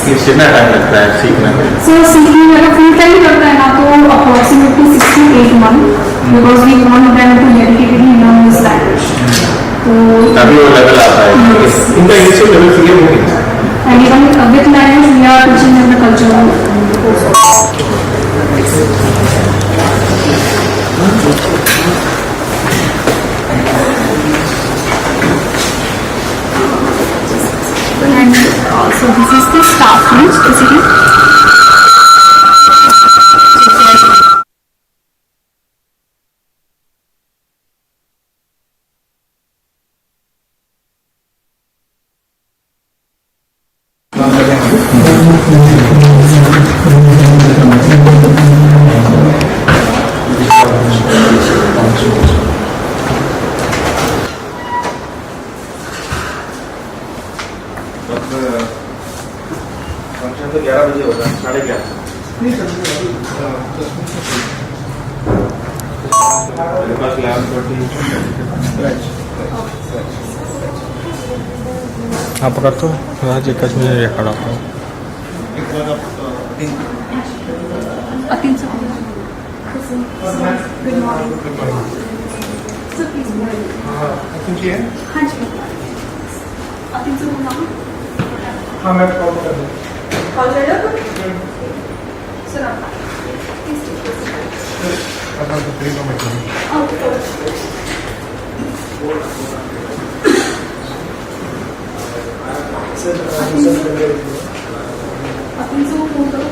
कितना टाइम लगता है सीखने में? सर सीखने में अगर फुल टाइम करता है ना तो approximately 6 to 8 months because we want them to dedicatedly learn this language. तो तभी वो लेवल आता है. इनका इनिशियल लेवल क्लियर हो गया. And even with language we are teaching in the culture. And so this is the staff list basically. Function तो 11 बजे होगा, 11:30. मेरे पास 11:30. आप करते हो आज एक में खड़ा हो. Good morning. So please. हाँ जी. हाँ मैं कॉल कर दूँ. कॉल कर लो. सर आप प्लीज अपन तो फ्री में करूँ. सर अपन से वो फोन करो.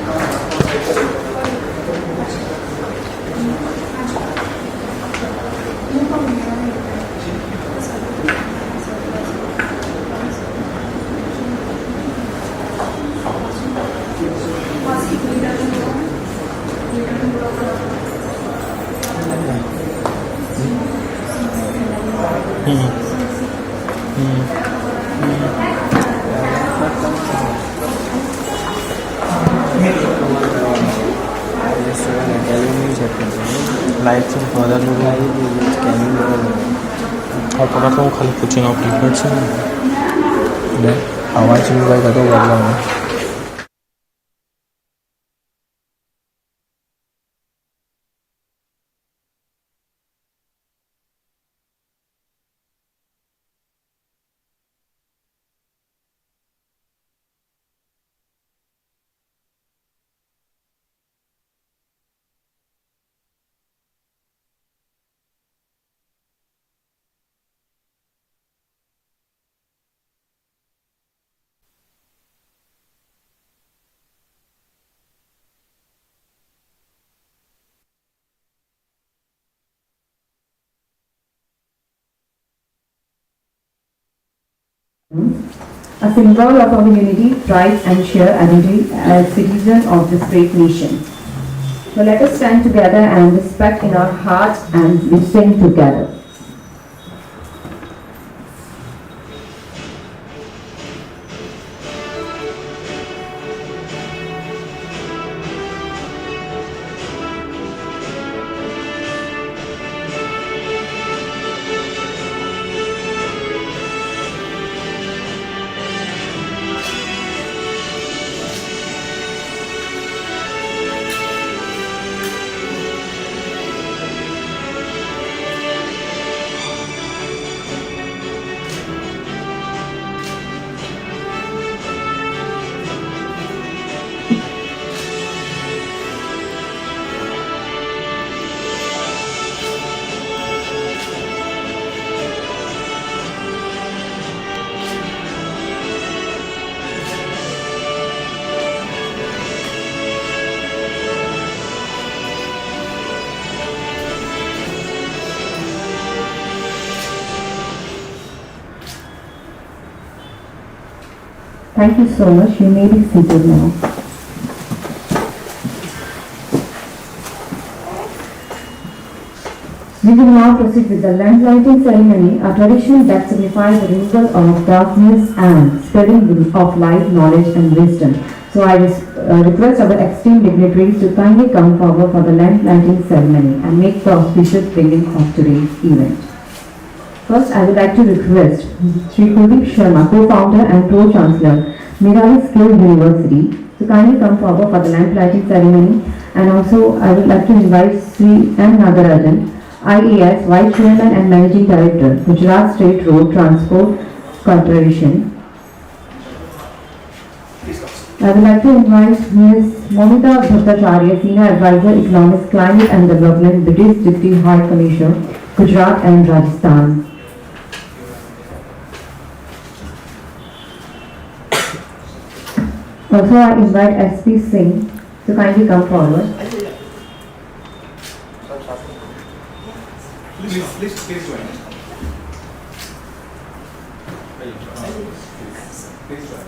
लाइट से पौधा लोग और पता तो खाली कुछ ना प्रीपेड से आवाज़ भी भाई तो बोल रहा हूँ. A symbol of our unity, pride and shared identity as citizens of this great nation. So let us stand together and respect in our hearts and listen together. Thank you so much. You may be seated now. We will now proceed with the lamp lighting ceremony, a tradition that signifies the removal of darkness and spreading of light, knowledge and wisdom. So I request our esteemed dignitaries to kindly come forward for the lamp lighting ceremony and make the auspicious beginning of today's event. First, I would like to request Sri Kuldeep Sharma, co-founder and pro-chancellor, Medhavi Skill University. So kindly come forward for the lamp lighting ceremony. And also I would like to invite Sri M. Nagarajan, IAS Vice Chairman and Managing Director, Gujarat State Road Transport Corporation. I would like to invite Ms. Momita Bhattacharya, Senior Advisor, Economics, Climate and Development, British District High Commissioner, Gujarat and Rajasthan. Also, I invite SP Singh to kindly come forward. Please join. Please join.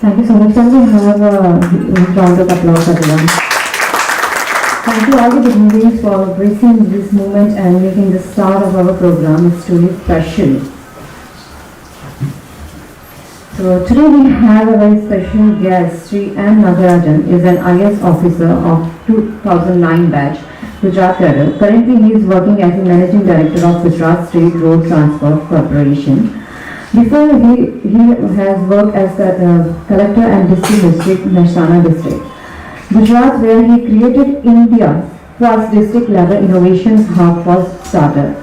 Thank you so much. Can we have a round of applause, everyone? Thank you all the dignitaries for embracing this moment and making the start of our program. It's truly special. So today we have a very special guest. Sri M. Nagarajan is an IS officer of 2009 batch, Gujarat Cadre. Currently he is working as a Managing Director of Gujarat State Road Transport Corporation. Before he has worked as collector and district Mehsana district, Gujarat, where he created India's first district level innovations hub for startups.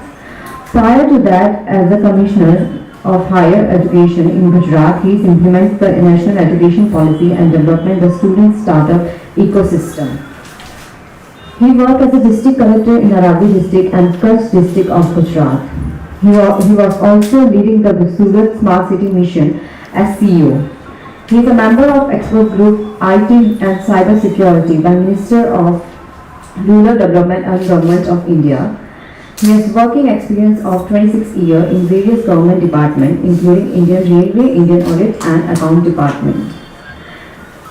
Prior to that, as the Commissioner of Higher Education in Gujarat, he implements the national education policy and development the student startup ecosystem. He worked as a district collector in Arabi district and Kutch district of Gujarat. He was also leading the Surat Smart City mission as CEO. He is a member of expert group IT and Cyber Security by Minister of Rural Development and Government of India. He has working experience of 26 years in various government departments including Indian Railway, Indian Audit and Account Department,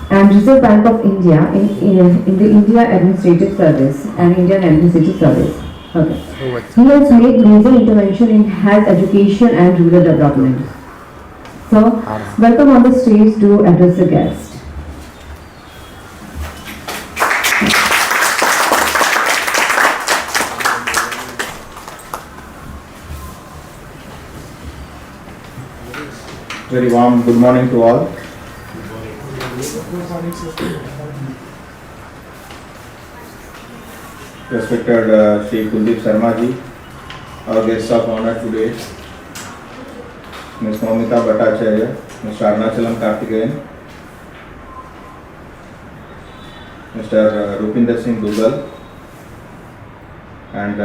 and Reserve Bank of India in the India Administrative Service and Indian Administrative Service. Okay. He has made major intervention in health, education and rural development. So, welcome on the stage to address the guest. Very warm good morning to all. Respected Shri Kuldeep Sharma ji, our guests of honor today, Ms. Momita Bhattacharya, Mr. Arnachalam Karthikeyan, Mr. Rupinder Singh Dugal, and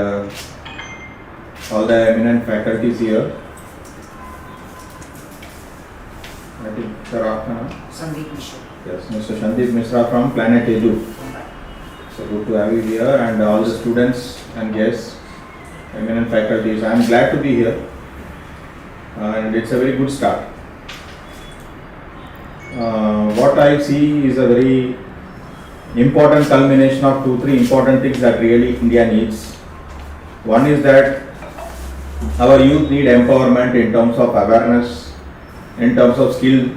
all the eminent faculties here. I think Sir Sandeep Mishra. Yes, Mr. Sandeep Mishra from Planet Edu. So good to have you here, and all the students and guests, eminent faculties. I am glad to be here, and it's a very good start. What I see is a very important culmination of 2-3 important things that really India needs. One is that our youth need empowerment in terms of awareness, in terms of skill,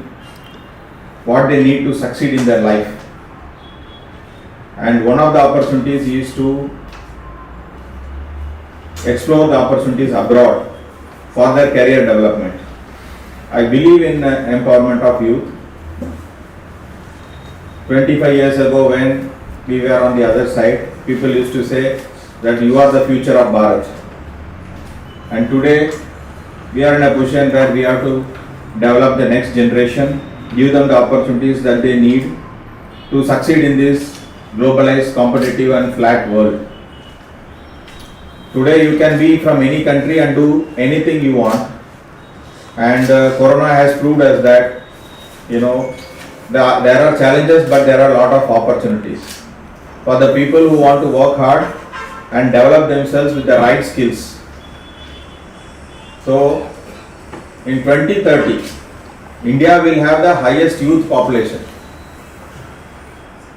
what they need to succeed in their life. And one of the opportunities is to explore the opportunities abroad for their career development. I believe in empowerment of youth. 25 years ago, when we were on the other side, people used to say that you are the future of Bharat. And today, we are in a position where we have to develop the next generation, give them the opportunities that they need to succeed in this globalized, competitive and flat world. Today you can be from any country and do anything you want, and Corona has proved us that, you know, there are challenges but there are a lot of opportunities for the people who want to work hard and develop themselves with the right skills. So in 2030, India will have the highest youth population.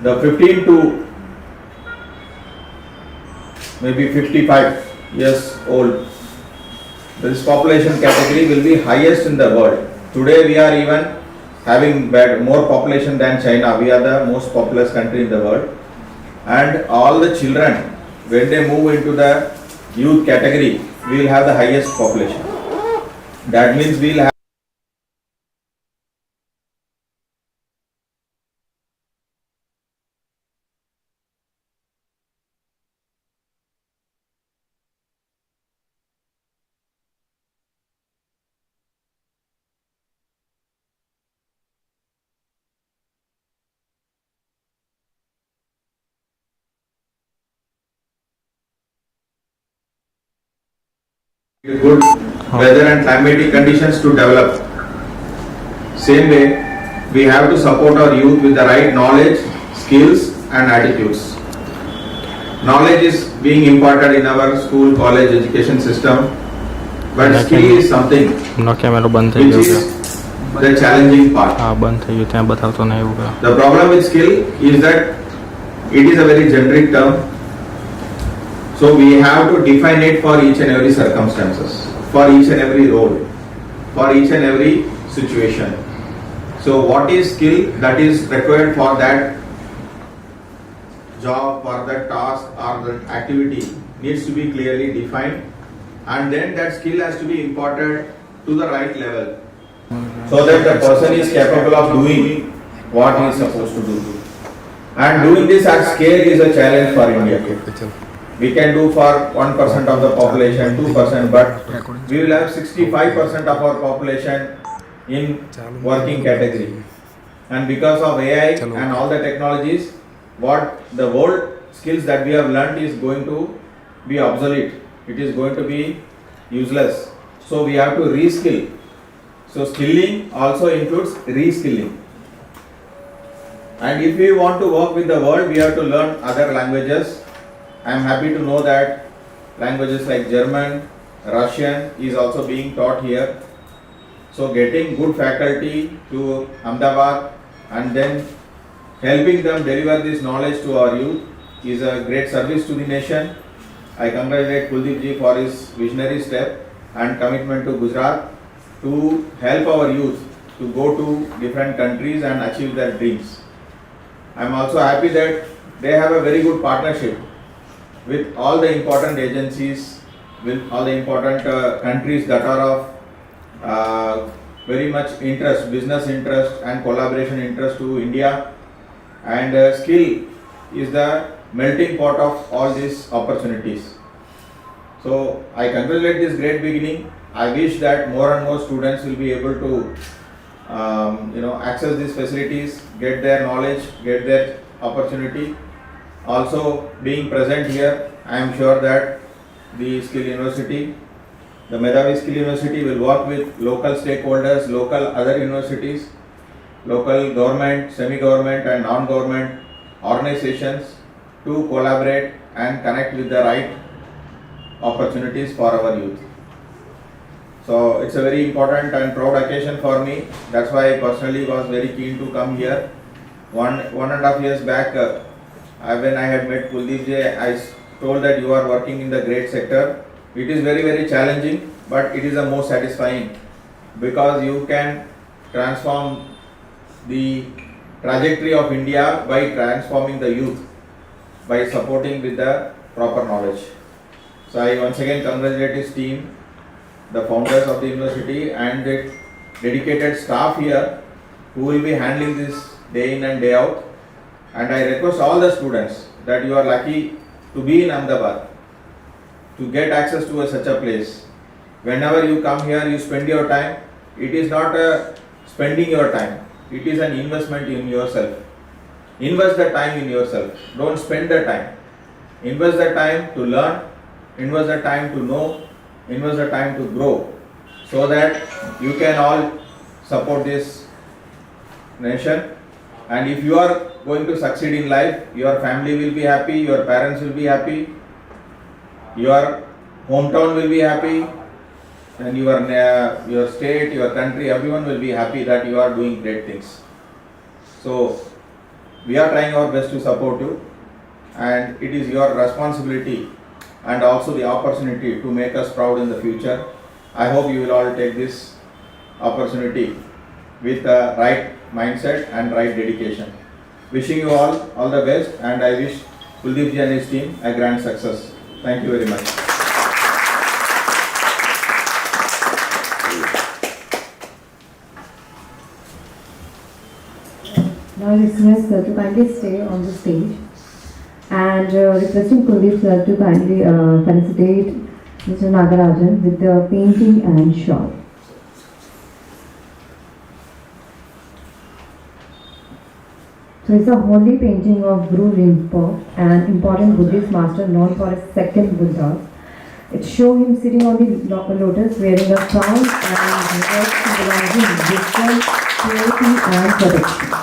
The 15 to maybe 55 years old, this population category will be highest in the world. Today we are even having more population than China. We are the most populous country in the world. And all the children, when they move into the youth category, we will have the highest population. That means we will have good weather and climatic conditions to develop. Same way, we have to support our youth with the right knowledge, skills and attitudes. Knowledge is being imparted in our school, college, education system, but skill is something એમનો કેમેરો બંધ થઈ which ગયો is the challenging part. હા બંધ થઈ ગયું ત્યાં બતાવતો નહીં એવું કે The problem with skill is that it is a very generic term. So we have to define it for each and every circumstances, for each and every role, for each and every situation. So what is skill that is required for that job, for that task or that activity needs to be clearly defined, and then that skill has to be imparted to the right level so that the person is capable of doing what he is supposed to do. And doing this at scale is a challenge for India. We can do for 1% of the population, 2%, but we will have 65% of our population in working category. And because of AI and all the technologies, what the world skills that we have learnt is going to be obsolete. It is going to be useless. So we have to reskill. So skilling also includes reskilling. And if we want to work with the world, we have to learn other languages. I am happy to know that languages like German, Russian is also being taught here. So getting good faculty to Ahmedabad and then helping them deliver this knowledge to our youth is a great service to the nation. I congratulate Kuldeep ji for his visionary step and commitment to Gujarat to help our youth to go to different countries and achieve their dreams. I am also happy that they have a very good partnership with all the important agencies, with all the important countries that are of very much interest, business interest and collaboration interest to India. And skill is the melting pot of all these opportunities. So I congratulate this great beginning. I wish that more and more students will be able to access these facilities, get their knowledge, get their opportunity. Also being present here, I am sure that the Skill University, the Medhavi Skill University will work with local stakeholders, local other universities, local government, semi-government and non-government organizations to collaborate and connect with the right opportunities for our youth. So it's a very important and proud occasion for me. That's why I personally was very keen to come here. One and a half years back, when I had met Kuldeep ji, I told that you are working in the great sector. It is very, very challenging, but it is the most satisfying because you can transform the trajectory of India by transforming the youth, by supporting with the proper knowledge. So I once again congratulate his team, the founders of the university and the dedicated staff here who will be handling this day in and day out. And I request all the students that you are lucky to be in Ahmedabad, to get access to such a place. Whenever you come here, you spend your time. It is not a spending your time. It is an investment in yourself. Invest the time in yourself. Don't spend the time. Invest the time to learn. Invest the time to know. Invest the time to grow, so that you can all support this nation. And if you are going to succeed in life, your family will be happy, your parents will be happy, your hometown will be happy, and your state, your country, everyone will be happy that you are doing great things. So we are trying our best to support you, and it is your responsibility and also the opportunity to make us proud in the future. I hope you will all take this opportunity with the right mindset and right dedication. Wishing you all the best, and I wish Kuldeep ji and his team a grand success. Thank you very much. Now listeners to kindly stay on the stage, and requesting Kuldeep sir to kindly felicitate Mr. Nagarajan with the painting and shawl. So it's a holy painting of Guru Rinpoche, an important Buddhist master known for his second Buddha. It shows him sitting on the lotus wearing a crown and words symbolizing wisdom, purity and protection.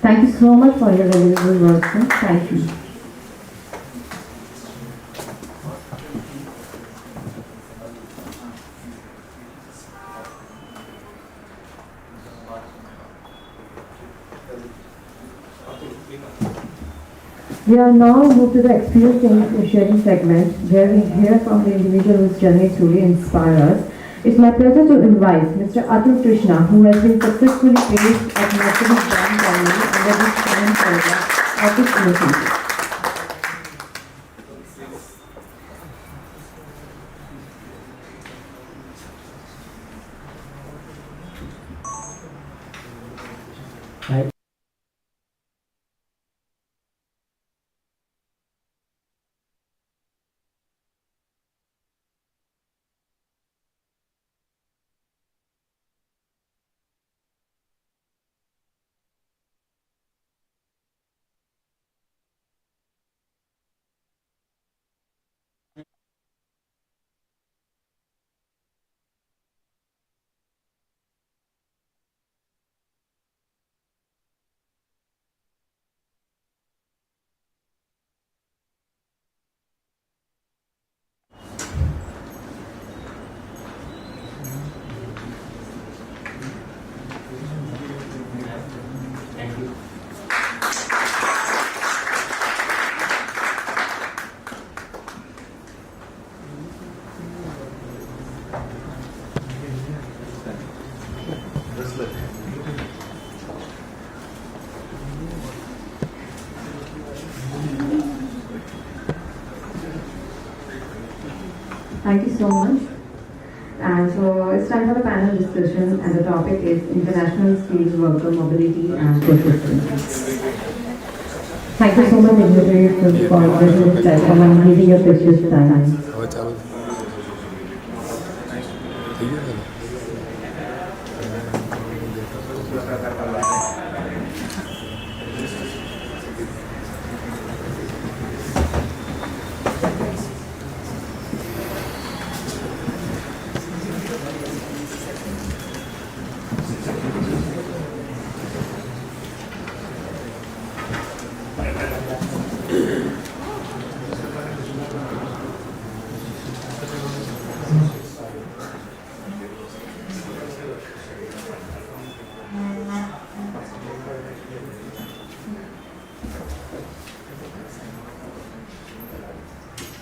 Thank you so much for your valuable work, sir. Thank you. We are now moved to the experience sharing segment, where we hear from the individual whose journey truly inspires us. It's my pleasure to invite Mr. Atul Krishna, who has been successfully placed at Medhavi Primary under the current program of his university. Thank you so much. And so it's time for the panel discussion, and the topic is International Skills Worker Mobility and Persistence. Thank you so much, Medhavi, for this platform and giving your precious time. હવે ચાલુ થઈ ગયું ને?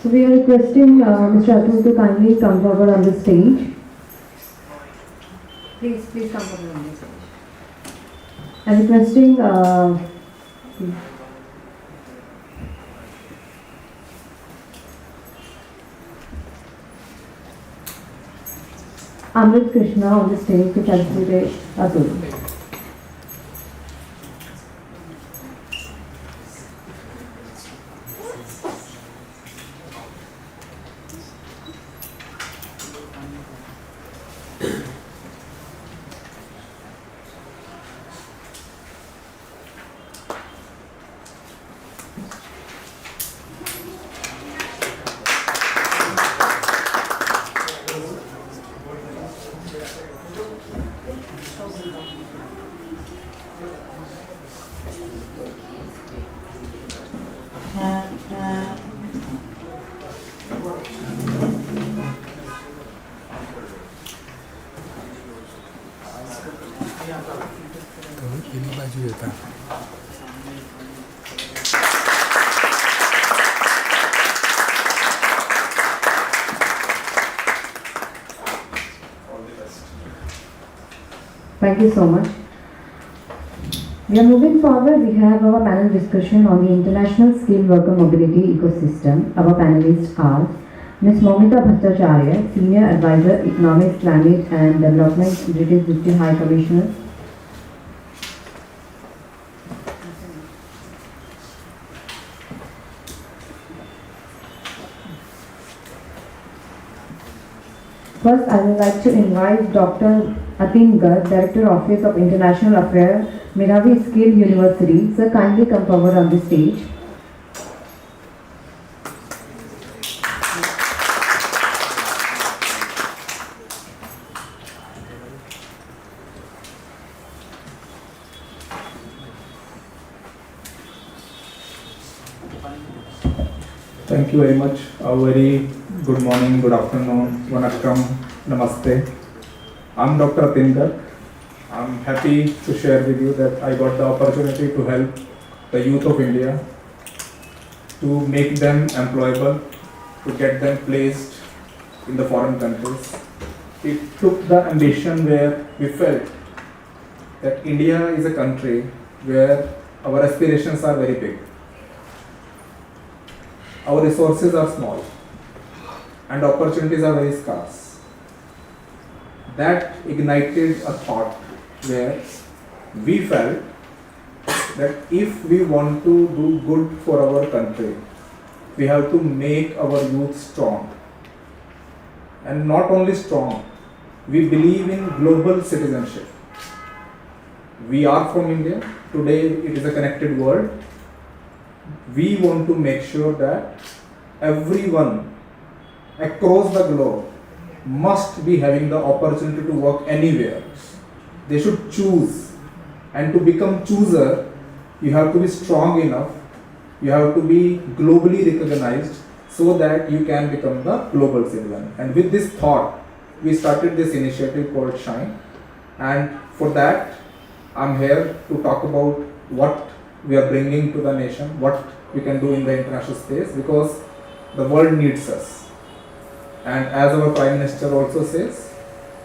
So we are requesting Mr. Atul to kindly come forward on the stage. Please come forward on the stage. I'm requesting Amrit Krishna on the stage to facilitate Atul. પેલી બાજુ હતા. Thank you so much. We are moving forward. We have our panel discussion on the international skilled worker mobility ecosystem. Our panelists are Ms. Momita Bhattacharya, Senior Advisor, Economics, Climate and Development, British Deputy High Commissioner. First, I would like to invite Dr. Atin Garg, Director Office of International Affairs, Medhavi Skill University. Sir, kindly come forward on the stage. Thank you very much. A very good morning, good afternoon, vanakkam, namaste. I'm Dr. Atin Garg. I'm happy to share with you that I got the opportunity to help the youth of India to make them employable, to get them placed in the foreign countries. It took the ambition where we felt that India is a country where our aspirations are very big. Our resources are small and opportunities are very scarce. That ignited a thought where we felt that if we want to do good for our country, we have to make our youth strong. And not only strong, we believe in global citizenship. We are from India. Today it is a connected world. We want to make sure that everyone across the globe must be having the opportunity to work anywhere. They should choose, and to become chooser, you have to be strong enough, you have to be globally recognized so that you can become the global citizen. And with this thought, we started this initiative called Shine, and for that I'm here to talk about what we are bringing to the nation, what we can do in the international space, because the world needs us. And as our Prime Minister also says,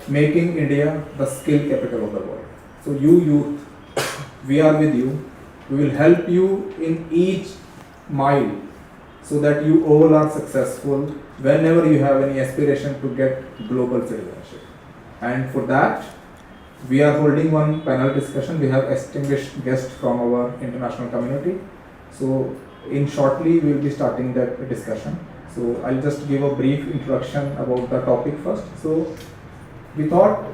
making India the skill capital of the world. So you youth, we are with you. We will help you in each mile so that you all are successful whenever you have any aspiration to get global citizenship. And for that, we are holding one panel discussion. We have distinguished guests from our international community. So in shortly, we will be starting that discussion. So I'll just give a brief introduction about the topic first. So we thought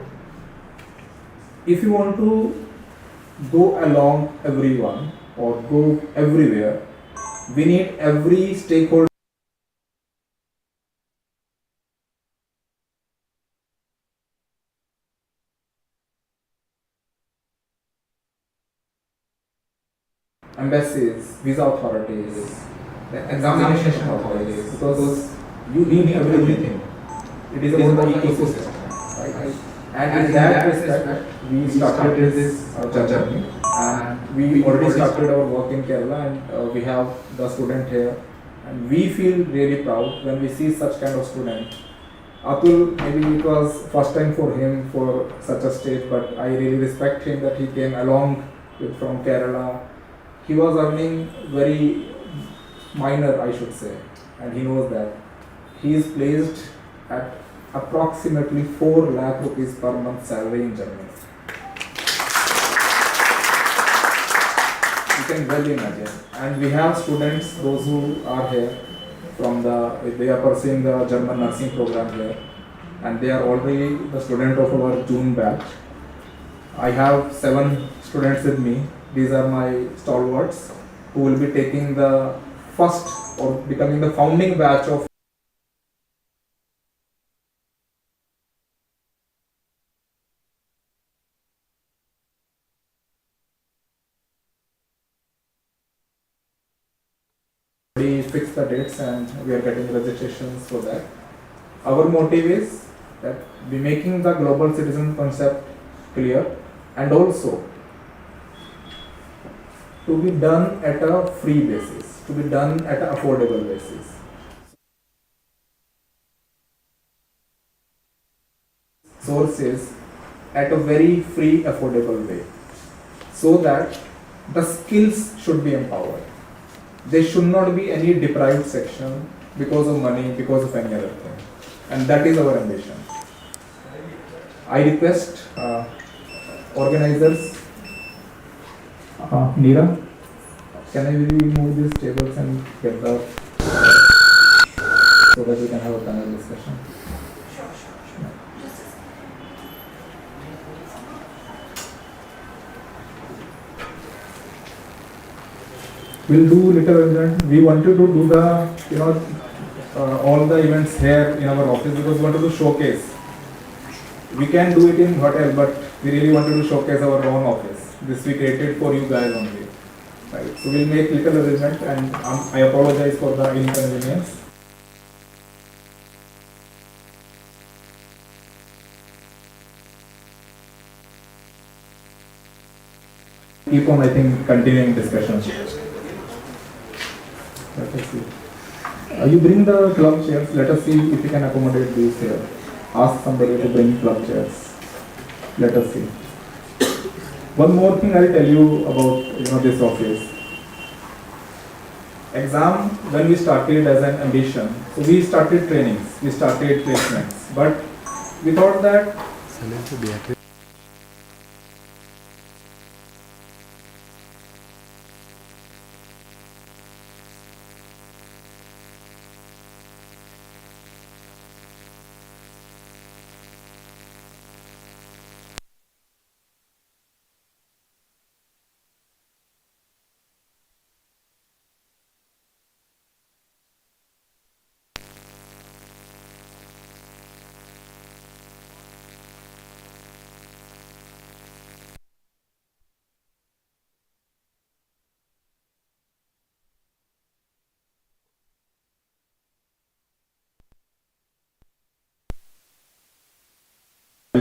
if you want to go along everyone or go everywhere, we need every stakeholder embassies, visa authorities, the examination authorities, because you need everything. It is about the ecosystem, right? And in that respect, we started this journey, and we already started our work in Kerala, and we have the student here, And we feel really proud when we see such kind of student. Atul, maybe it was first time for him for such a stage, but I really respect him that he came along from Kerala. He was earning very minor, I should say, and he knows that. He is placed at approximately 4 lakh rupees per month salary in Germany. You can well imagine. And we have students, those who are here they are pursuing the German nursing program here, and they are already the student of our June batch. I have 7 students with me. These are my stalwarts who will be taking the first or becoming the founding batch of we fix the dates and we are getting registrations for that. Our motive is that we making the global citizen concept clear and also to be done at a free basis, to be done at an affordable basis. Sources at a very free, affordable way, so that the skills should be empowered. There should not be any deprived section because of money, because of any other thing. And that is our ambition. I request organizers, Neera, can I really move these tables and get the, so that we can have a panel discussion? We'll do little event. We wanted to do the, all the events here in our office because we wanted to showcase. We can do it in hotel, but we really wanted to showcase our own office. This we created for you guys only. Right. So we'll make little arrangement, and I apologize for the inconvenience. Keep on, I think, continuing discussion. Let us see. You bring the club chairs. Let us see if we can accommodate these here. Ask somebody to bring club chairs. Let us see. One more thing I'll tell you about this office. Exam, when we started as an ambition, so we started trainings, we started placements, but we thought that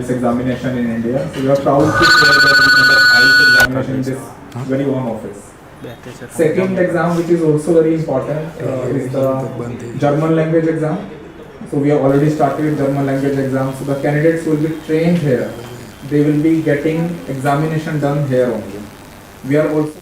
examination in India. So we are proud to share that we conduct IELTS examination in this very own office. Second exam, which is also very important, is the German language exam. So we have already started German language exam. So the candidates will be trained here. They will be getting examination done here only. We are also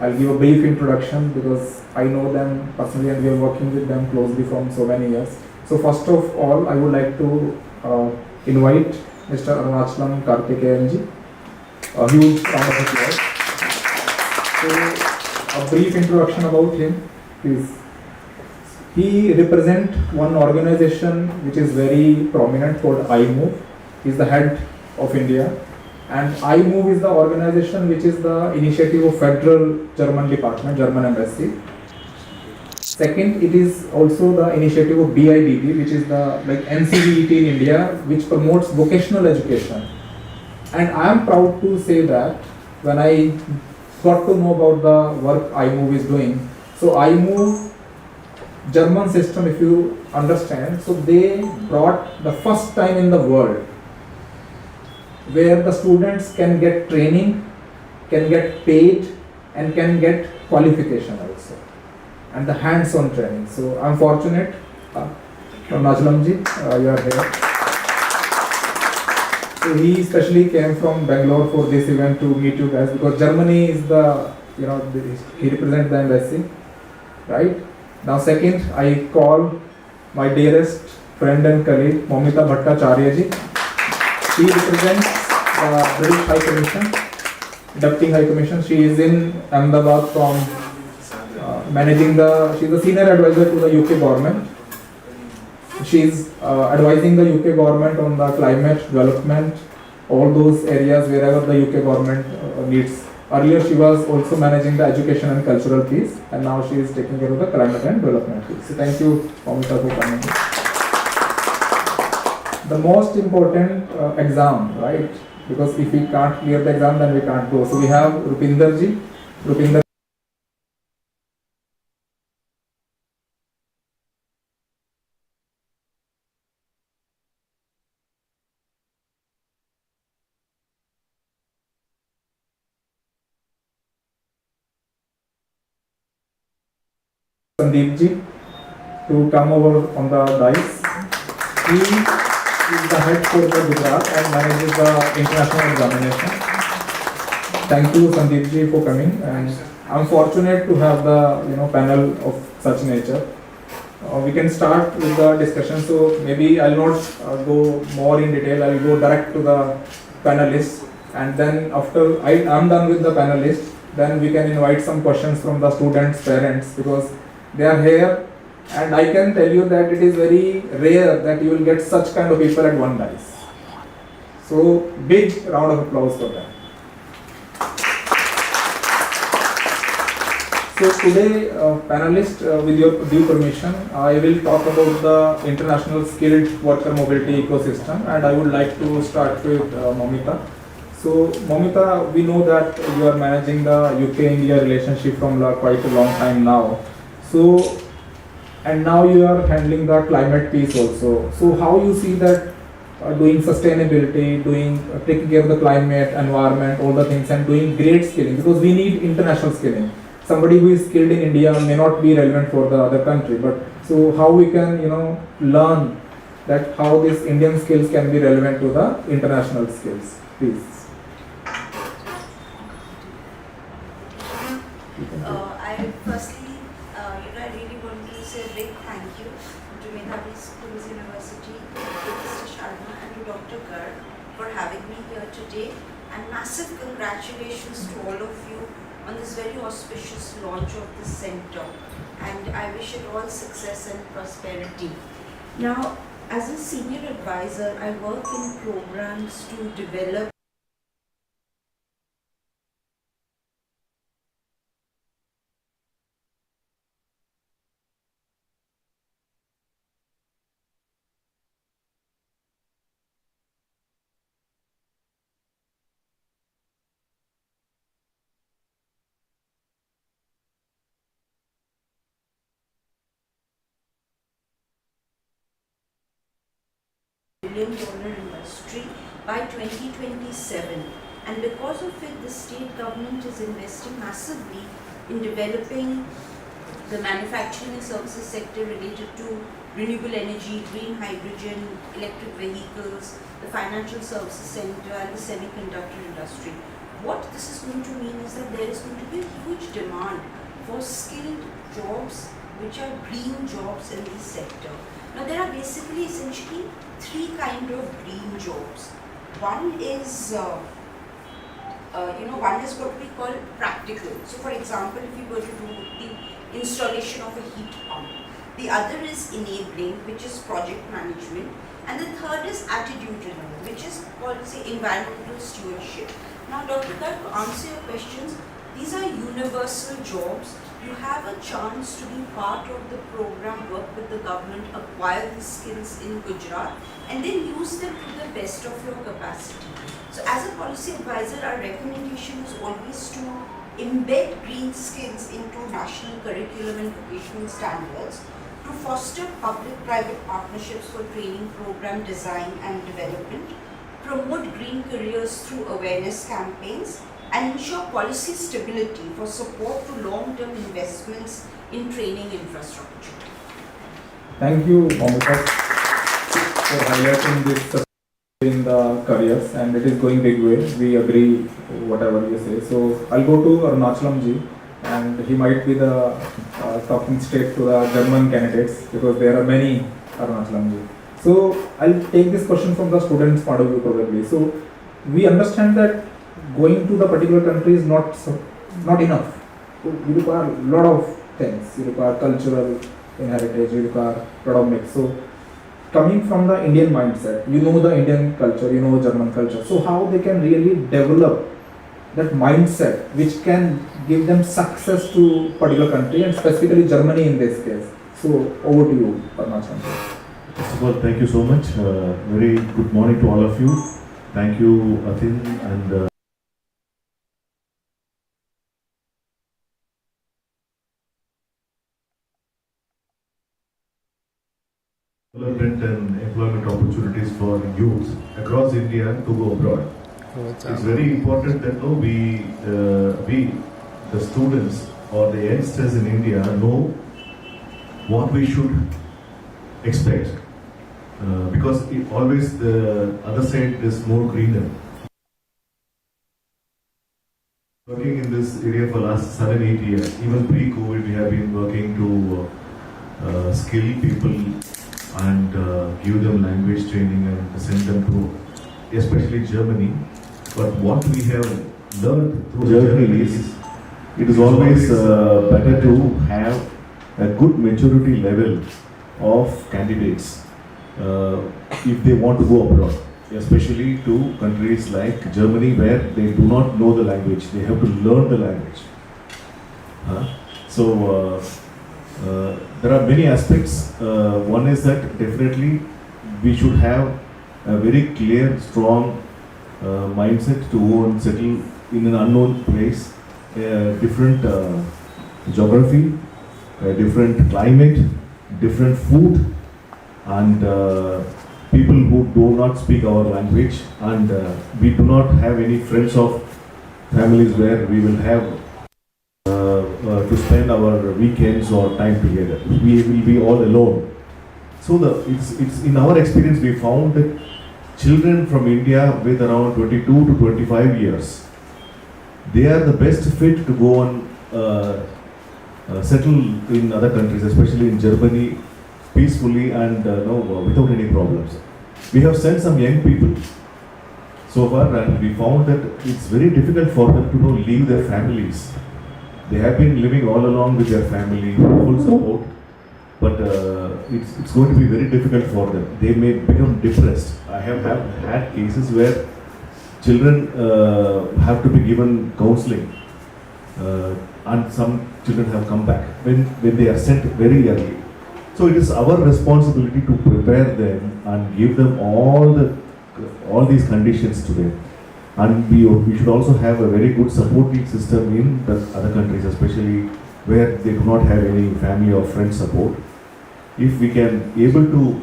I'll give a brief introduction because I know them personally and we are working with them closely from so many years. So first of all, I would like to invite Mr. Arunachalam Karthikeyanji. A huge round of applause. So, a brief introduction about him, please. He represents one organization which is very prominent called iMove. He is the head of India. And iMove is the organization which is the initiative of Federal German Department, German Embassy. Second, it is also the initiative of BIDT, which is the NCVET in India, which promotes vocational education. And I am proud to say that when I got to know about the work iMove is doing, so iMove German system, if you understand, so they brought the first time in the world where the students can get training, can get paid, and can get qualification also, and the hands-on training. So I'm fortunate, Najalamji, you are here. So he especially came from Bangalore for this event to meet you guys because Germany is the, he represents the embassy, right? Now second, I call my dearest friend and colleague, Momita Bhattacharya ji. She represents the British High Commission, Deputy High Commission. She is in Ahmedabad from she's the senior advisor to the UK government. She is advising the UK government on the climate development, all those areas wherever the UK government needs. Earlier she was also managing the education and cultural piece, and now she is taking care of the climate and development piece. So thank you, Momita, for coming. The most important exam, right? Because if we can't clear the exam, then we can't go. So we have Rupinder ji. Rupinder. Sandeep ji to come over on the dice. He is the head for the Gujarat and manages the international examination. Thank you, Sandeep ji, for coming. And I'm fortunate to have the panel of such nature. We can start with the discussion. So maybe I'll not go more in detail. I'll go direct to the panelists, and then after I'm done with the panelists, then we can invite some questions from the students' parents because they are here, and I can tell you that it is very rare that you will get such kind of people at one dice. So big round of applause for them. So today, panelists, with your due permission, I will talk about the international skilled worker mobility ecosystem, and I would like to start with Momita. So Momita, we know that you are managing the UK-India relationship from quite a long time now. So, and now you are handling the climate piece also. So how you see that doing sustainability, taking care of the climate, environment, all the things, and doing great skilling, because we need international skilling. Somebody who is skilled in India may not be relevant for the other country, but so how we can learn that how these Indian skills can be relevant to the international skills, please. I firstly, I really want to say a big thank you to Medhavi Schools University, to Mr. Sharma and to Dr. Garg for having me here today, and massive congratulations to all of you on this very auspicious launch of this center, and I wish it all success and prosperity. Now, as a senior advisor, I work in programs to develop $1 billion industry by 2027, and because of it the state government is investing massively in developing the manufacturing and services sector related to renewable energy, green hydrogen, electric vehicles, the financial services sector and the semiconductor industry. what this is going to mean is that there is going to be a huge demand for skilled jobs which are green jobs in this sector. Now there are basically essentially three kind of green jobs. One is one is what we call practical. So for example, if you were to do the installation of a heat pump. The other is enabling, which is project management. And the third is attitudinal, which is called, say, environmental stewardship. Now, Dr. Garg, to answer your questions, these are universal jobs. You have a chance to be part of the program, work with the government, acquire these skills in Gujarat, and then use them to the best of your capacity. So as a policy advisor, our recommendation is always to embed green skills into national curriculum and vocational standards, to foster public-private partnerships for training program design and development, promote green careers through awareness campaigns, and ensure policy stability for support to long-term investments in training infrastructure. Thank you, Mamita, for highlighting this in the careers, and it is going big way. We agree whatever you say. So I'll go to Arunachalam ji, and he might be the talking straight to the German candidates because there are many Arunachalam ji. So I'll take this question from the students' point of view probably. So we understand that going to the particular country is not enough. You require a lot of things. You require cultural heritage. You require a lot of mix. So coming from the Indian mindset, you know the Indian culture, you know German culture. So how they can really develop that mindset which can give them success to particular country and specifically Germany in this case. So over to you, Arunachal. First of all, thank you so much. Very good morning to all of you. Thank you, Atin and development and employment opportunities for youth across India to go abroad. It's very important that we, the students or the youngsters in India, know what we should expect. Because always the other side is more greener. Working in this area for last 7-8 years, even pre-COVID, we have been working to skill people and give them language training and send them to, especially Germany. But what we have learned through Germany is, it is always better to have a good maturity level of candidates if they want to go abroad, especially to countries like Germany where they do not know the language, they have to learn the language. So there are many aspects. One is that definitely we should have a very clear, strong mindset to go and settle in an unknown place, different geography, different climate, different food, and people who do not speak our language, and we do not have any friends of families where we will have to spend our weekends or time together. We will be all alone. So it's in our experience we found that children from India with around 22 to 25 years, they are the best fit to go and settle in other countries, especially in Germany, peacefully and without any problems. We have sent some young people so far, and we found that it's very difficult for them to leave their families. They have been living all along with their family, full support, but it's going to be very difficult for them. They may become depressed. I have had cases where children have to be given counseling, and some children have come back when they are sent very early. So it is our responsibility to prepare them and give them all these conditions today. And we should also have a very good supporting system in the other countries, especially where they do not have any family or friend support. If we can able to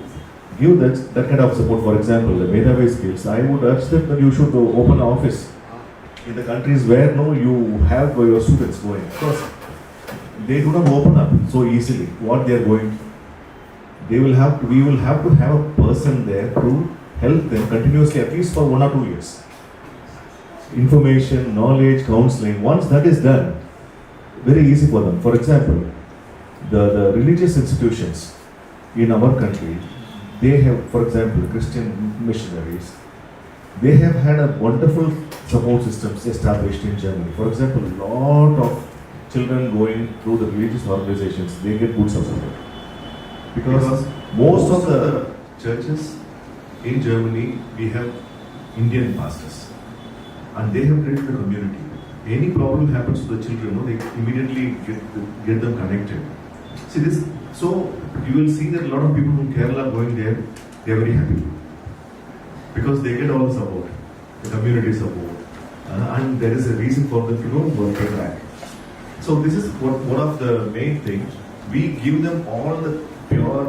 give that kind of support, for example, the Medhavi skills, I would urge them that you should open an office in the countries where you have your students going. Because they do not open up so easily what they are going. We will have to have a person there to help them continuously, at least for 1 or 2 years. information, knowledge, counseling. Once that is done, very easy for them. For example, the religious institutions in our country, they have, for example, Christian missionaries, they have had a wonderful support systems established in Germany. For example, a lot of children going through the religious organizations, they get good support. Because most of the churches in Germany, we have Indian pastors, and they have created a community. Any problem happens to the children, they immediately get them connected. See this, so you will see that a lot of people from Kerala going there, they are very happy because they get all the support, the community support, and there is a reason for them to work back. So this is one of the main things. We give them all the pure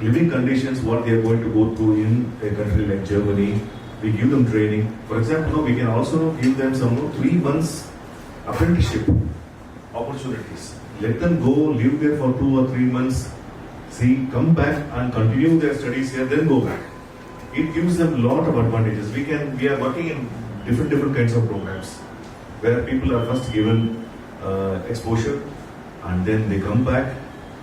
living conditions what they are going to go through in a country like Germany. We give them training. For example, we can also give them some 3 months apprenticeship opportunities. Let them go live there for 2 or 3 months, come back and continue their studies here, then go back. It gives them a lot of advantages. We are working in different kinds of programs where people are first given exposure, and then they come back,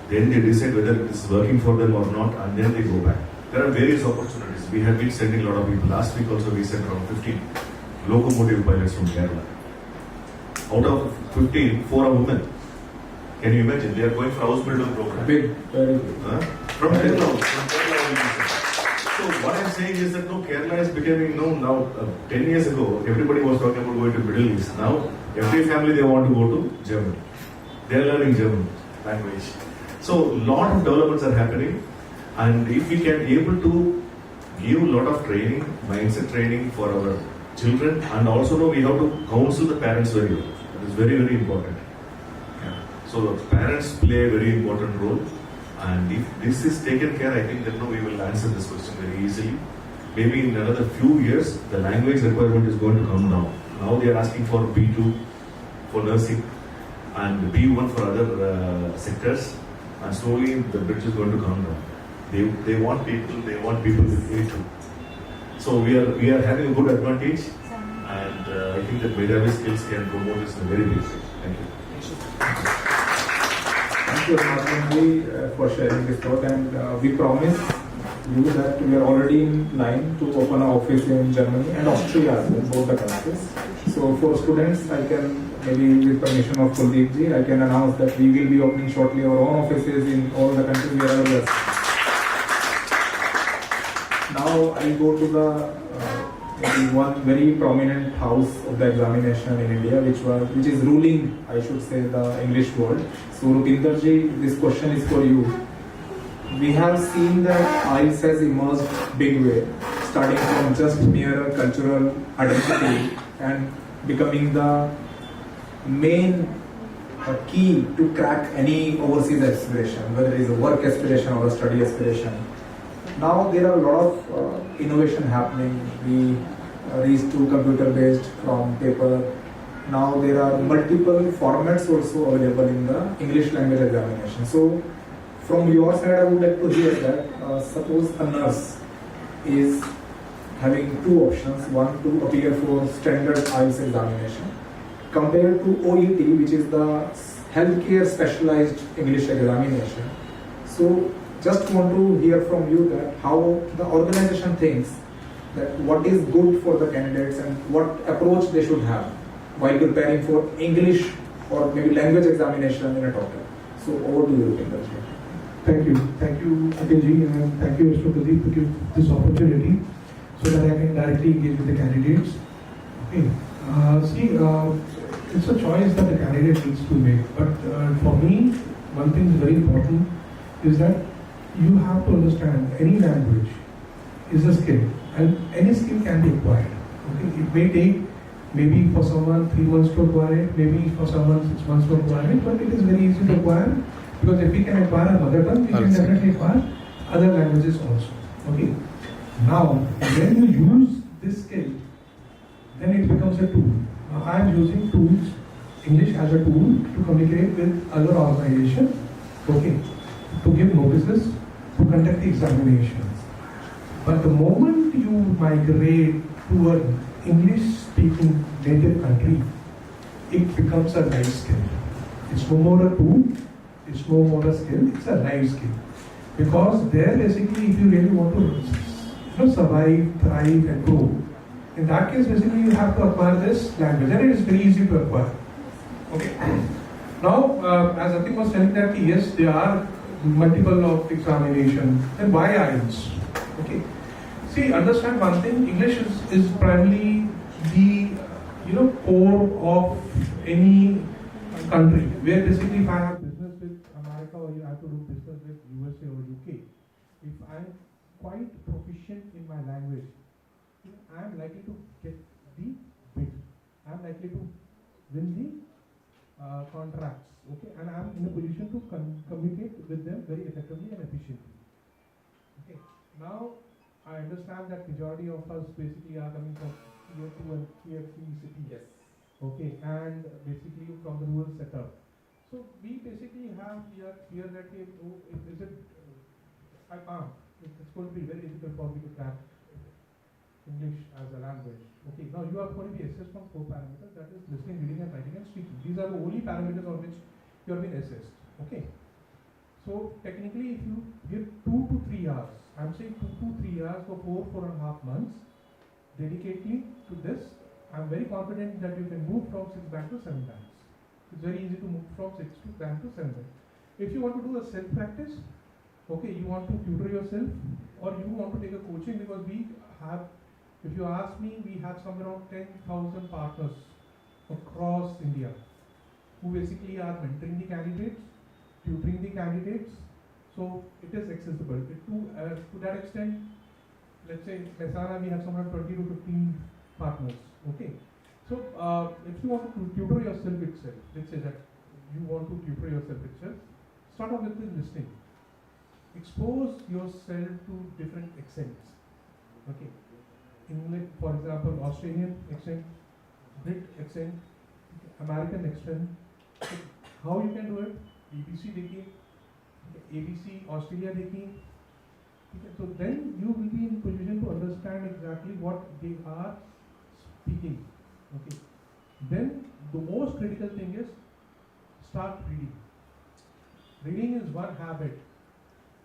then they decide whether it is working for them or not, and then they go back. There are various opportunities. We have been sending a lot of people. Last week also we sent around 15 locomotive pilots from Kerala. Out of 15, 4 are women. Can you imagine? They are going for house builder program. Big, very big. From Kerala. So what I am saying is that Kerala is becoming now 10 years ago, everybody was talking about going to Middle East. Now every family they want to go to Germany. They are learning German language. So lot of developments are happening, and if we can able to give a lot of training, mindset training for our children, and also we have to counsel the parents very well. That is very important. So the parents play a very important role, and if this is taken care, I think that we will answer this question very easily. Maybe in another few years, the language requirement is going to come down. Now they are asking for B2 for nursing and B1 for other sectors, and slowly the bridge is going to come down. They want people with A2. So we are having a good advantage, and I think that Medhavi skills can promote this in a very big way. Thank you. Thank you, Medhavi, for sharing this thought, and we promise you that we are already in line to open an office in Germany and Austria, in both the countries. So for students, I can, maybe with permission of Kuldeep ji, I can announce that we will be opening shortly our own offices in all the countries wherever we are. Now I go to the one very prominent house of the examination in India, which is ruling, I should say, the English world. So Rupinder ji, this question is for you. We have seen that IELTS has emerged big way, starting from just mere cultural identity and becoming the main key to crack any overseas aspiration, whether it is a work aspiration or a study aspiration. Now there are a lot of innovation happening. We reached to computer-based from paper. Now there are multiple formats also available in the English language examination. So from your side, I would like to hear that suppose a nurse is having 2 options. One, to appear for standard IELTS examination, compared to OET, which is the healthcare specialized English examination. So just want to hear from you that how the organization thinks that what is good for the candidates and what approach they should have while preparing for English or maybe language examination in a topic. So over to you, Rupinder. Thank you, Atilji, and thank you, Mr. Pradeep, to give this opportunity so that I can directly engage with the candidates. Okay. It's a choice that the candidate needs to make. But for me, one thing is very important is that you have to understand any language is a skill, and any skill can be acquired. Okay, it may take maybe for someone 3 months to acquire it, maybe for someone 6 months to acquire it, but it is very easy to acquire, because if we can acquire a mother tongue, we can definitely acquire other languages also. Okay. Now, when you use this skill, then it becomes a tool. Now, I am using tools, English as a tool to communicate with other organizations, okay, to give notices, to conduct the examinations. But the moment you migrate to an English-speaking native country, it becomes a life skill. It's no more a tool, it's no more a skill, it's a life skill. Because there basically if you really want to survive, thrive and grow, in that case basically you have to acquire this language and it is very easy to acquire. Okay. Now as Atim was telling that yes, there are multiple of examination, then why IELTS? Okay. See, understand one thing, English is primarily the core of any country, where basically if I have business with America or you have to do business with USA or UK, if I am quite proficient in my language, I am likely to get the bid. I am likely to win the contracts, okay, and I am in a position to communicate with them very effectively and efficiently. Okay. Now I understand that majority of us basically are coming from tier 2 and tier 3 cities. Yes. Okay, and basically from the rural setup. So we basically have here that it's going to be very difficult for me to crack English as a language. Okay, now you are going to be assessed on 4 parameters, that is listening, reading and writing and speaking. These are the only parameters on which you are being assessed. Okay. So technically if you give 2 to 3 hours, I am saying 2 to 3 hours for 4.5 months, dedicatedly to this, I am very confident that you can move from 6 bank to 7 banks. It's very easy to move from 6 to bank to 7 bank. If you want to do a self-practice, okay, you want to tutor yourself or you want to take a coaching, because we have, if you ask me, we have somewhere around 10,000 partners across India who basically are mentoring the candidates, tutoring the candidates, so it is accessible. To that extent, let's say Mehsana, we have somewhere 20 to 15 partners. Okay, so if you want to tutor yourself itself, let's say that you want to tutor yourself itself, start off with the listening. Expose yourself to different accents. Okay, English, for example, Australian accent, Brit accent, American accent. How you can do it? BBC देखिए, ABC Australia देखिए. So then you will be in position to understand exactly what they are speaking. Okay. Then the most critical thing is start reading. Reading is one habit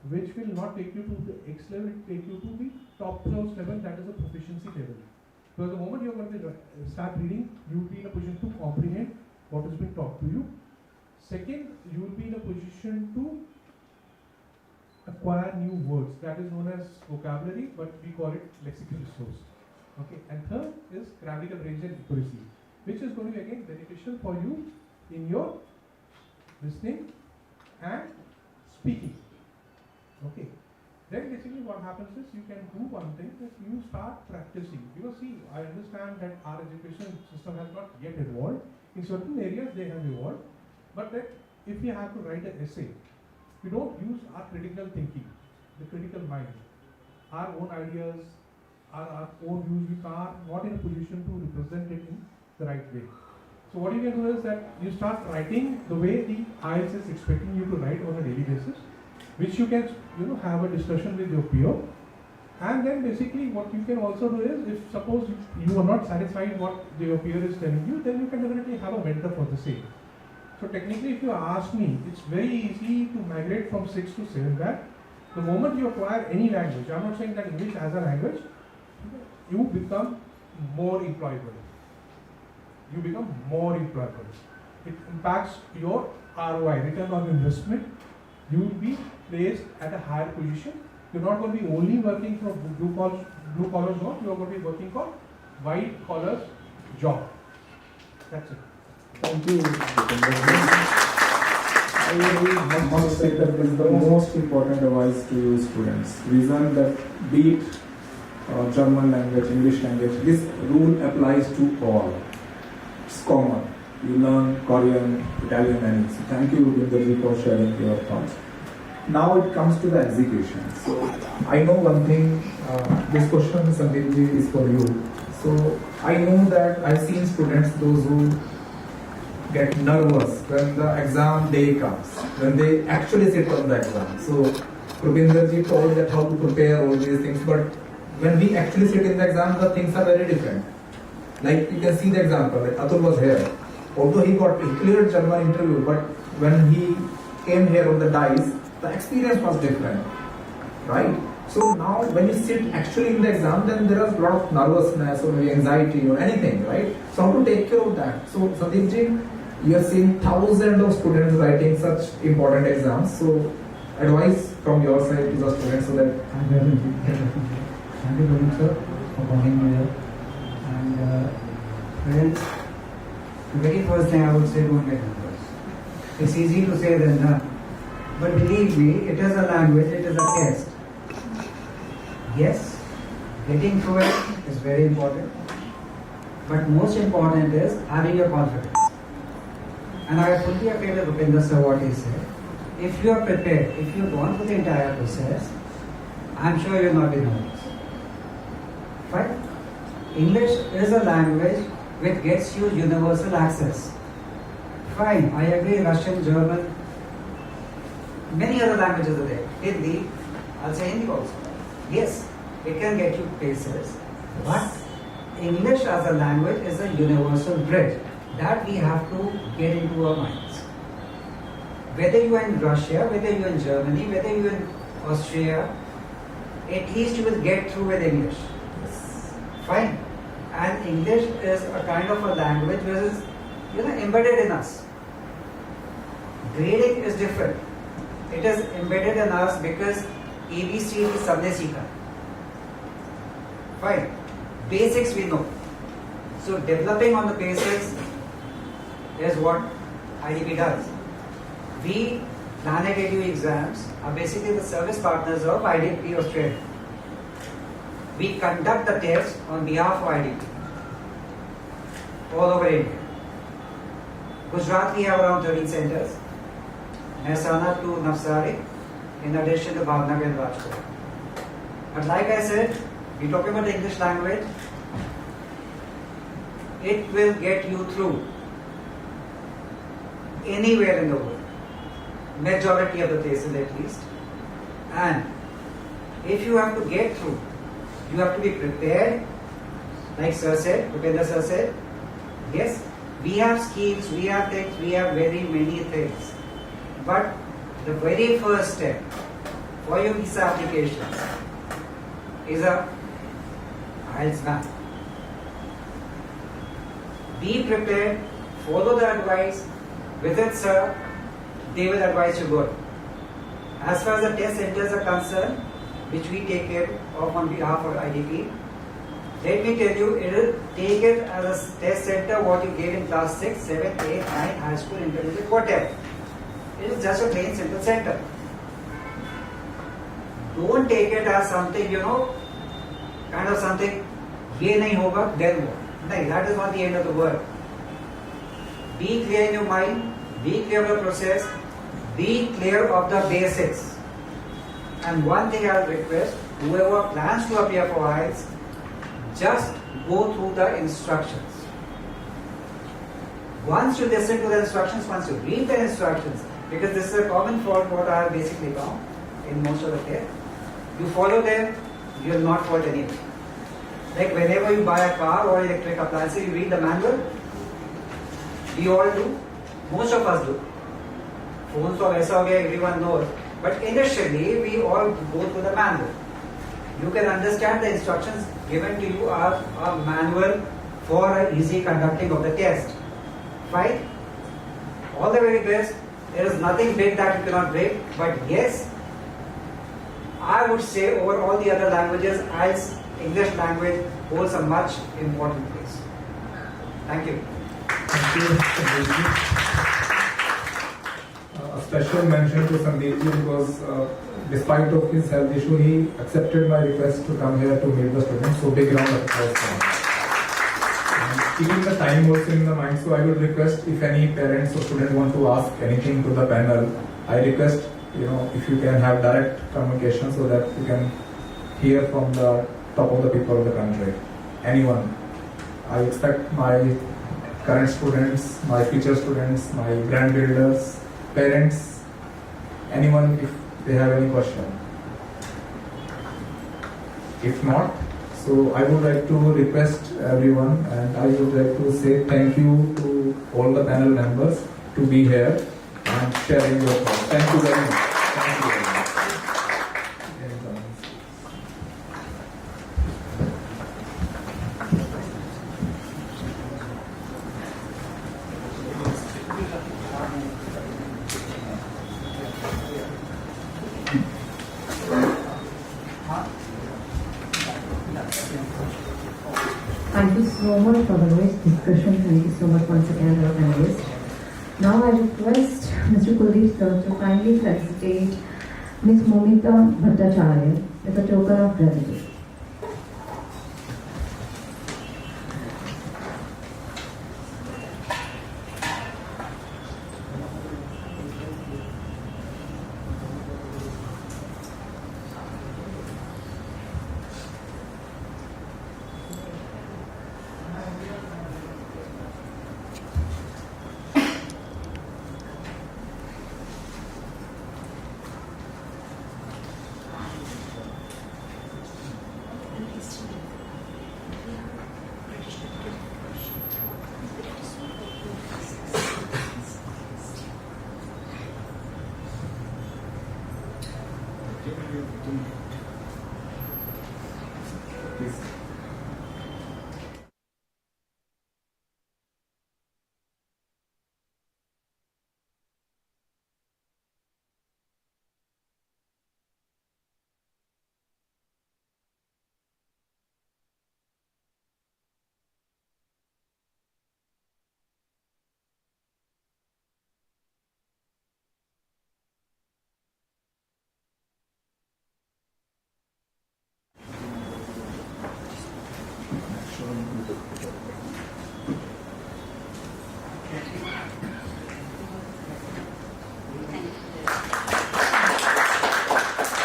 which will not take you to the X level, it will take you to the top close level, that is a proficiency level. Because the moment you are going to start reading, you will be in a position to comprehend what is being taught to you. Second, you will be in a position to acquire new words, that is known as vocabulary, but we call it lexical resource. Okay, and third is grammatical range and accuracy, which is going to be again beneficial for you in your listening and speaking. Okay, then basically what happens is you can do one thing is you start practicing, because see, I understand that our education system has not yet evolved. In certain areas they have evolved, but that if you have to write an essay, we don't use our critical thinking, the critical mind, our own ideas, our own views. We are not in a position to represent it in the right way. So what you can do is that you start writing the way the IELTS is expecting you to write on a daily basis, which you can have a discussion with your peer. And then basically what you can also do is, if suppose you are not satisfied what your peer is telling you, then you can definitely have a mentor for the same. So technically, if you ask me, it's very easy to migrate from 6 to 7 back. The moment you acquire any language, I'm not saying that English as a language, you become more employable. You become more employable. It impacts your ROI, return on investment. You will be placed at a higher position. You're not going to be only working for blue collar job, you are going to be working for white collar job. That's it. Thank you. I must say that this is the most important advice to you students. Reason that be it German language, English language, this rule applies to all. It's common. You learn Korean, Italian language. So thank you, Binderji, for sharing your thoughts. Now it comes to the execution. So I know one thing, this question, Sandeepji, is for you. So I know that I've seen students, those who get nervous when the exam day comes, when they actually sit on the exam. So Prabinderji told that how to prepare all these things, but when we actually sit in the exam, the things are very different. Like you can see the example, like Atul was here. Although he cleared German interview, but when he came here on the dice, the experience was different, right? So now when you sit actually in the exam, then there is a lot of nervousness or maybe anxiety or anything, right? So how to take care of that? So Sandeep ji, you are seeing thousands of students writing such important exams. So advice from your side to the students so that. Thank you very much, sir, for calling me here. And friends, the very first thing I would say, don't get nervous. It's easy to say than done. But believe me, it is a language, it is a test. Yes, getting through it is very important. But most important is having your confidence. And I fully agree with Rupinder sir what he said. If you are prepared, if you've gone through the entire process, I'm sure you'll not be nervous. Fine? English is a language which gets you universal access. Fine, I agree, Russian, German, many other languages are there. Hindi, I'll say Hindi also. Yes, it can get you places, but English as a language is a universal bridge that we have to get into our minds. Whether you are in Russia, whether you are in Germany, whether you are in Austria, at least you will get through with English. Fine. And English is a kind of a language which is, embedded in us. Grading is different. It is embedded in us because ABCD sabne seekha. Fine. Basics we know. So developing on the basics is what IDP does. We, Planet Edu exams, are basically the service partners of IDP Australia. We conduct the test on behalf of IDP all over India. Gujarat, we have around 13 centers. Mehsana to Navsari, in addition to Bhavnagar and Rajkot. But like I said, we're talking about the English language. It will get you through anywhere in the world. Majority of the places at least. And if you have to get through, you have to be prepared. Like Sir said, Rupinder Sir said, yes, we have schemes, we have things, we have very many things. But the very first step for your visa application is a IELTS map. Be prepared, follow the advice. With it, sir, they will advise you good. As far as the test centers are concerned, which we take care of on behalf of IDP, let me tell you, take it as a test center what you gave in class 6, 7, 8, 9, high school, intermediate, whatever. It is just a plain simple center. Don't take it as something, kind of something, ye nahi hoga, then what? No, that is not the end of the world. Be clear in your mind, be clear of the process, be clear of the basics. And one thing I will request, whoever plans to appear for IELTS, just go through the instructions. Once you listen to the instructions, once you read the instructions, because this is a common fault what I have basically found in most of the care, you follow them, you will not fault anything. Like whenever you buy a car or electric appliances, you read the manual. We all do. Most of us do. Phones so aisa ho gaya, everyone knows. But initially, we all go through the manual. You can understand the instructions given to you are a manual for an easy conducting of the test. Fine? All the very best. There is nothing big that you cannot break. But yes, I would say over all the other languages, IELTS, English language holds a much important place. Thank you. A special mention to Sandeep ji because despite of his health issue, he accepted my request to come here to meet the students. So big round of applause for him. Keeping the time also in the mind, so I would request if any parents or students want to ask anything to the panel, I request if you can have direct communication so that you can hear from the top of the people of the country. Anyone. I expect my current students, my future students, my grand builders, parents, anyone if they have any question. If not, So I would like to request everyone, and I would like to say thank you to all the panel members to be here and sharing your thoughts. Thank you very much. Thank you very much. Thank you so much for the nice discussion. Thank you so much once again, our panelists. Now I request Mr. Kuldeep sir to kindly felicitate Ms. Momita Bhattacharya with a token of gratitude.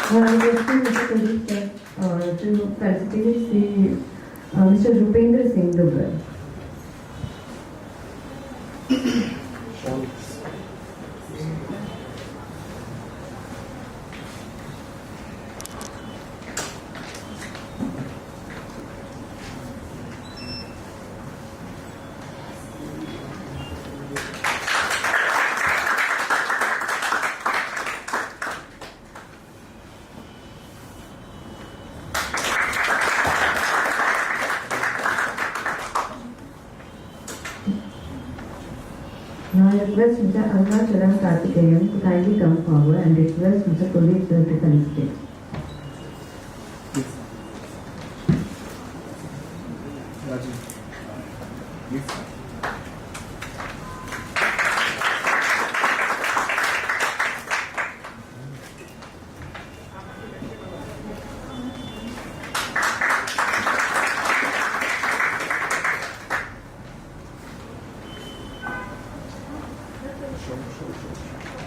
Now I request Mr. Kuldeep sir to felicitate Mr. Rupendra Singh Dubra. Now I request Mr. Arunachalam Karthikeyan to kindly come forward and request Mr. Kuldeep sir to felicitate.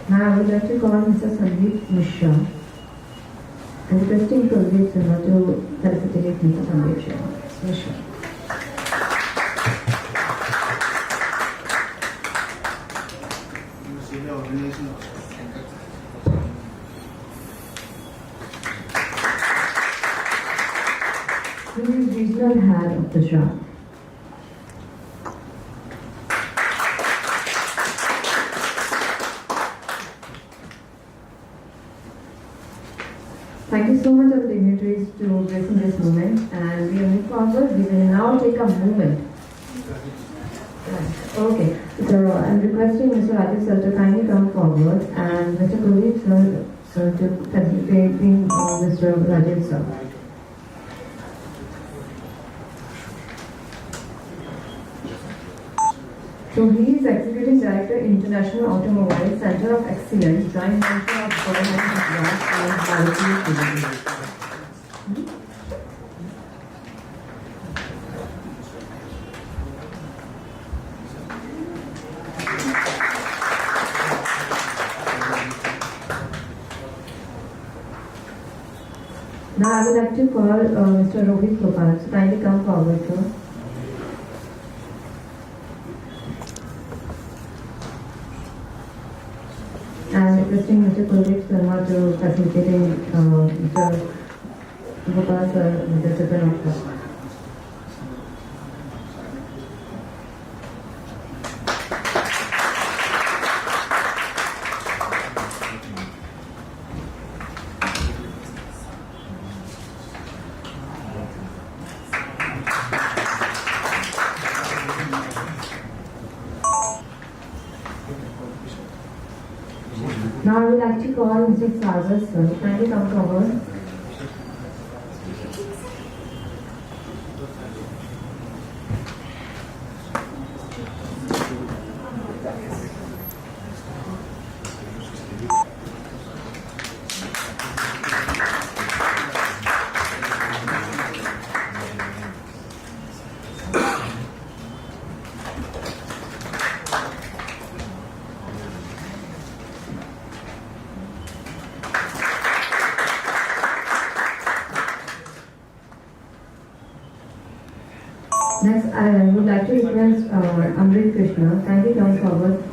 Now I would like to call Mr. Sandeep Mishra and requesting Kuldeep sir to felicitate Mr. Sandeep Mishra. He is regional head of the shop. Thank you so much, our dignitaries, to gracing this moment, and we move forward. We will now take a moment. Okay, so I'm requesting Mr. Rajesh sir to kindly come forward, and Mr. Kuldeep sir to facilitating Mr. Rajesh sir. So he is Executive Director, International Automobile Center of Excellence, Joint Venture of Government of Gujarat and Bharatiya Civil. Now I would like to call Mr. Rohit Gopal. So kindly come forward, sir. And requesting Mr. Kuldeep Sharma to facilitating Mr. Gopal sir with the second of Now I would like to call Mr. Sagar sir. Kindly come forward. Next, I would like to request Amrit Krishna. Kindly come forward.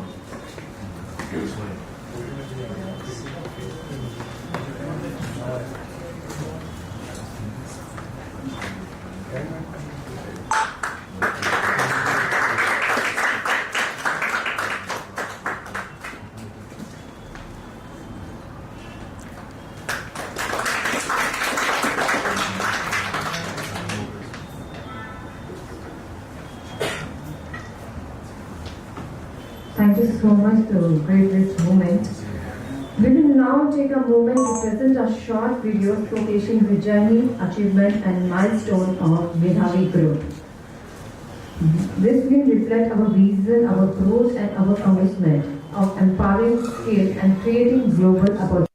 Thank you so much to create this moment. We will now take a moment to present a short video showcasing the journey, achievement and milestone of Medhavi Group. This will reflect our vision, our growth and our commitment of empowering skills and creating global opportunities.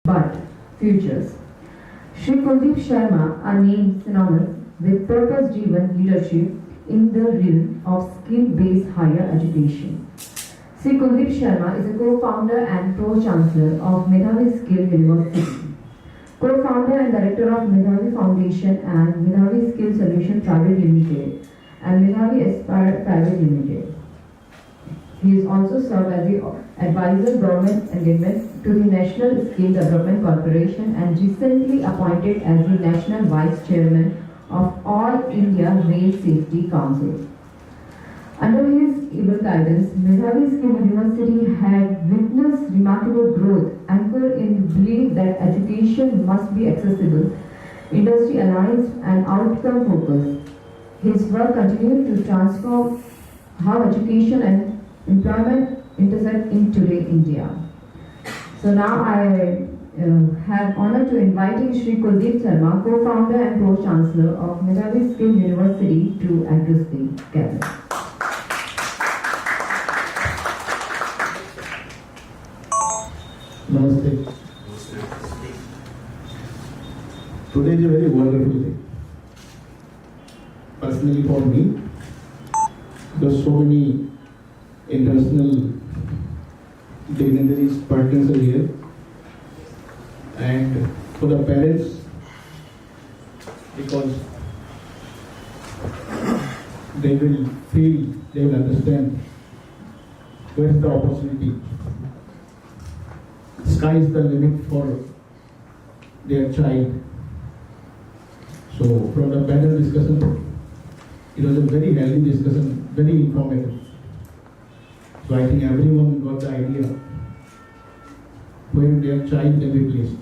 but futures. Shri Kuldeep Sharma are named synonymous with purpose-driven leadership in the realm of skill-based higher education. Shri Kuldeep Sharma is a co-founder and pro-chancellor of Medhavi Skill University, co-founder and director of Medhavi Foundation and Medhavi Skill Solution Private Limited and Medhavi Aspire Private Limited. He is also served as the advisor government engagement to the National Skill Development Corporation and recently appointed as the National Vice Chairman of All India Rail Safety Council. Under his able guidance, Medhavi Skill University had witnessed remarkable growth anchored in the belief that education must be accessible, industry aligned and outcome focused. His work continued to transform how education and employment intersect in today India. So now I have honor to inviting Shri Kuldeep Sharma, co-founder and pro-chancellor of Medhavi Skill University, to address the gathering. Namaste. Today is a very wonderful day. Personally for me, there's so many international dignitaries, partners are here, and for the parents, because they will feel, they will understand where is the opportunity. Sky is the limit for their child. So from the panel discussion, it was a very healthy discussion, very informative. So I think everyone got the idea where their child may be placed.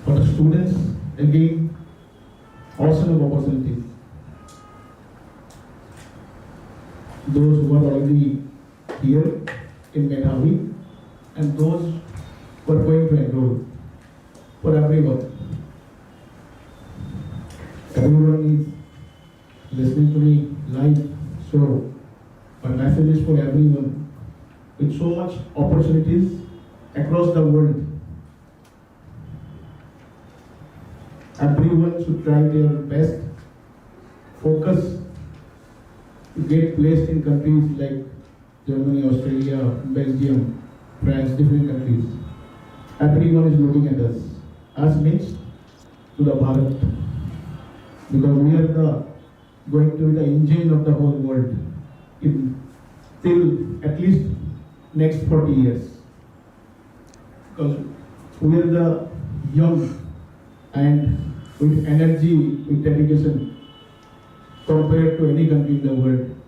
For the students, again, awesome opportunities. Those who are already here in Medhavi and those who are going to enroll, for everyone. Everyone is listening to me live, so my message is for everyone. With so much opportunities across the world, everyone should try their best, focus to get placed in countries like Germany, Australia, Belgium, France, different countries. Everyone is looking at us. Us means to the Bharat, because we are going to be the engine of the whole world till at least next 40 years. Because we are the young and with energy, with dedication compared to any country in the world,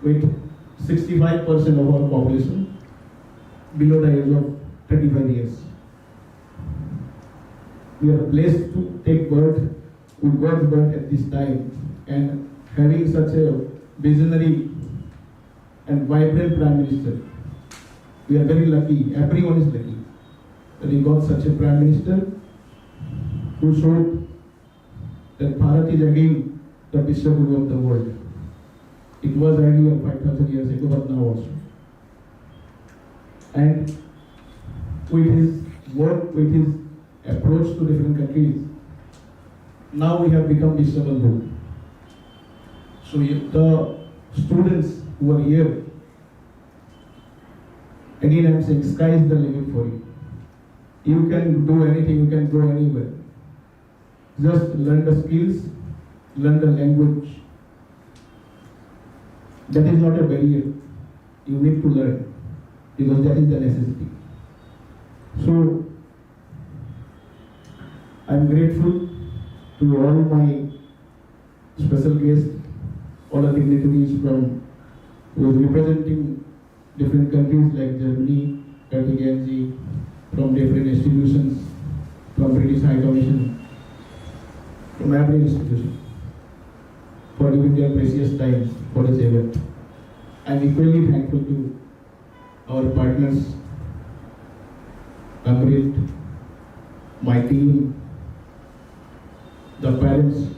with 65% of our population below the age of 35 years. We are blessed to take birth, we got birth at this time, and having such a visionary and vibrant Prime Minister. We are very lucky, everyone is lucky, that we got such a Prime Minister who showed that Bharat is again the Vishwaguru of the world. It was earlier 5,000 years ago, but now also. And with his work, with his approach to different countries, now we have become Vishwaguru. So the students who are here, again I am saying, sky is the limit for you. You can do anything, you can go anywhere. Just learn the skills, learn the language. That is not a barrier. You need to learn, because that is the necessity. So I am grateful to all my special guests, all the dignitaries from who is representing different countries like Germany, Turkey, from different institutions, from British High Commission, from every institution, for giving their precious time for this event. I am equally thankful to our partners, Amrit, my team, the parents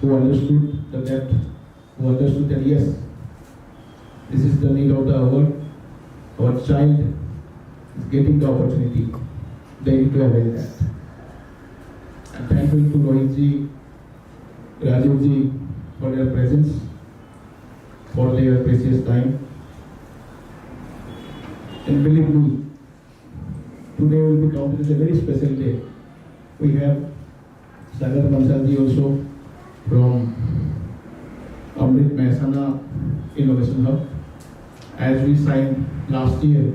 who understood the depth, who understood that yes, this is the need of the hour. Our child getting the opportunity, they need to avail that. And thank you to Rohitji, Rajivji for their presence, for their precious time. And believe me, today will be counted as a very special day. We have Sagar Mansalji also from Amrit Mehsana Innovation Hub. As we signed last year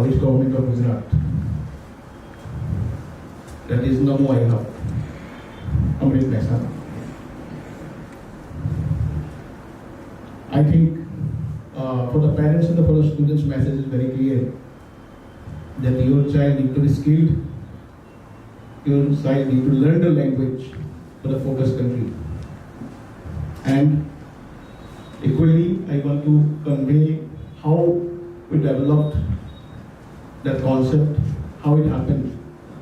with Government of Gujarat, that is Namo I Hub, Amrit Mehsana. I think for the parents and for the students, message is very clear that your child need to be skilled, your child need to learn the language for the focus country. And equally, I want to convey how we developed that concept, how it happened,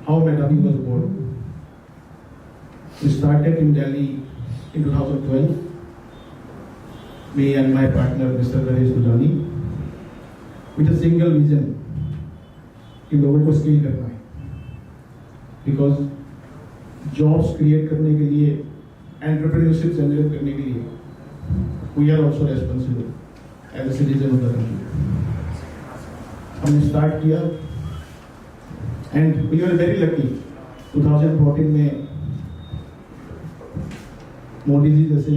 how Medhavi was born. We started in Delhi in 2012. Me and my partner, Mr. Ganesh Gulani, with a single vision कि लोगों को skill करना है, because jobs create करने के लिए, entrepreneurship generate करने के लिए, we are also responsible as a citizen of the country. हमने start किया and we were very lucky. 2014 में मोदी जी जैसे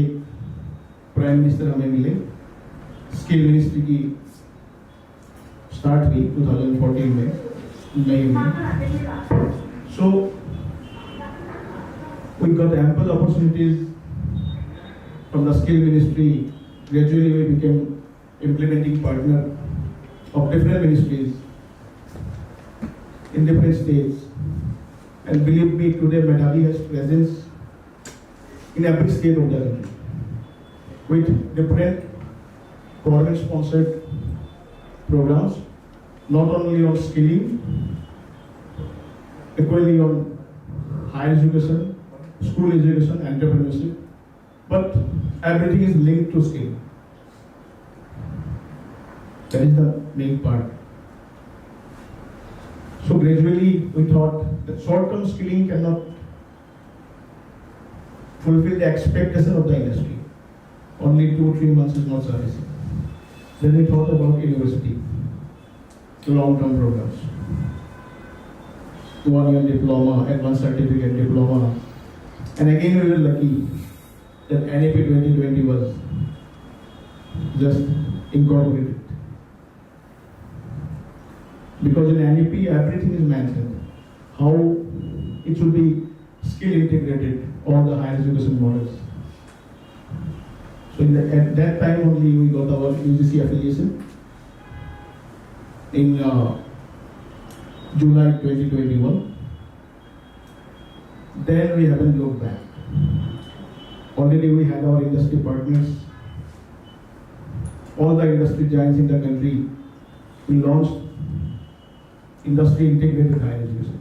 प्राइम मिनिस्टर हमें मिले, स्किल मिनिस्ट्री की स्टार्ट हुई 2014 में नई में. So we got ample opportunities from the skill ministry. Gradually we became implementing partner of different ministries in different states. And believe me, today Medhavi has presence in every state of the country with different government-sponsored programs, not only on skilling, equally on higher education, school education, entrepreneurship, but everything is linked to skill. That is the main part. So gradually we thought that short-term skilling cannot fulfill the expectation of the industry. Only 2-3 months is not sufficient. Then we thought about university, long-term programs, 1-year diploma, advanced certificate diploma. And again we were lucky that NAP 2020 was just incorporated. Because in NAP everything is mentioned, how it should be skill integrated, all the higher education models. So at that time only we got our UGC affiliation in July 2021. Then we haven't looked back. Already we had our industry partners, all the industry giants in the country. We launched industry integrated higher education.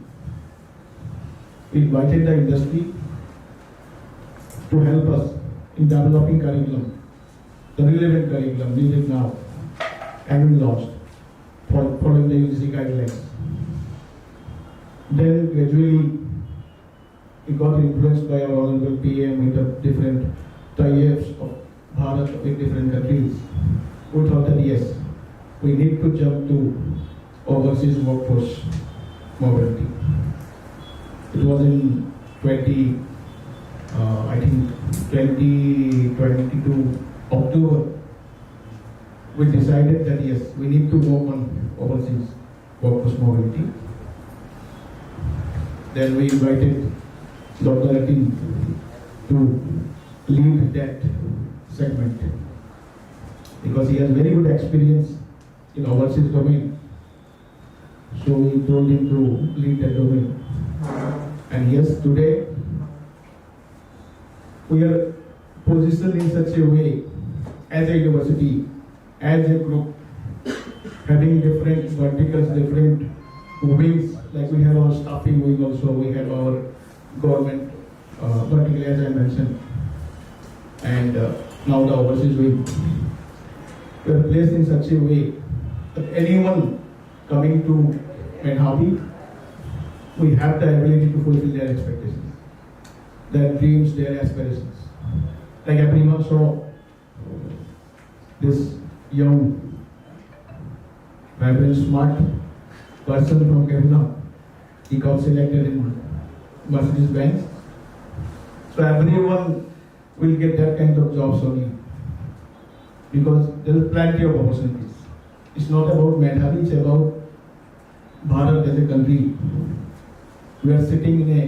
We invited the industry to help us in developing curriculum, the relevant curriculum needed now, and we launched following the UGC guidelines. Then gradually we got influenced by our honorable PM with the different tie-ups of Bharat with different countries. We thought that yes, we need to jump to overseas workforce mobility. It was in 2022 October, we decided that yes, we need to work on overseas workforce mobility. Then we invited Dr. Atin to lead that segment because he has very good experience in overseas domain. So we told him to lead that domain. And yes, today we are positioned in such a way as a university, as a group, having different verticals, different wings, like we have our staffing wing also, we have our government vertical as I mentioned, and now the overseas wing. We are placed in such a way that anyone coming to Medhavi, we have the ability to fulfill their expectations, their dreams, their aspirations. Like everyone saw this young, vibrant, smart person from Kerala. He got selected in Mercedes-Benz. So everyone will get that kind of jobs only, because there is plenty of opportunities. It's not about Medhavi, it's about Bharat as a country. We are sitting in a,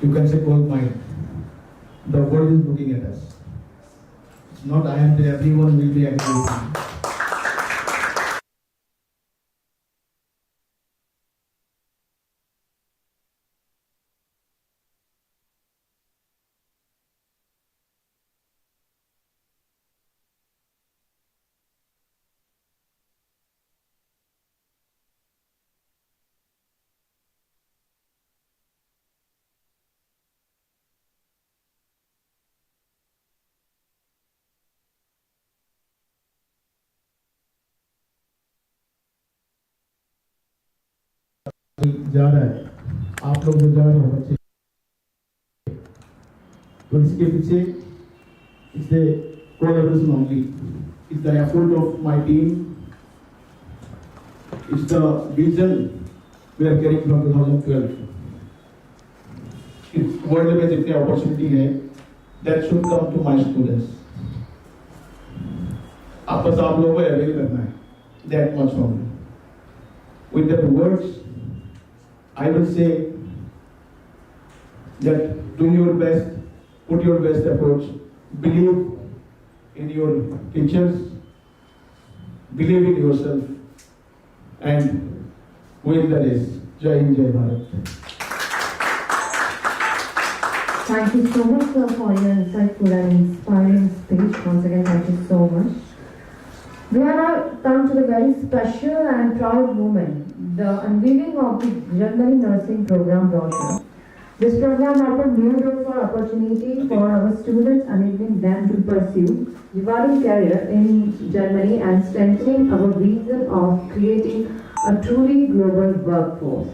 you can say, gold mine. The world is looking at us. It's not I am there, everyone will be agree with me. जा रहा है, आप लोग जो जा रहे हो बच्चे, तो इसके पीछे it's the collaboration only, it's the effort of my team, it's the vision we are carrying from 2012. इस वर्ल्ड में जितने अपॉर्चुनिटी है, that should come to my students. आपस आप लोगों को अवेल करना है, that much only. With that words, I will say that do your best, put your best efforts, believe in your teachers, believe in yourself, and win the race. Jai Hind, Jai Bharat. Thank you so much, sir, for your insightful and inspiring speech. Once again, thank you so much. We have now come to the very special and proud moment, the unveiling of the Germany Nursing Program brochure. This program opens new doors for opportunity for our students, enabling them to pursue rewarding career in Germany and strengthening our vision of creating a truly global workforce.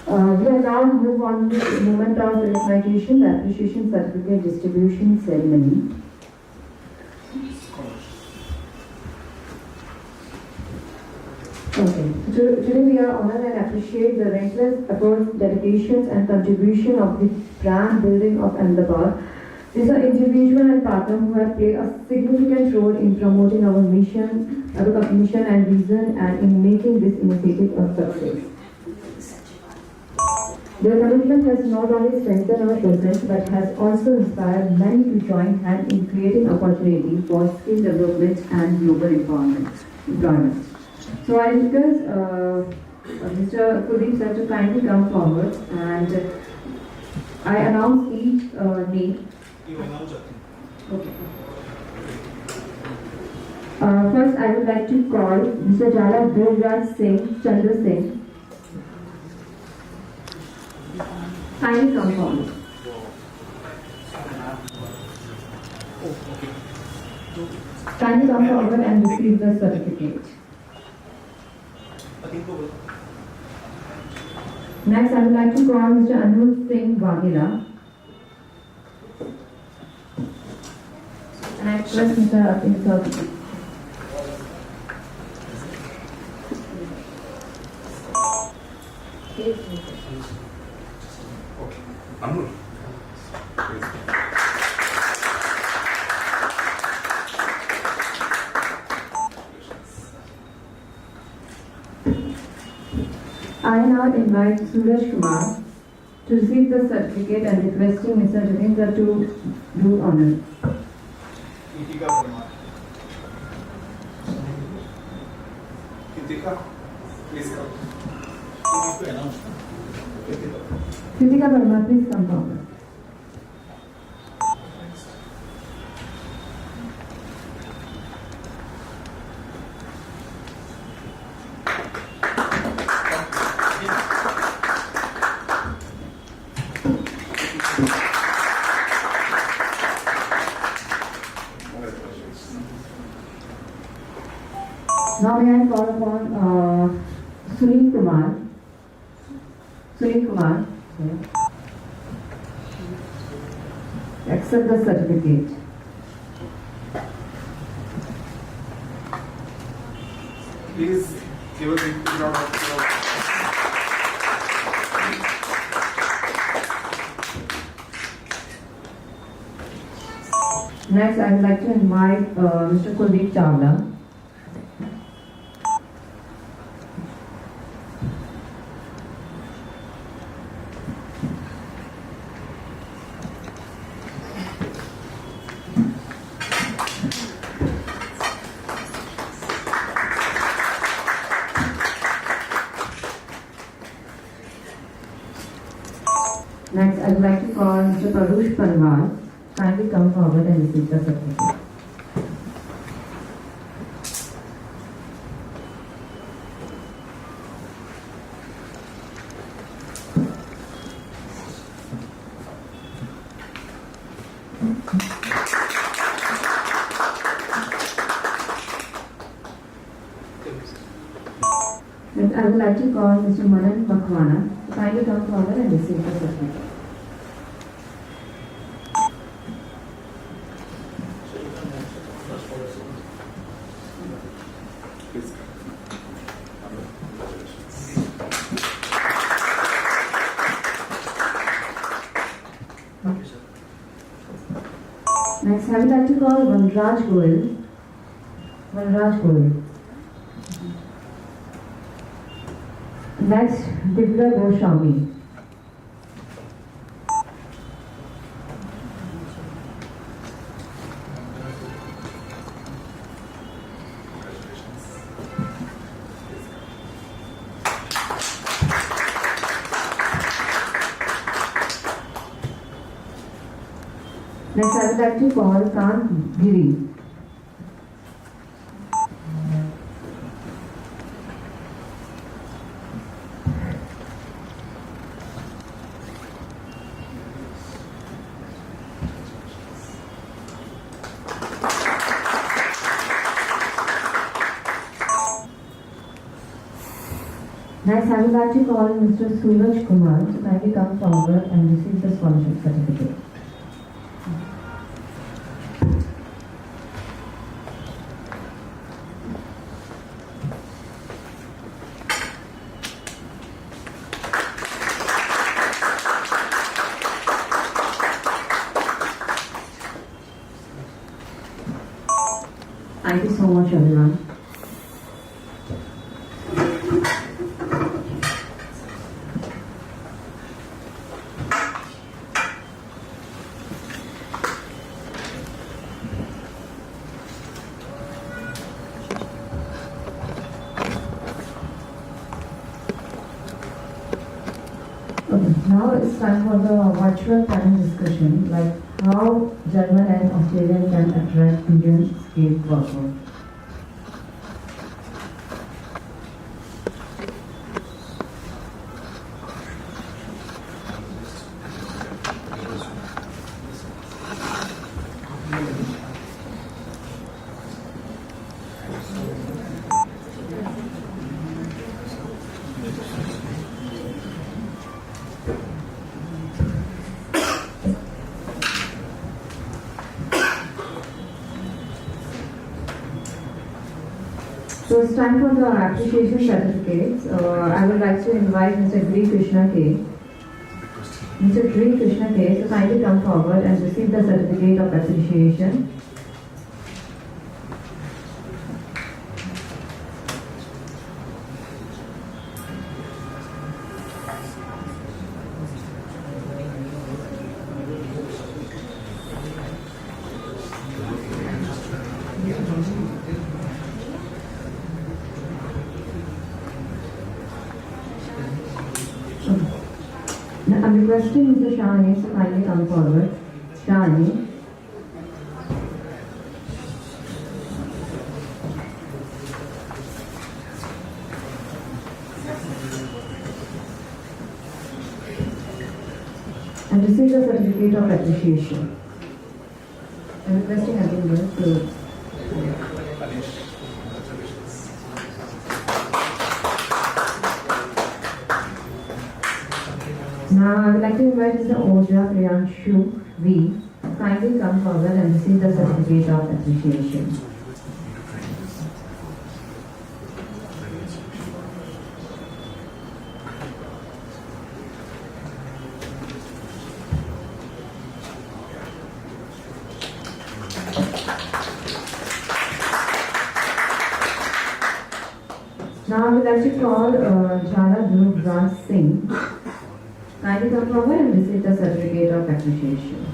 We will now move on to the moment of recognition, the appreciation certificate distribution ceremony. Okay. Today we are honored and appreciate the relentless efforts, dedications and contribution of the brand building of Ahmedabad. These are individuals and partners who have played a significant role in promoting our mission and vision and in making this initiative a success. Their commitment has not only strengthened our presence but has also inspired many to join hands in creating opportunity for skill development and global employment. So I request Mr. Kuldeep sir to kindly come forward and I announce each name. Okay. First I would like to call Mr. Jala Dhiraj Singh Chandra Singh. Kindly come forward. Kindly come forward and receive the certificate. Next, I would like to call Mr. Anuj Singh Waghela. And I request Mr. Atin sir. I now invite Suraj Kumar to receive the certificate and requesting Mr. Javindra to do honor. Kritika Verma, please come forward. Now may I call upon Sunil Kumar. Sunil Kumar. Accept the certificate. Please give a big round of applause. Next, I would like to invite Mr. Kuldeep Chawla. Next, I would like to call Mr. Parush Parwal. Kindly come forward and receive the certificate. Next, I would like to call Mr. Manan Makwana. Kindly come forward and receive the certificate. Next, I would like to call Vanraj Goel. Vanraj Goel. Next, Divya Goswami. Next, I would like to call Kant Giri. Next, I would like to call Mr. Suraj Kumar to kindly come forward and receive the scholarship certificate. Thank you so much, everyone. Okay, now it's time for the virtual panel discussion, like how German and Australian can attract Indian skilled workers. So it's time for the appreciation certificates. I would like to invite Mr. Gri Krishna K. Mr. Gri Krishna K. So kindly come forward and receive the certificate of appreciation. Now, I'm requesting Mr. Shani to kindly come forward. Shani. And receive the certificate of appreciation. I'm requesting everyone to. Now I would like to invite Mr. Oja Priyanshu V. Kindly come forward and receive the certificate of appreciation. Now I would like to call Jala Dhruv Raj Singh. Kindly come forward and receive the certificate of appreciation.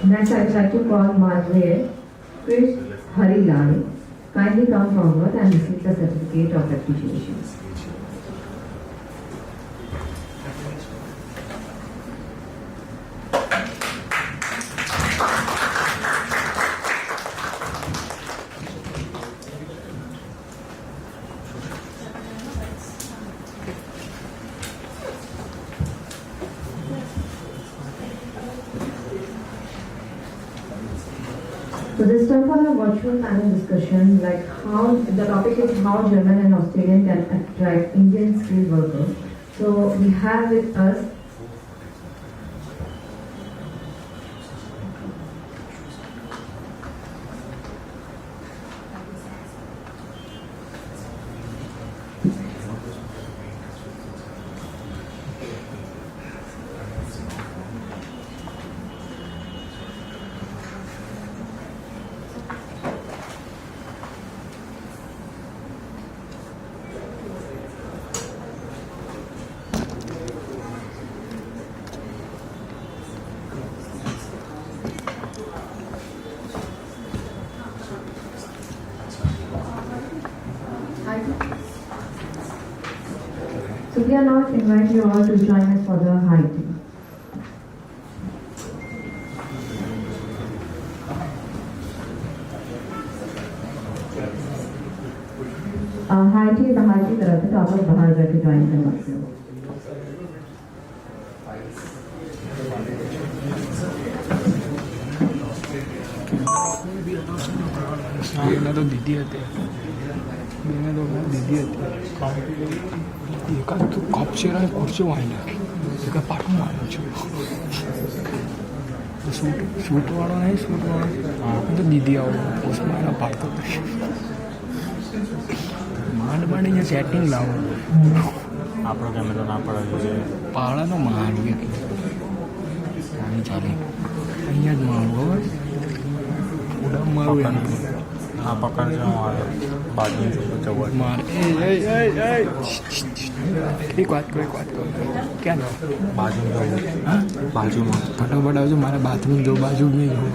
Next I would like to call Madhve Krish Harilal. Kindly come forward and receive the certificate of appreciation. So this time for a virtual panel discussion, like how the topic is how German and Australian can attract Indian skilled workers. So we have with us so we are now invite you all to join us for the high tea. High tea बाहर की तरफ है तो आप लोग बाहर जाके join कर सकते हो એને તો દીદી હતી એને તો દીદી હતી એકાદ તું કપ શેરાને પડશે વાઈને એક પાઠું મારું છું શૂટવાળો નહીં શૂટવાળો તો દીદી આવો પોસ્ટમાં એના પાડતો માંડ માંડ અહીંયા સેટિંગ લાવો આપણો કેમેરો ના પડે પાડાનો મારું એટલે ચાલે અહીંયા જ મારું હવે ઉડામ મારું હા પકડજો બાજુ માર એક વાત કરો ક્યાં જાઓ બાજુ હા બાજુમાં ફટાફટ આવજો મારે બાથરૂમ જો બાજુ નહીં જવું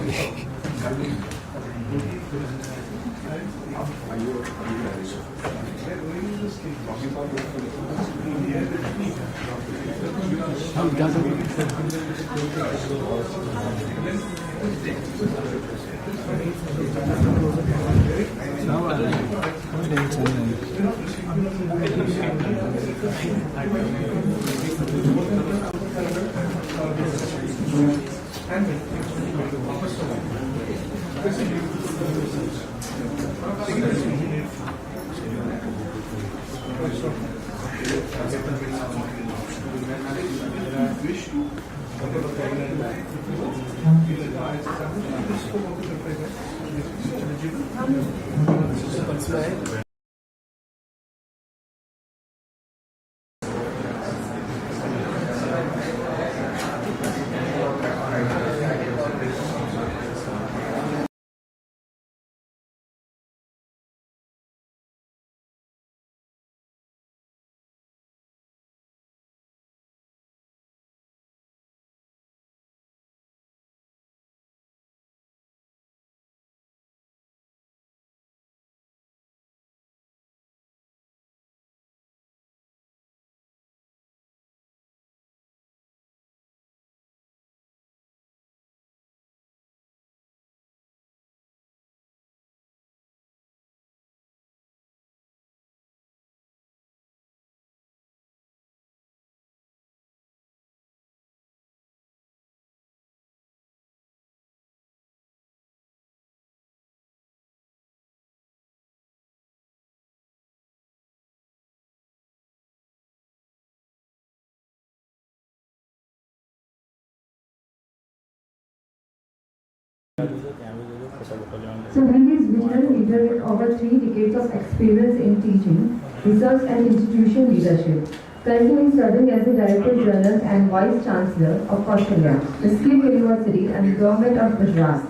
So he is visionary leader with over 3 decades of experience in teaching, research and institution leadership. Currently he is serving as the Director General and Vice Chancellor of Australia, the Skill University and the Government of Gujarat.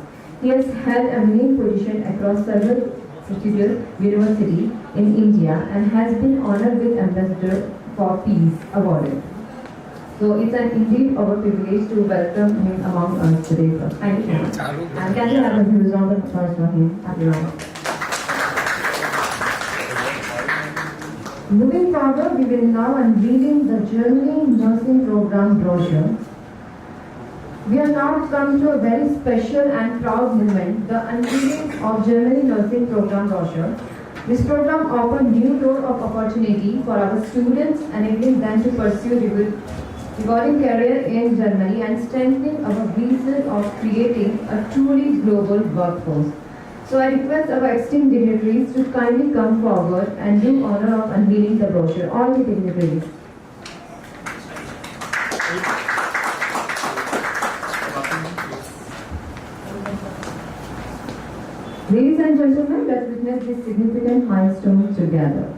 He has held eminent position across several prestigious universities in India and has been honored with Ambassador for Peace awarded. So it's an indeed our privilege to welcome him among us today. So thank you. And can you have a few round of applause for him? Happy round. Moving forward, we will now unveiling the Germany Nursing Program brochure. We have now come to a very special and proud moment, the unveiling of Germany Nursing Program brochure. This program offers new door of opportunity for our students, enabling them to pursue rewarding career in Germany and strengthening our vision of creating a truly global workforce. So I request our esteemed dignitaries to kindly come forward and do honor of unveiling the brochure. All the dignitaries. Ladies and gentlemen, let's witness this significant milestone together.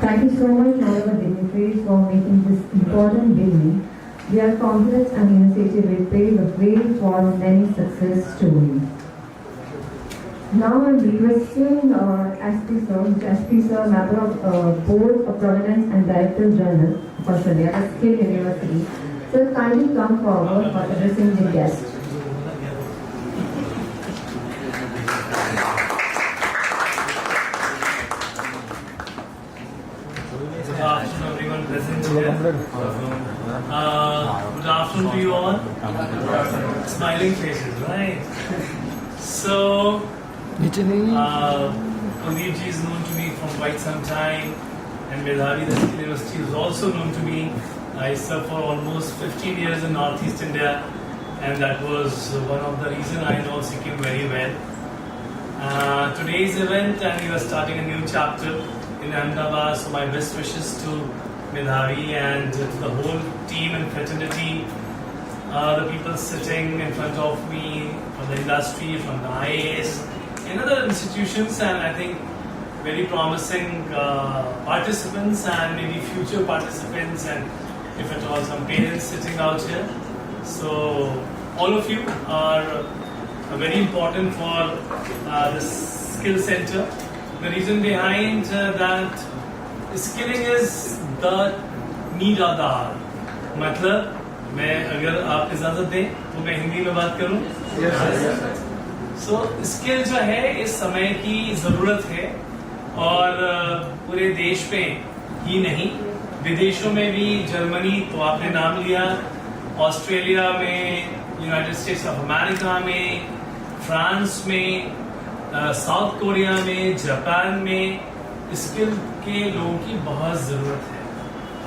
Thank you so much, all our dignitaries, for making this important beginning. We are confident and initiative will pave the way for many success stories. Now I am requesting SP Sir, member of Board of Governance and Director General of Australia at Skill University, Sir, kindly come forward for addressing the guests. Good afternoon, everyone present here. Good afternoon to you all. Smiling faces, right? So, Kuldeep ji is known to me from quite some time, and Medhavi, the Skill University, is also known to me. I served for almost 15 years in Northeast India, and that was one of the reasons I know Sikkim very well. Today's event, and we are starting a new chapter in Ahmedabad, so my best wishes to Medhavi and to the whole team and fraternity, the people sitting in front of me from the industry, from the IAS, and other institutions, and I think very promising participants and maybe future participants, and if at all some parents sitting out here. So all of you are very important for this skill center. The reason behind that skilling is the need of the hour. मतलब मैं अगर आप इजाजत दें तो मैं हिंदी में बात करूं. So स्किल जो है इस समय की जरूरत है, और पूरे देश में ही नहीं, विदेशों में भी, जर्मनी तो आपने नाम लिया, ऑस्ट्रेलिया में, यूनाइटेड स्टेट्स ऑफ अमेरिका में, फ्रांस में, साउथ कोरिया में, जापान में स्किल के लोगों की बहुत जरूरत है.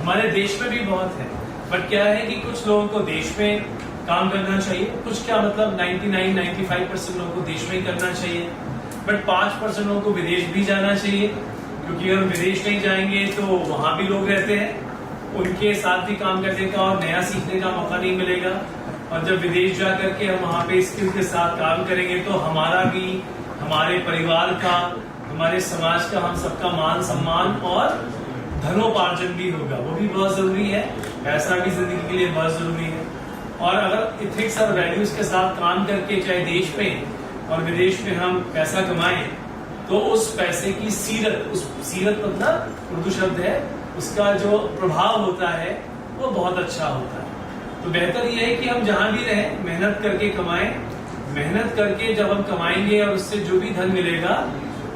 हमारे देश में भी बहुत है, बट क्या है कि कुछ लोगों को देश में काम करना चाहिए, कुछ क्या मतलब 99-95% लोगों को देश में ही करना चाहिए, बट 5% लोगों को विदेश भी जाना चाहिए, क्योंकि अगर विदेश नहीं जाएंगे तो वहां भी लोग रहते हैं, उनके साथ भी काम करने का और नया सीखने का मौका नहीं मिलेगा. और जब विदेश जा करके हम वहाँ पे स्किल के साथ काम करेंगे तो हमारा भी, हमारे परिवार का, हमारे समाज का, हम सबका मान सम्मान और धनोपार्जन भी होगा. वो भी बहुत जरूरी है, पैसा भी जिंदगी के लिए बहुत जरूरी है. और अगर इथिक्स और वैल्यूज के साथ काम करके चाहे देश में और विदेश में हम पैसा कमाएं, तो उस पैसे की सीरत, उस सीरत मतलब उर्दू शब्द है, उसका जो प्रभाव होता है वो बहुत अच्छा होता है. तो बेहतर यह है कि हम जहां भी रहें मेहनत करके कमाएं. मेहनत करके जब हम कमाएंगे और उससे जो भी धन मिलेगा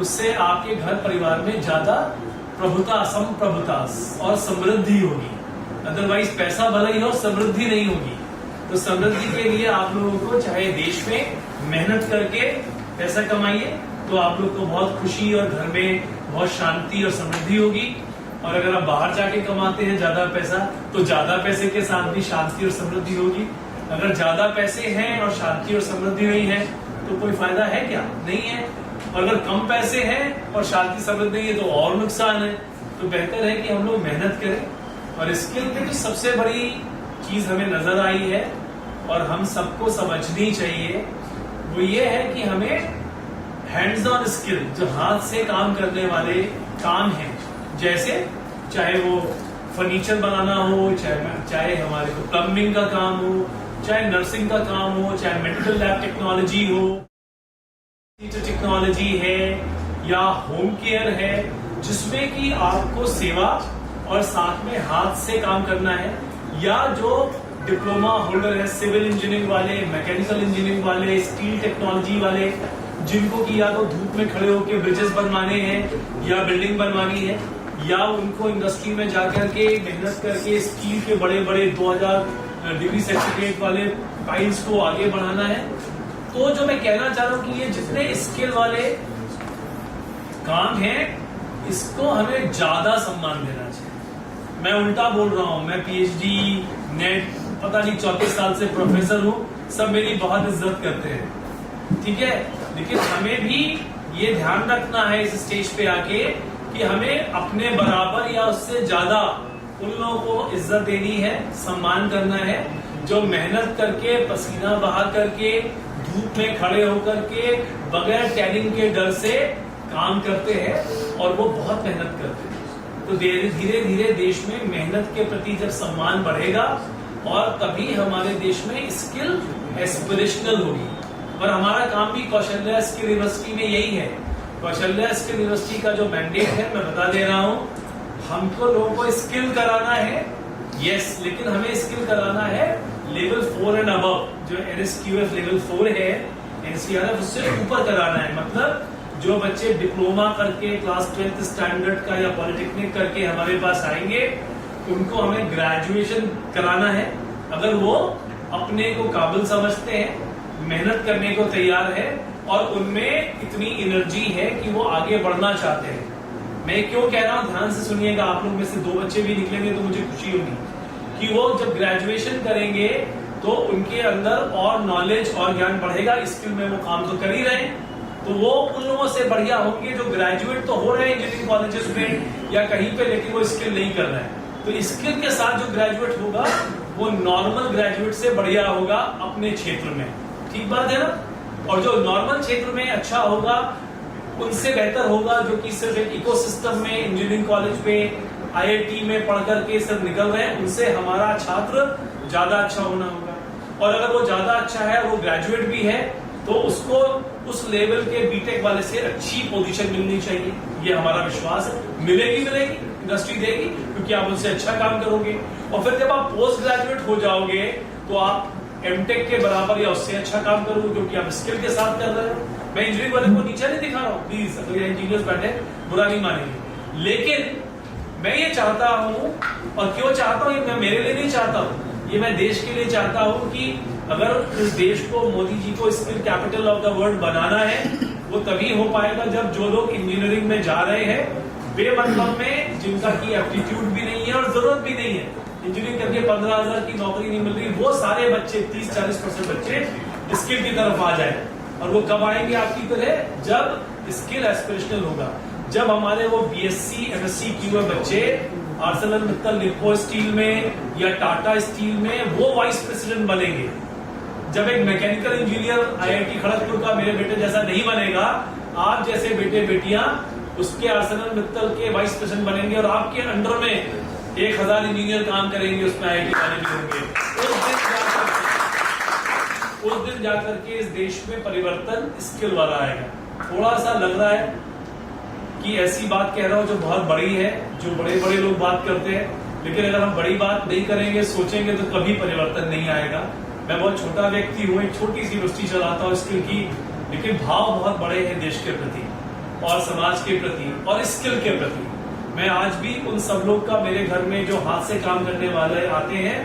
उससे आपके घर परिवार में ज्यादा प्रभुता, संप्रभुता और समृद्धि होगी. अदरवाइज पैसा भला ही हो, समृद्धि नहीं होगी. तो समृद्धि के लिए आप लोगों को चाहे देश में मेहनत करके पैसा कमाइए तो आप लोग को बहुत खुशी और घर में बहुत शांति और समृद्धि होगी। और अगर आप बाहर जाके कमाते हैं ज्यादा पैसा तो ज्यादा पैसे के साथ भी शांति और समृद्धि होगी। अगर ज्यादा पैसे हैं और शांति और समृद्धि नहीं है तो कोई फायदा है क्या? नहीं है। और अगर कम पैसे हैं और शांति समृद्धि नहीं है तो और नुकसान है। तो बेहतर है कि हम लोग मेहनत करें। और स्किल की जो सबसे बड़ी चीज हमें नजर आई है और हम सबको समझनी चाहिए वो ये है कि हमें हैंड्स ऑन स्किल, जो हाथ से काम करने वाले काम हैं, जैसे चाहे वो फर्नीचर बनाना हो, चाहे हमारे को प्लम्बिंग का काम हो, चाहे नर्सिंग का काम हो, चाहे मेडिकल लैब टेक्नोलॉजी हो, टेक्नोलॉजी है या होम केयर है, जिसमें कि आपको सेवा और साथ में हाथ से काम करना है। या जो डिप्लोमा होल्डर है, सिविल इंजीनियरिंग वाले, मैकेनिकल इंजीनियरिंग वाले, स्टील टेक्नोलॉजी वाले, जिनको कि या तो धूप में खड़े होकर ब्रिजेस बनवाने हैं या बिल्डिंग बनवानी है, या उनको इंडस्ट्री में जाकर के मेहनत करके स्टील के बड़े बड़े 2000 डिग्री सेंटीग्रेड वाले पाइल्स को आगे बढ़ाना है। तो जो मैं कहना चाह रहा हूं कि ये जितने स्किल वाले काम हैं इसको हमें ज्यादा सम्मान देना चाहिए। मैं उल्टा बोल रहा हूं, मैं पीएचडी नेट पता नहीं 34 साल से प्रोफेसर हूं, सब मेरी बहुत इज्जत करते हैं, ठीक है। लेकिन हमें भी ये ध्यान रखना है इस स्टेज पे आके कि हमें अपने बराबर या उससे ज्यादा उन लोगों को इज्जत देनी है, सम्मान करना है जो मेहनत करके, पसीना बहा करके, धूप में खड़े होकर के, बगैर टैनिंग के डर से काम करते हैं और वो बहुत मेहनत करते हैं। तो धीरे धीरे देश में मेहनत के प्रति जब सम्मान बढ़ेगा और तभी हमारे देश में स्किल एस्पिरेशनल होगी। और हमारा काम भी कौशल्या स्किल यूनिवर्सिटी में यही है। कौशल्या स्किल यूनिवर्सिटी का जो मैंडेट है मैं बता दे रहा हूं, हमको लोगों को स्किल कराना है, यस, लेकिन हमें स्किल कराना है लेवल 4 एंड अबव, जो NSQF लेवल 4 है, NCRF उससे ऊपर कराना है। मतलब जो बच्चे डिप्लोमा करके क्लास 12th स्टैंडर्ड का या पॉलिटेक्निक करके हमारे पास आएंगे उनको हमें ग्रेजुएशन कराना है। अगर वो अपने को काबिल समझते हैं, मेहनत करने को तैयार है और उनमें इतनी एनर्जी है कि वो आगे बढ़ना चाहते हैं। मैं क्यों कह रहा हूं, ध्यान से सुनिएगा। आप लोग में से 2 बच्चे भी निकलेंगे तो मुझे खुशी होगी कि वो जब ग्रेजुएशन करेंगे तो उनके अंदर और नॉलेज और ज्ञान बढ़ेगा। स्किल में वो काम तो कर ही रहे हैं, तो वो उन लोगों से बढ़िया होंगे जो ग्रेजुएट तो हो रहे हैं इंजीनियरिंग कॉलेजेस में या कहीं पे, लेकिन वो स्किल नहीं कर रहे हैं। तो स्किल के साथ जो ग्रेजुएट होगा वो नॉर्मल ग्रेजुएट से बढ़िया होगा अपने क्षेत्र में, ठीक बात है ना। और जो नॉर्मल क्षेत्र में अच्छा होगा उनसे बेहतर होगा जो कि सिर्फ एक इकोसिस्टम में इंजीनियरिंग कॉलेज में IIT में पढ़ करके सिर्फ निकल रहे हैं, उनसे हमारा छात्र ज्यादा अच्छा होना होगा। और अगर वो ज्यादा अच्छा है, वो ग्रेजुएट भी है, तो उसको उस लेवल के बीटेक वाले से अच्छी पोजीशन मिलनी चाहिए। ये हमारा विश्वास है। मिलेगी इंडस्ट्री देगी, क्योंकि आप उनसे अच्छा काम करोगे। और फिर जब आप पोस्ट ग्रेजुएट हो जाओगे तो आप एमटेक के बराबर या उससे अच्छा काम करोगे, क्योंकि आप स्किल के साथ कर रहे हो। मैं इंजीनियरिंग वाले को नीचा नहीं दिखा रहा हूँ, प्लीज, अगर ये इंजीनियर्स बैठे बुरा नहीं मानेंगे। लेकिन मैं ये चाहता हूँ, और क्यों चाहता हूँ, ये मैं मेरे लिए नहीं चाहता हूँ, ये मैं देश के लिए चाहता हूँ कि अगर इस देश को, मोदी जी को skill capital of the world बनाना है, वो तभी हो पाएगा जब जो लोग इंजीनियरिंग में जा रहे हैं बेमतलब में, जिनका की एप्टीट्यूड भी नहीं है और जरूरत भी नहीं है, इंजीनियरिंग करके 15,000 की नौकरी नहीं मिल रही, वो सारे बच्चे 30-40% बच्चे स्किल की तरफ आ जाए। और वो कब आएंगे आपकी तरह? जब स्किल एस्पिरेशनल होगा, जब हमारे वो BSc MSc किए हुए बच्चे ArcelorMittal निप्पो स्टील में या टाटा स्टील में वो वाइस प्रेसिडेंट बनेंगे। जब एक मैकेनिकल इंजीनियर IIT खड़गपुर का मेरे बेटे जैसा नहीं बनेगा, आप जैसे बेटे बेटियां उसके ArcelorMittal के वाइस प्रेसिडेंट बनेंगे और आपके अंडर में 1000 इंजीनियर काम करेंगे, उसमें IIT वाले भी होंगे। उस दिन जाकर के इस देश में परिवर्तन स्किल वाला आएगा। थोड़ा सा लग रहा है कि ऐसी बात कह रहा हूं जो बहुत बड़ी है, जो बड़े बड़े लोग बात करते हैं, लेकिन अगर हम बड़ी बात नहीं करेंगे, सोचेंगे, तो कभी परिवर्तन नहीं आएगा। मैं बहुत छोटा व्यक्ति हूँ, एक छोटी सी यूनिवर्सिटी चलाता हूँ स्किल की, लेकिन भाव बहुत बड़े हैं देश के प्रति और समाज के प्रति और स्किल के प्रति। मैं आज भी उन सब लोग का, मेरे घर में जो हाथ से काम करने वाले आते हैं,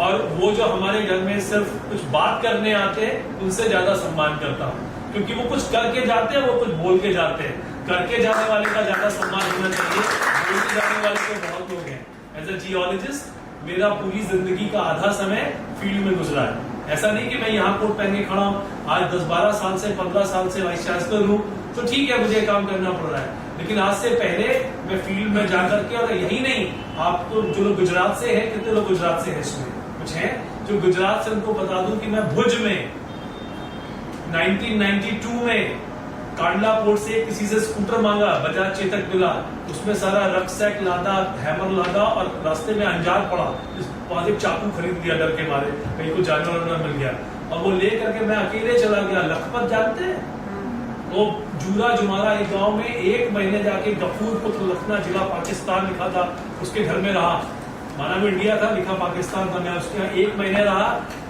और वो जो हमारे घर में सिर्फ कुछ बात करने आते हैं उनसे ज्यादा सम्मान करता हूँ, क्योंकि वो कुछ करके जाते हैं, वो कुछ बोल के जाते हैं। करके जाने वाले का ज्यादा सम्मान होना चाहिए, बोल के जाने वाले तो बहुत लोग हैं। एज अ जियोलॉजिस्ट मेरा पूरी जिंदगी का आधा समय फील्ड में गुजरा है। ऐसा नहीं कि मैं यहाँ कोट पहन के खड़ा हूँ, आज 10-12 साल से 15 साल से वाइस चांसलर हूँ, तो ठीक है मुझे काम करना पड़ रहा है, लेकिन आज से पहले मैं फील्ड में जाकर के, और यही नहीं, आपको जो लोग गुजरात से हैं, कितने लोग गुजरात से हैं इसमें, कुछ हैं जो गुजरात से, उनको बता दूं कि मैं भुज में 1992 में कांडला पोर्ट से किसी से स्कूटर मांगा, बजाज चेतक मिला, उसमें सारा रक्सैक लादा, हैमर लादा, और रास्ते में अंजार पड़ा, वहां से चाकू खरीद लिया डर के मारे, कहीं को जानवर मिल गया, और वो ले करके मैं अकेले चला गया। लखपत जानते हैं, वो जूरा जुमारा एक गांव में 1 महीने जाके गफूर पुत्र लखना जिला पाकिस्तान लिखा था, उसके घर में रहा। माना में इंडिया था, लिखा पाकिस्तान था। मैं उसके यहाँ 1 महीने रहा,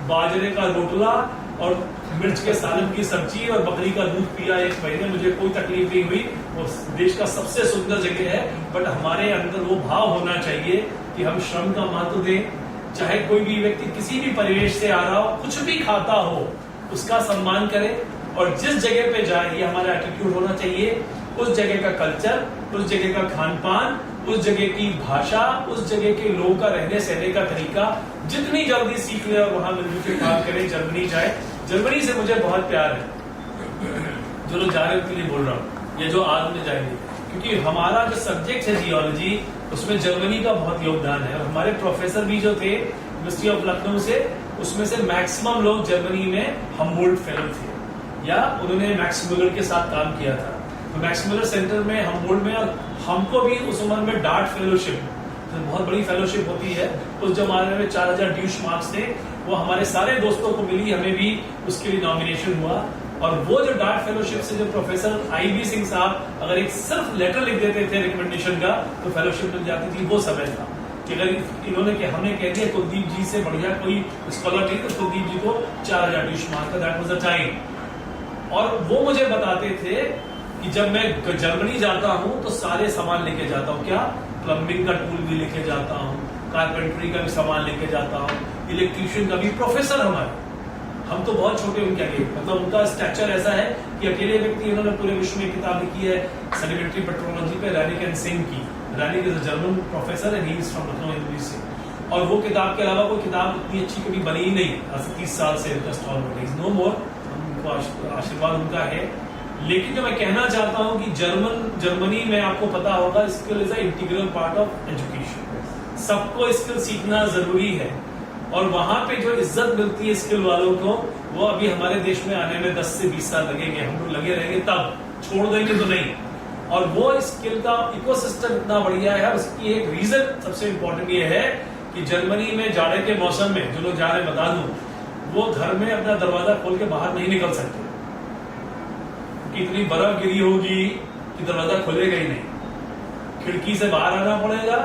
बाजरे का रोटला और मिर्च के सालन की सब्जी और बकरी का दूध पिया 1 महीने, मुझे कोई तकलीफ नहीं हुई। वो देश का सबसे सुंदर जगह है, बट हमारे अंदर वो भाव होना चाहिए कि हम श्रम का महत्व दें। चाहे कोई भी व्यक्ति किसी भी परिवेश से आ रहा हो, कुछ भी खाता हो, उसका सम्मान करें, और जिस जगह पे जाए, ये हमारा एटीट्यूड होना चाहिए, उस जगह का कल्चर, उस जगह का खान पान, उस जगह की भाषा, उस जगह के लोगों का रहने सहने का तरीका जितनी जल्दी सीख ले और वहां मिलजुल के काम करें। जर्मनी जाए, जर्मनी से मुझे बहुत प्यार है। जो लोग जा रहे हैं उनके लिए बोल रहा हूँ, ये जो आज में जाएंगे, क्योंकि हमारा जो सब्जेक्ट है जियोलॉजी, उसमें जर्मनी का बहुत योगदान है। और हमारे प्रोफेसर भी जो थे यूनिवर्सिटी ऑफ लखनऊ से, उसमें से मैक्सिमम लोग जर्मनी में हम्बोल्ट फेलो थे, या उन्होंने मैक्स मुलर के साथ काम किया था। तो मैक्स मुलर सेंटर में, हम्बोल्ट में, और हमको भी उस उम्र में डार्ट फेलोशिप, तो बहुत बड़ी फेलोशिप होती है, उस जमाने में 4000 ड्यूश मार्क्स थे, वो हमारे सारे दोस्तों को मिली, हमें भी उसके लिए नॉमिनेशन हुआ। और वो जो डार्ट फेलोशिप से जो प्रोफेसर IB सिंह साहब अगर एक सिर्फ लेटर लिख देते थे रिकमेंडेशन का, तो फेलोशिप मिल जाती थी। वो समय था कि अगर इन्होंने हमने कह दिया कुलदीप जी से बढ़िया कोई स्कॉलर नहीं, तो कुलदीप जी को 4000 ड्यूश मार्क्स का, दैट वाज द टाइम। और वो मुझे बताते थे कि जब मैं जर्मनी जाता हूँ तो सारे सामान लेके जाता हूँ, क्या प्लम्बिंग का टूल भी लेके जाता हूँ, कारपेंटरी का भी सामान लेके जाता हूँ, इलेक्ट्रीशियन का भी। प्रोफेसर हमारे, हम तो बहुत छोटे उनके आगे, मतलब उनका स्ट्रक्चर ऐसा है कि अकेले व्यक्ति इन्होंने पूरे विश्व में किताब लिखी है सेडिमेंट्री पेट्रोलॉजी पे, रैनिक एंड सिंह की। Rainik is a German professor and he is from Lucknow university. और वो किताब के अलावा कोई किताब इतनी अच्छी कभी बनी ही नहीं, आज 30 साल से जस्ट ऑलरेडी नो मोर, उनको आशीर्वाद उनका है। लेकिन जो मैं कहना चाहता हूं कि जर्मनी में आपको पता होगा, skill is a integral part of education. सबको स्किल सीखना जरूरी है, और वहां पे जो इज्जत मिलती है स्किल वालों को, वो अभी हमारे देश में आने में 10 से 20 साल लगेंगे। हम लोग लगे रहेंगे, तब छोड़ देंगे तो नहीं। और वो स्किल का इकोसिस्टम इतना बढ़िया है। उसकी एक रीजन सबसे इंपॉर्टेंट ये है कि जर्मनी में जाड़े के मौसम में जो लोग जा रहे हैं, बता दूं, वो घर में अपना दरवाजा खोल के बाहर नहीं निकल सकते, इतनी बर्फ गिरी होगी कि दरवाजा खुलेगा ही नहीं, खिड़की से बाहर आना पड़ेगा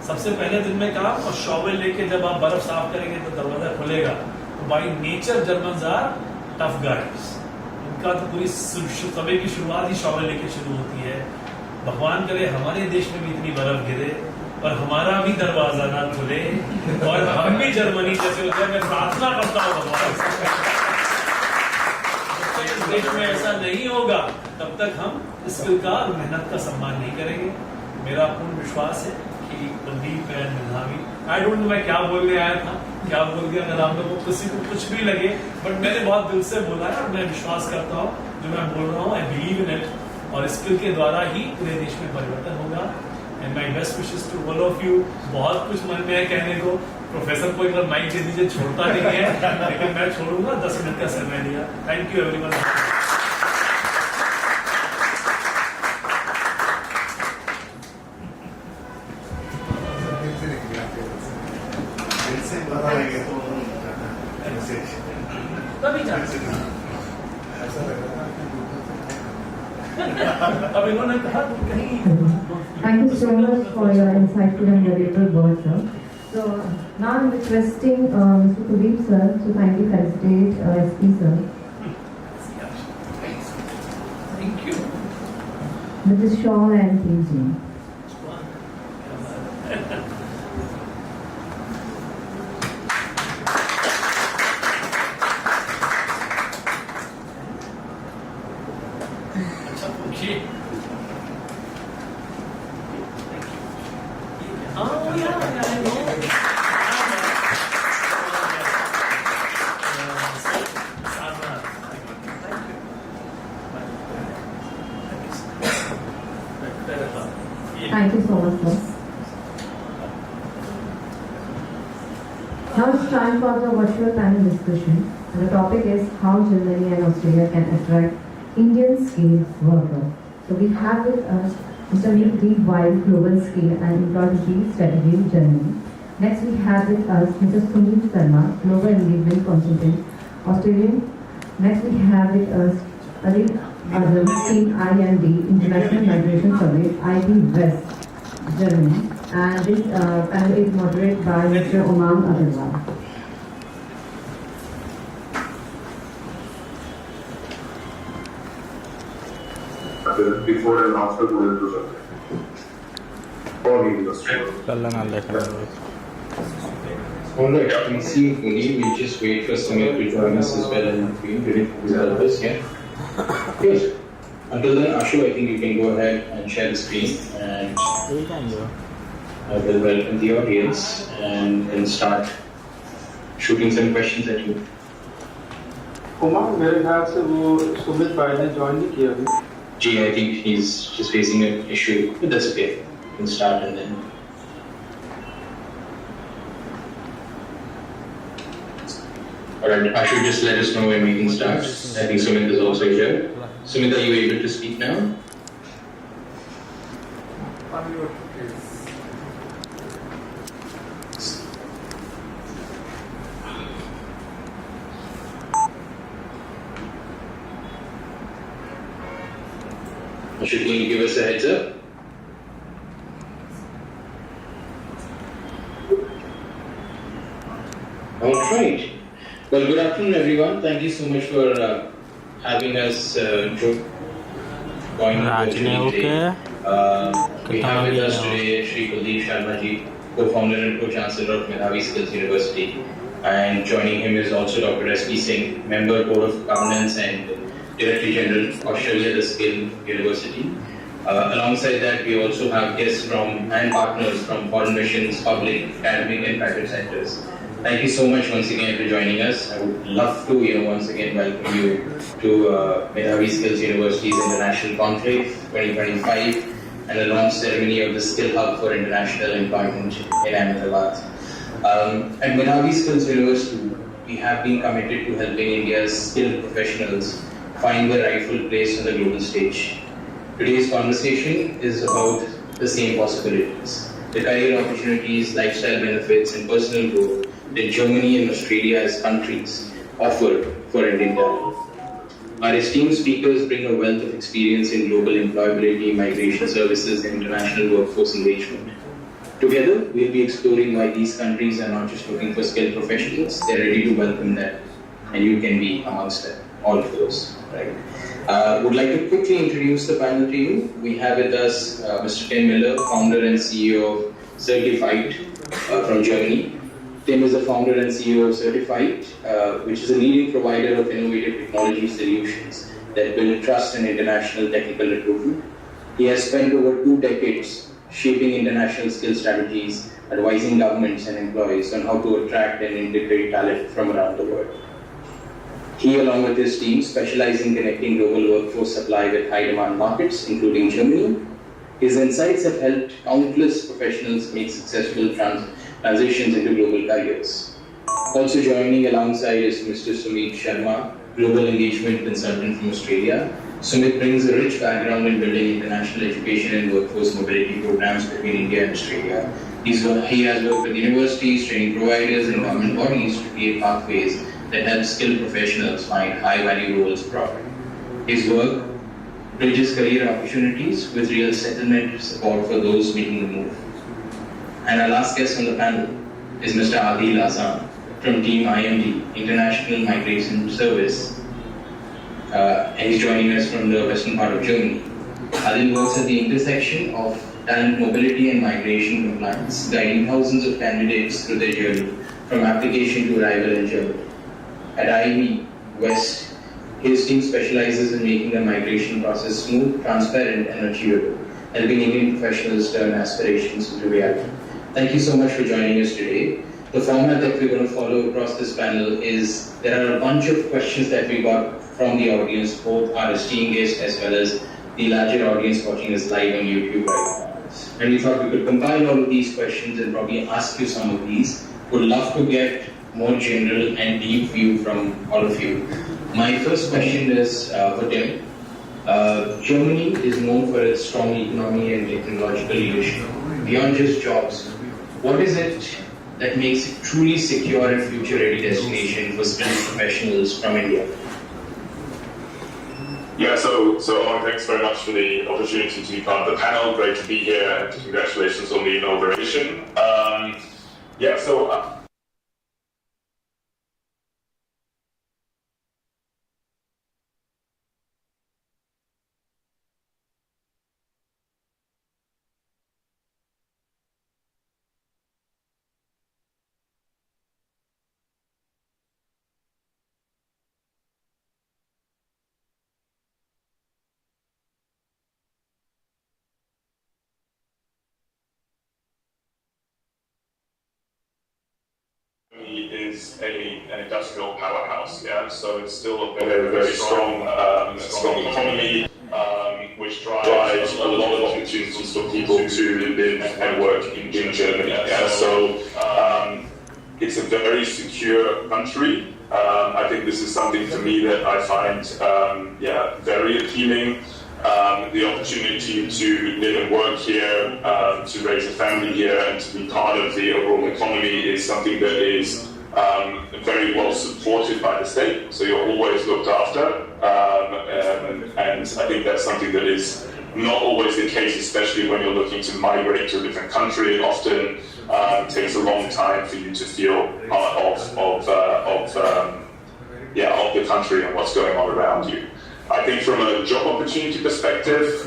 सबसे पहले दिन में काम, और शॉवल लेके जब आप बर्फ साफ करेंगे तो दरवाजा खुलेगा। तो by nature Germans are tough guys, उनका तो पूरी समय की शुरुआत ही शॉवल लेके शुरू होती है। भगवान करे हमारे देश में भी इतनी बर्फ गिरे और हमारा भी दरवाजा ना खुले, और हम भी जर्मनी जैसे होते हैं। मैं प्रार्थना करता हूँ भगवान, इस देश में ऐसा नहीं होगा तब तक हम स्किल का और मेहनत का सम्मान नहीं करेंगे। मेरा पूर्ण विश्वास है कि कुलदीप एंड मेधावी, आई डोंट नो मैं क्या बोलने आया था, क्या बोल दिया, अगर आप लोगों को किसी को कुछ भी लगे, बट मैंने बहुत दिल से बोला है और मैं विश्वास करता हूँ जो मैं बोल रहा हूँ, आई बिलीव इन इट, और स्किल के द्वारा ही पूरे देश में परिवर्तन होगा। And my best wishes to all of you. बहुत कुछ मन में है कहने को, प्रोफेसर को एक बार माइक दे दीजिए, छोड़ता नहीं है, लेकिन मैं छोड़ूंगा। 10 मिनट का समय लिया। Thank you everyone. अब इन्होंने कहा कहीं। Thank you so much for your insightful and valuable words, sir. So now I'm requesting Mr. Kuldeep sir to kindly felicitate SP sir. Thank you. With his shawl and PG. Okay. Oh yeah, I know. Thank you so much, sir. Now it's time for the virtual panel discussion. And the topic is how Germany and Australia can attract Indian skilled workers. So we have with us Mr. Medhavi, Wild Global Skill and Employability Strategy in Germany. Next we have with us Mr. Sunil Sharma, Global Engagement Consultant, Australian. Next we have with us Ali Azam, Team IMD, International Migration Service, IB West, Germany. And this panel is moderated by Mr. Umang Agarwal. Before and after going to something. Or industry. Alright, we see Pune. We'll just wait for Sumit to join us as well in between during his service, yeah? Yes. Until then, Ashu, I think you can go ahead and share the screen and I will welcome the audience and then start shooting some questions at you. उमंग मेरे ख्याल से वो सुमित भाई ने join नहीं किया अभी. Gee, I think he's just facing an issue, but that's okay. We can start and then. Alright, Ashu, just let us know when we can start. I think Sumit is also here. Sumit, are you able to speak now? Unmute, please. Ashu, can you give us a heads up? Alright. Well, good afternoon, everyone. Thank you so much for having us join today. We have with us today Shri Kuldeep Sharma ji, co-founder and co-chancellor of Medhavi Skills University. And joining him is also Dr. S.P. Singh, member Board of Governance and Director General, Australia The Skill University. Alongside that, we also have guests from and partners from foreign missions, public, academic and private sectors. Thank you so much once again for joining us. I would love to, once again welcome you to Medhavi Skills University's International Conclave 2025 and the launch ceremony of the Skill Hub for International Employment in Ahmedabad. At Medhavi Skills University, we have been committed to helping India's skilled professionals find their rightful place on the global stage. Today's conversation is about the same possibilities, the career opportunities, lifestyle benefits, and personal growth that Germany and Australia as countries offer for Indian talent. Our esteemed speakers bring a wealth of experience in global employability, migration services, and international workforce engagement. Together, we'll be exploring why these countries are not just looking for skilled professionals, they're ready to welcome them, and you can be amongst them, all of those, right? Would like to quickly introduce the panel to you. We have with us Mr. Tim Miller, founder and CEO of Certified from Germany. Tim is the founder and CEO of Certified, which is a leading provider of innovative technology solutions that build trust in international technical recruitment. He has spent over 2 decades shaping international skill strategies, advising governments and employees on how to attract and integrate talent from around the world. He, along with his team, specialize in connecting global workforce supply with high-demand markets, including Germany. His insights have helped countless professionals make successful transitions into global careers. Also joining alongside is Mr. Sumit Sharma, Global Engagement Consultant from Australia. Sumit brings a rich background in building international education and workforce mobility programs between India and Australia. He has worked with universities, training providers, and government bodies to create pathways that help skilled professionals find high-value roles abroad. His work bridges career opportunities with real settlement support for those making the move. And our last guest on the panel is Mr. Adil Azam from Team IMD, International Migration Service, and he's joining us from the western part of Germany. Adil works at the intersection of talent mobility and migration compliance, guiding thousands of candidates through their journey from application to arrival in Germany. At IB West, His team specializes in making the migration process smooth, transparent, and achievable, helping Indian professionals turn aspirations into reality. Thank you so much for joining us today. The format that we're going to follow across this panel is there are a bunch of questions that we got from the audience, both our esteemed guests as well as the larger audience watching us live on YouTube right now. And we thought we could compile all of these questions and probably ask you some of these. Would love to get more general and deep view from all of you. My first question is for Tim. Germany is known for its strong economy and technological leadership. Beyond just jobs, what is it that makes it truly secure and future-ready destination for skilled professionals from India? Yeah, so Owen, thanks very much for the opportunity to be part of the panel. Great to be here, and congratulations on the inauguration. Is an industrial powerhouse, yeah. So it's still a very, very strong economy, which drives a lot of opportunities for people to live and work in Germany. Yeah. So it's a very secure country. I think this is something for me that I find very appealing. The opportunity to live and work here, to raise a family here, and to be part of the overall economy is something that is very well supported by the state. So you're always looked after, and I think that's something that is not always the case, especially when you're looking to migrate to a different country. It often takes a long time for you to feel part of the country and what's going on around you. I think from a job opportunity perspective,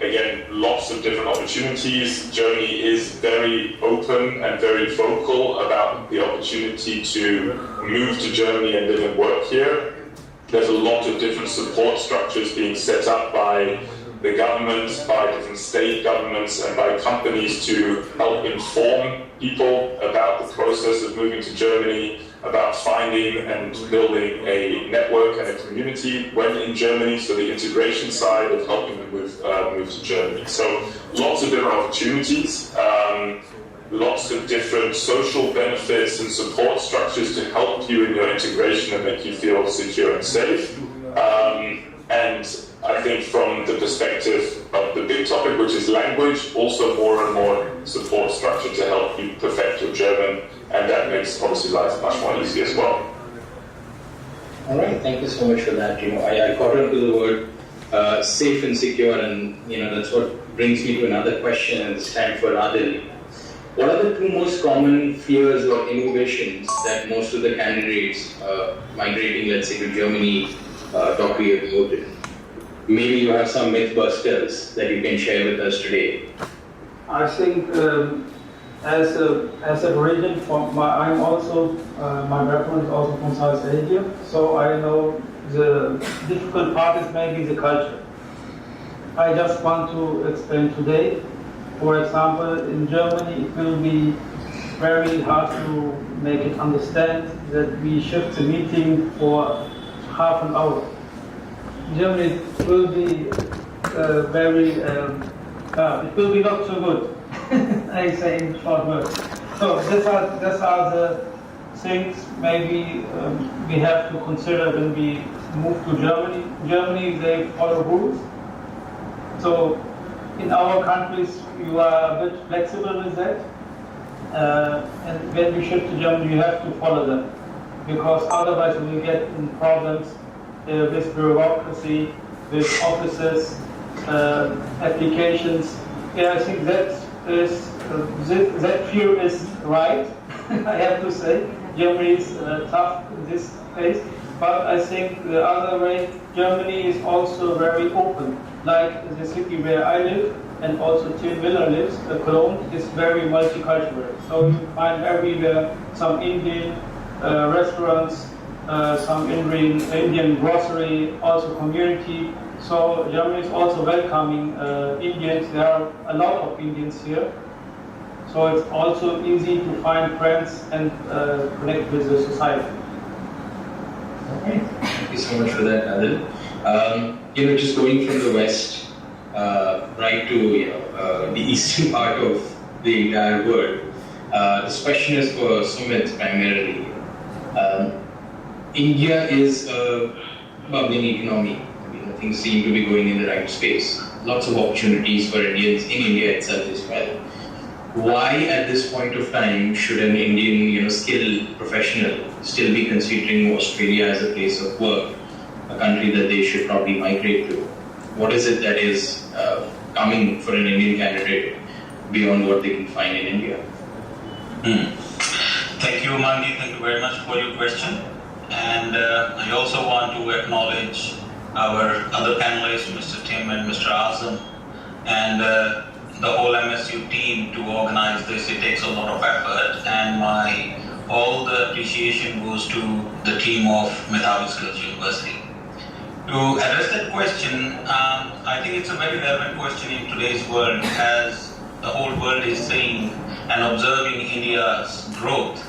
again, lots of different opportunities. Germany is very open and very vocal about the opportunity to move to Germany and live and work here. There's a lot of different support structures being set up by the government, by different state governments, and by companies to help inform people about the process of moving to Germany, about finding and building a network and a community when in Germany, so the integration side of helping them move to Germany. So lots of different opportunities, lots of different social benefits and support structures to help you in your integration and make you feel secure and safe. And I think from the perspective of the big topic, which is language, also more and more support structure to help you perfect your German, and that makes obviously life much more easy as well. All right, thank you so much for that. I caught on to the word safe and secure, and that's what brings me to another question, and it's time for Adil. What are the two most common fears or innovations that most of the candidates migrating, let's say, to Germany talk to you about it? Maybe you have some mythbusters that you can share with us today. I think as a region, I'm also my background is also from South Asia, so I know the difficult part is maybe the culture. I just want to explain today. For example, in Germany, it will be very hard to make it understand that we shift the meeting for half an hour. In Germany, it will be it will be not so good. I say in short words. So these are the things maybe we have to consider when we move to Germany. Germany, they follow rules. So in our countries, you are a bit flexible with that. And when you shift to Germany, you have to follow them, because otherwise we will get in problems with bureaucracy, with offices, applications. Yeah, I think that fear is right. I have to say, Germany is tough in this case, but I think the other way, Germany is also very open. Like the city where I live, and also Tim Miller lives, Cologne is very multicultural. So you find everywhere some Indian restaurants, some Indian grocery, also community. So Germany is also welcoming Indians. There are a lot of Indians here. So it's also easy to find friends and connect with the society. Okay. Thank you so much for that, Adil. Just going from the west right to the eastern part of the entire world. This question is for Sumit primarily. India is a bubbling economy. Things seem to be going in the right space. Lots of opportunities for Indians in India itself as well. Why at this point of time should an Indian skilled professional still be considering Australia as a place of work, a country that they should probably migrate to? What is it that is coming for an Indian candidate beyond what they can find in India? Thank you, Mandy. Thank you very much for your question. And I also want to acknowledge our other panelists, Mr. Tim and Mr. Azam, and the whole MSU team to organize this. It takes a lot of effort, and all the appreciation goes to the team of Medhavi Skills University. To address that question, I think it's a very relevant question in today's world, as the whole world is seeing and observing India's growth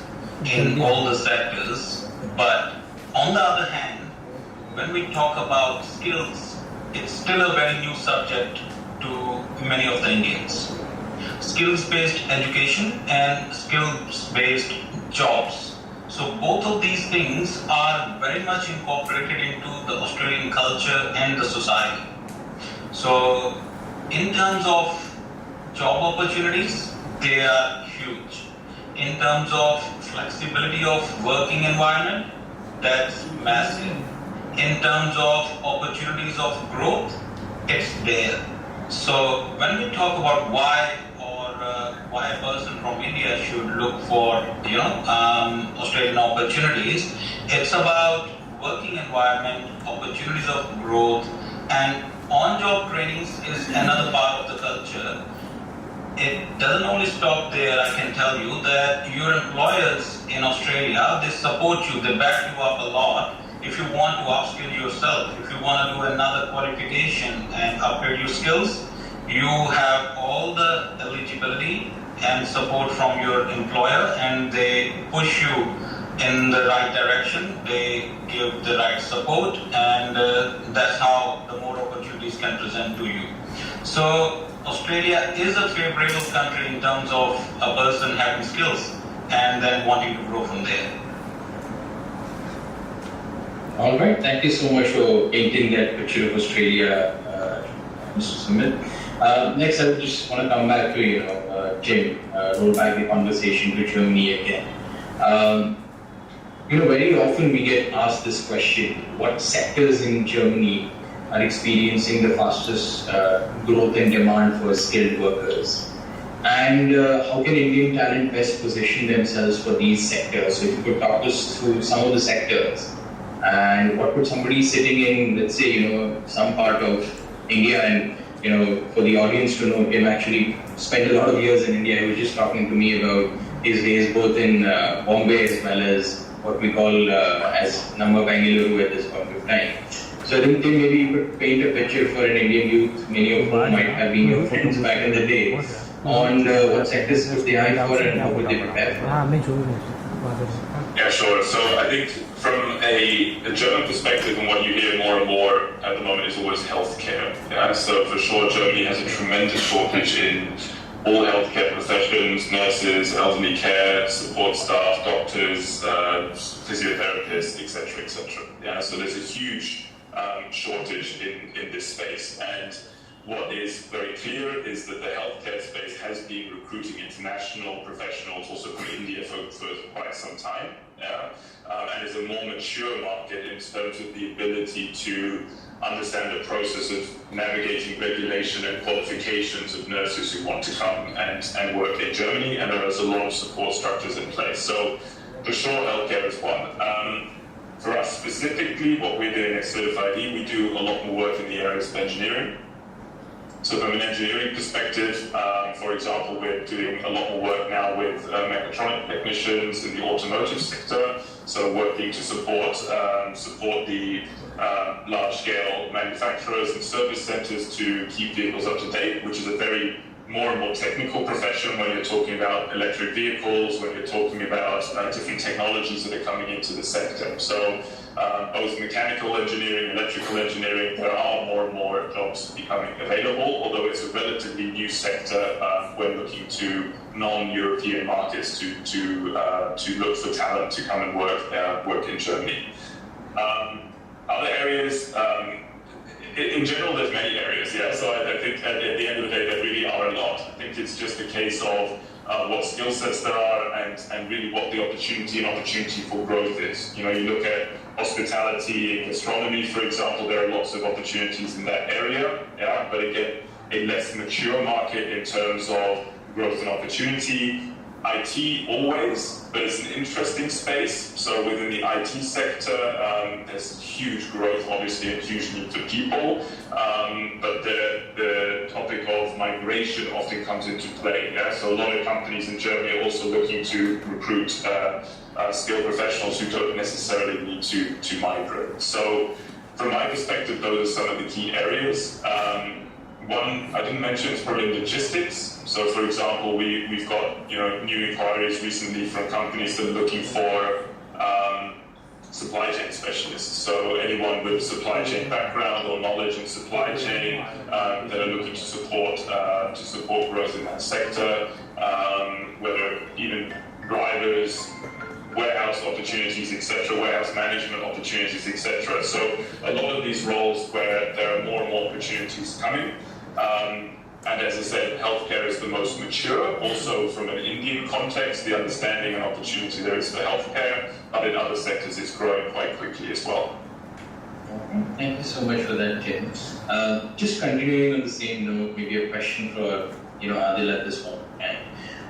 in all the sectors. But on the other hand, when we talk about skills, it's still a very new subject to many of the Indians. Skills-based education and skills-based jobs. So both of these things are very much incorporated into the Australian culture and the society. So in terms of job opportunities, they are huge. In terms of flexibility of working environment, that's massive. In terms of opportunities of growth, it's there. So when we talk about why a person from India should look for Australian opportunities, it's about working environment, opportunities of growth, and on-job trainings is another part of the culture. It doesn't only stop there. I can tell you that your employers in Australia, they support you, they back you up a lot. If you want to upskill yourself, if you want to do another qualification and upgrade your skills, you have all the eligibility and support from your employer, and they push you in the right direction. They give the right support, and that's how the more opportunities can present to you. So Australia is a favorable country in terms of a person having skills and then wanting to grow from there. All right, thank you so much for painting that picture of Australia, Mr. Sumit. Next, I would just want to come back to Jim, roll back the conversation to Germany again. Very often we get asked this question: what sectors in Germany are experiencing the fastest growth and demand for skilled workers? And how can Indian talent best position themselves for these sectors? So if you could talk us through some of the sectors, and what would somebody sitting in, let's say, some part of India, and for the audience to know, Tim actually spent a lot of years in India. He was just talking to me about his days both in Bombay as well as what we call as Namma Bangalore at this point of time. So I think, Tim, maybe you could paint a picture for an Indian youth, many of whom might have been your friends back in the day, on what sectors would they eye for and how would they prepare for? Yeah, sure. So I think from a German perspective, and what you hear more and more at the moment is always healthcare. Yeah? So for sure, Germany has a tremendous shortage in all healthcare professions: nurses, elderly care, support staff, doctors, physiotherapists, etc., etc. Yeah, so there's a huge shortage in this space. And what is very clear is that the healthcare space has been recruiting international professionals also from India for quite some time, and is a more mature market in terms of the ability to understand the process of navigating regulation and qualifications of nurses who want to come and work in Germany, and there is a lot of support structures in place. So for sure, healthcare is one. For us specifically, what we're doing at Certified E, we do a lot more work in the areas of engineering. So from an engineering perspective, for example, we're doing a lot more work now with mechatronic technicians in the automotive sector. So working to support the large-scale manufacturers and service centers to keep vehicles up to date, which is a very more and more technical profession when you're talking about electric vehicles, when you're talking about different technologies that are coming into the sector. So both mechanical engineering, electrical engineering, there are more and more jobs becoming available, although it's a relatively new sector when looking to non-European markets to look for talent to come and work in Germany. Other areas, in general, there's many areas, yeah. So I think at the end of the day, there really are a lot. I think it's just a case of what skill sets there are and really what the opportunity for growth is. You know, you look at hospitality and gastronomy, for example, there are lots of opportunities in that area, yeah. But again, a less mature market in terms of growth and opportunity. IT always, but it's an interesting space. So within the IT sector, there's huge growth, obviously, and huge need for people. But the topic of migration often comes into play. Yeah? So a lot of companies in Germany are also looking to recruit skilled professionals who don't necessarily need to migrate. So from my perspective, those are some of the key areas. One I didn't mention is probably logistics. So, for example, we've got new inquiries recently from companies that are looking for supply chain specialists. So, anyone with a supply chain background or knowledge in supply chain that are looking to support growth in that sector, whether even drivers, warehouse opportunities, etc., warehouse management opportunities, etc. So a lot of these roles where there are more and more opportunities coming. And as I said, healthcare is the most mature. Also from an Indian context, the understanding and opportunity there is for healthcare, but in other sectors it's growing quite quickly as well. Thank you so much for that, Tim. Just continuing on the same note, maybe a question for Adil at this moment.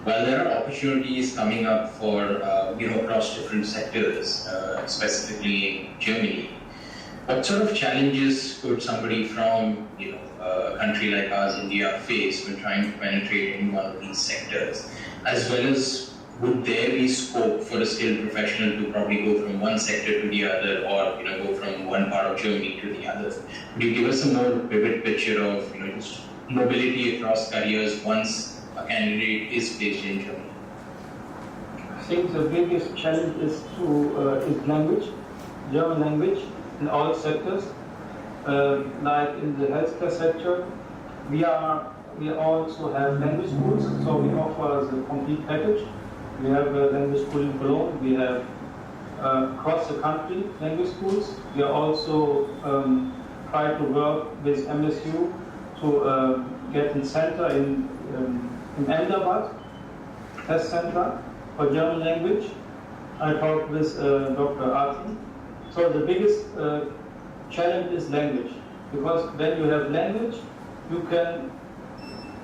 While there are opportunities coming up for across different sectors, specifically in Germany, what sort of challenges could somebody from a country like ours, India, face when trying to penetrate any one of these sectors, as well as would there be scope for a skilled professional to probably go from one sector to the other, or go from one part of Germany to the other? Could you give us a more vivid picture of just mobility across careers once a candidate is placed in Germany? I think the biggest challenge is language, German language in all sectors. Like in the healthcare sector, we also have language schools, so we offer the complete package. We have a language school in Cologne, we have across the country language schools. We are also try to work with MSU to get a center in Ahmedabad, test center for German language. I talked with Dr. Arti. So the biggest challenge is language, because when you have language, you can,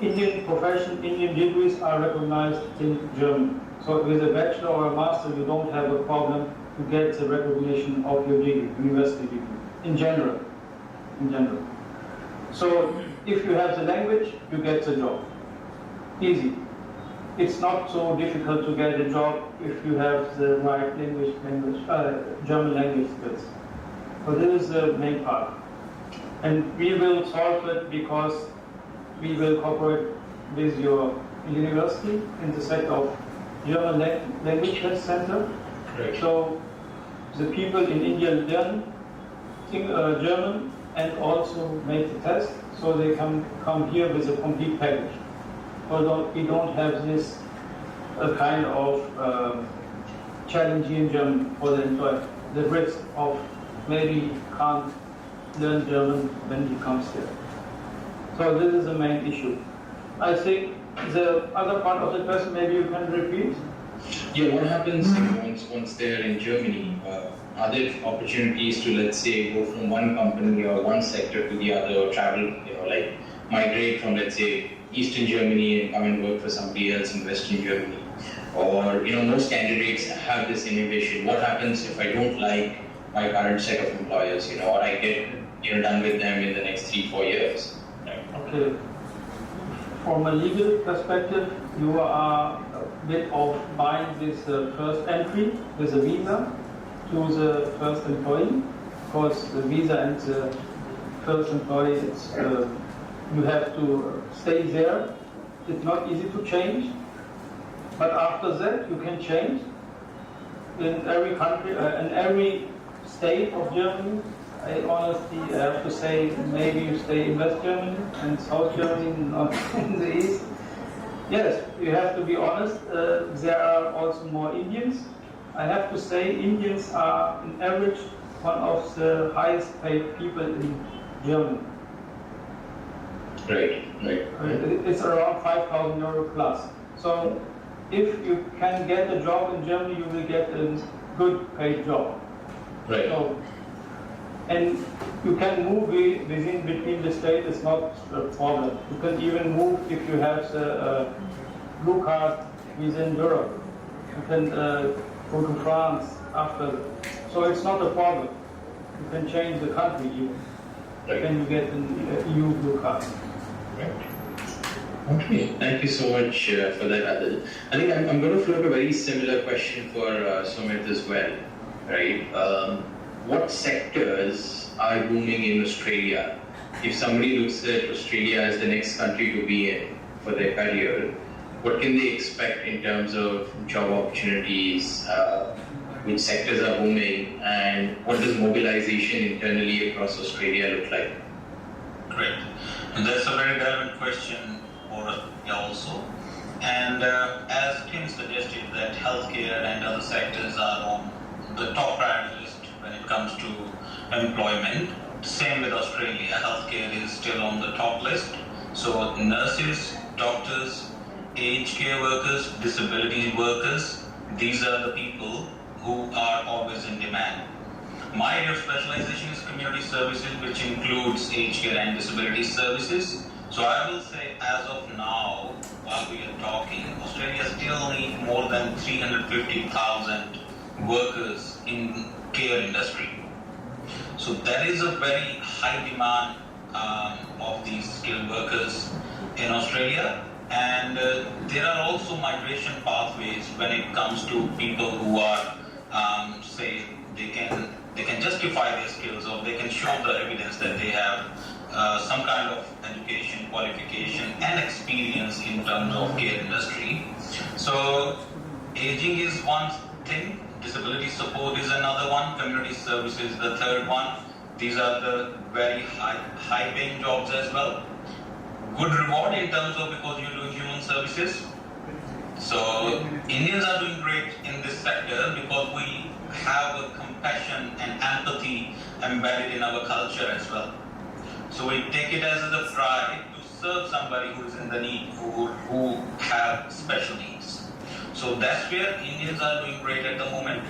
Indian profession, Indian degrees are recognized in Germany. So with a bachelor or a master, you don't have a problem to get the recognition of your degree, university degree, in general. So if you have the language, you get the job. Easy. It's not so difficult to get a job if you have the right German language skills. So this is the main part. And we will solve it because we will cooperate with your university in the sector of German language test center. Correct. So the people in India learn German and also make the test, so they can come here with a complete package. Although we don't have this kind of challenge in German for the employer. The risk of maybe can't learn German when he comes here. So this is the main issue. I think the other part of the question, maybe you can repeat. Yeah, what happens once they're in Germany? Are there opportunities to, let's say, go from one company or one sector to the other, or travel, like migrate from, let's say, Eastern Germany and come and work for somebody else in Western Germany? Or, most candidates have this inhibition. What happens if I don't like my current set of employers, or I get, done with them in the next 3-4 years? Right? Okay. From a legal perspective, you are a bit of buying this first entry with a visa. to the first employee, because the visa and the first employee, it's, you have to stay there. It's not easy to change, but after that you can change. In every country, in every state of Germany, I honestly have to say, maybe you stay in West Germany and South Germany, not in the East. Yes, you have to be honest, there are also more Indians. I have to say Indians are on average one of the highest paid people in Germany. Right. It's around 5,000 euro plus. So if you can get a job in Germany, you will get a good paid job. Right. So, and you can move between the states, it's not a problem. You can even move if you have the blue card within Europe. You can go to France after. So it's not a problem. You can change the country even. Right. Then you get an EU blue card. Right. Okay, thank you so much for that, Adil. I think I'm going to float a very similar question for Sumit as well, right? What sectors are booming in Australia? If somebody looks at Australia as the next country to be in for their career, what can they expect in terms of job opportunities? Which sectors are booming, and what does mobilization internally across Australia look like? Great. And that's a very relevant question for us also. And as Tim suggested, that healthcare and other sectors are on the top priority list when it comes to employment. Same with Australia, healthcare is still on the top list. So nurses, doctors, aged care workers, disability workers, these are the people who are always in demand. My area of specialization is community services, which includes aged care and disability services. So I will say, as of now, while we are talking, Australia still needs more than 350,000 workers in care industry. So there is a very high demand of these skilled workers in Australia, and there are also migration pathways when it comes to people who are, say, they can justify their skills, or they can show the evidence that they have some kind of education, qualification and experience in terms of care industry. So aging is one thing, disability support is another one, community services the third one. These are the very high paying jobs as well. Good reward in terms of, because you do human services. So Indians are doing great in this sector because we have a compassion and empathy embedded in our culture as well. So we take it as a pride to serve somebody who is in the need, who have special needs. So that's where Indians are doing great at the moment.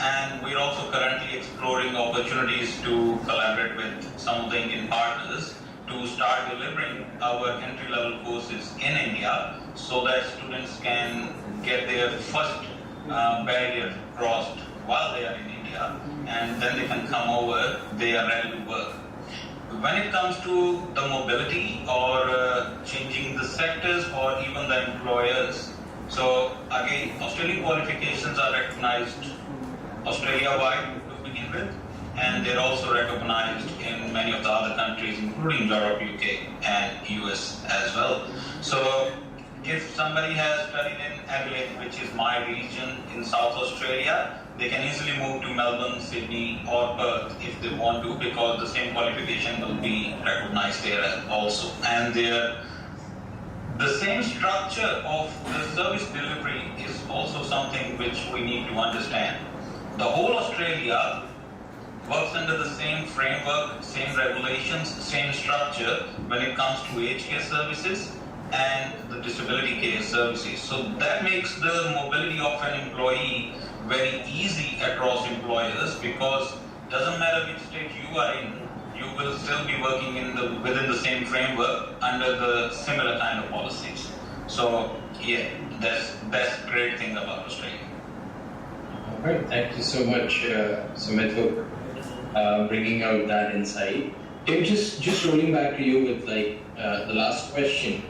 And we're also currently exploring opportunities to collaborate with some of the Indian partners to start delivering our entry-level courses in India, so that students can get their first barrier crossed while they are in India, and then they can come over, they are ready to work. When it comes to the mobility or changing the sectors or even the employers, so again, Australian qualifications are recognized Australia-wide to begin with, and they're also recognized in many of the other countries, including Europe, UK, and US as well. So if somebody has studied in Adelaide, which is my region in South Australia, they can easily move to Melbourne, Sydney or Perth if they want to, because the same qualification will be recognized there also. And the same structure of the service delivery is also something which we need to understand. The whole Australia works under the same framework, same regulations, same structure when it comes to aged care services and the disability care services. So that makes the mobility of an employee very easy across employers, because it doesn't matter which state you are in, you will still be working within the same framework under the similar kind of policies. So yeah, that's great thing about Australia. All right, thank you so much, Sumit, for bringing out that insight. Tim, just rolling back to you with the last question.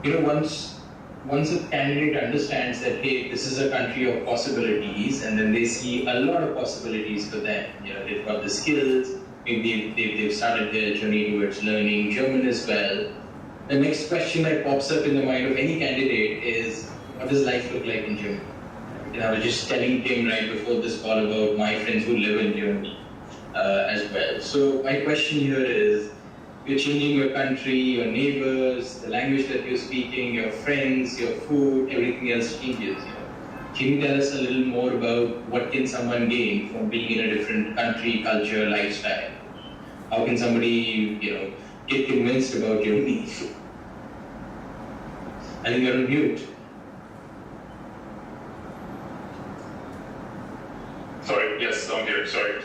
Once once a candidate understands that, hey, this is a country of possibilities, and then they see a lot of possibilities for them. They've got the skills, maybe they've started their journey towards learning German as well. The next question that pops up in the mind of any candidate is, what does life look like in Germany? I was just telling Tim right before this call about my friends who live in Germany as well. So my question here is, you're changing your country, your neighbors, the language that you're speaking, your friends, your food, everything else changes. Can you tell us a little more about what can someone gain from being in a different country, culture, lifestyle? How can somebody, get convinced about Germany? I think you're on mute. Sorry, yes, I'm here, sorry.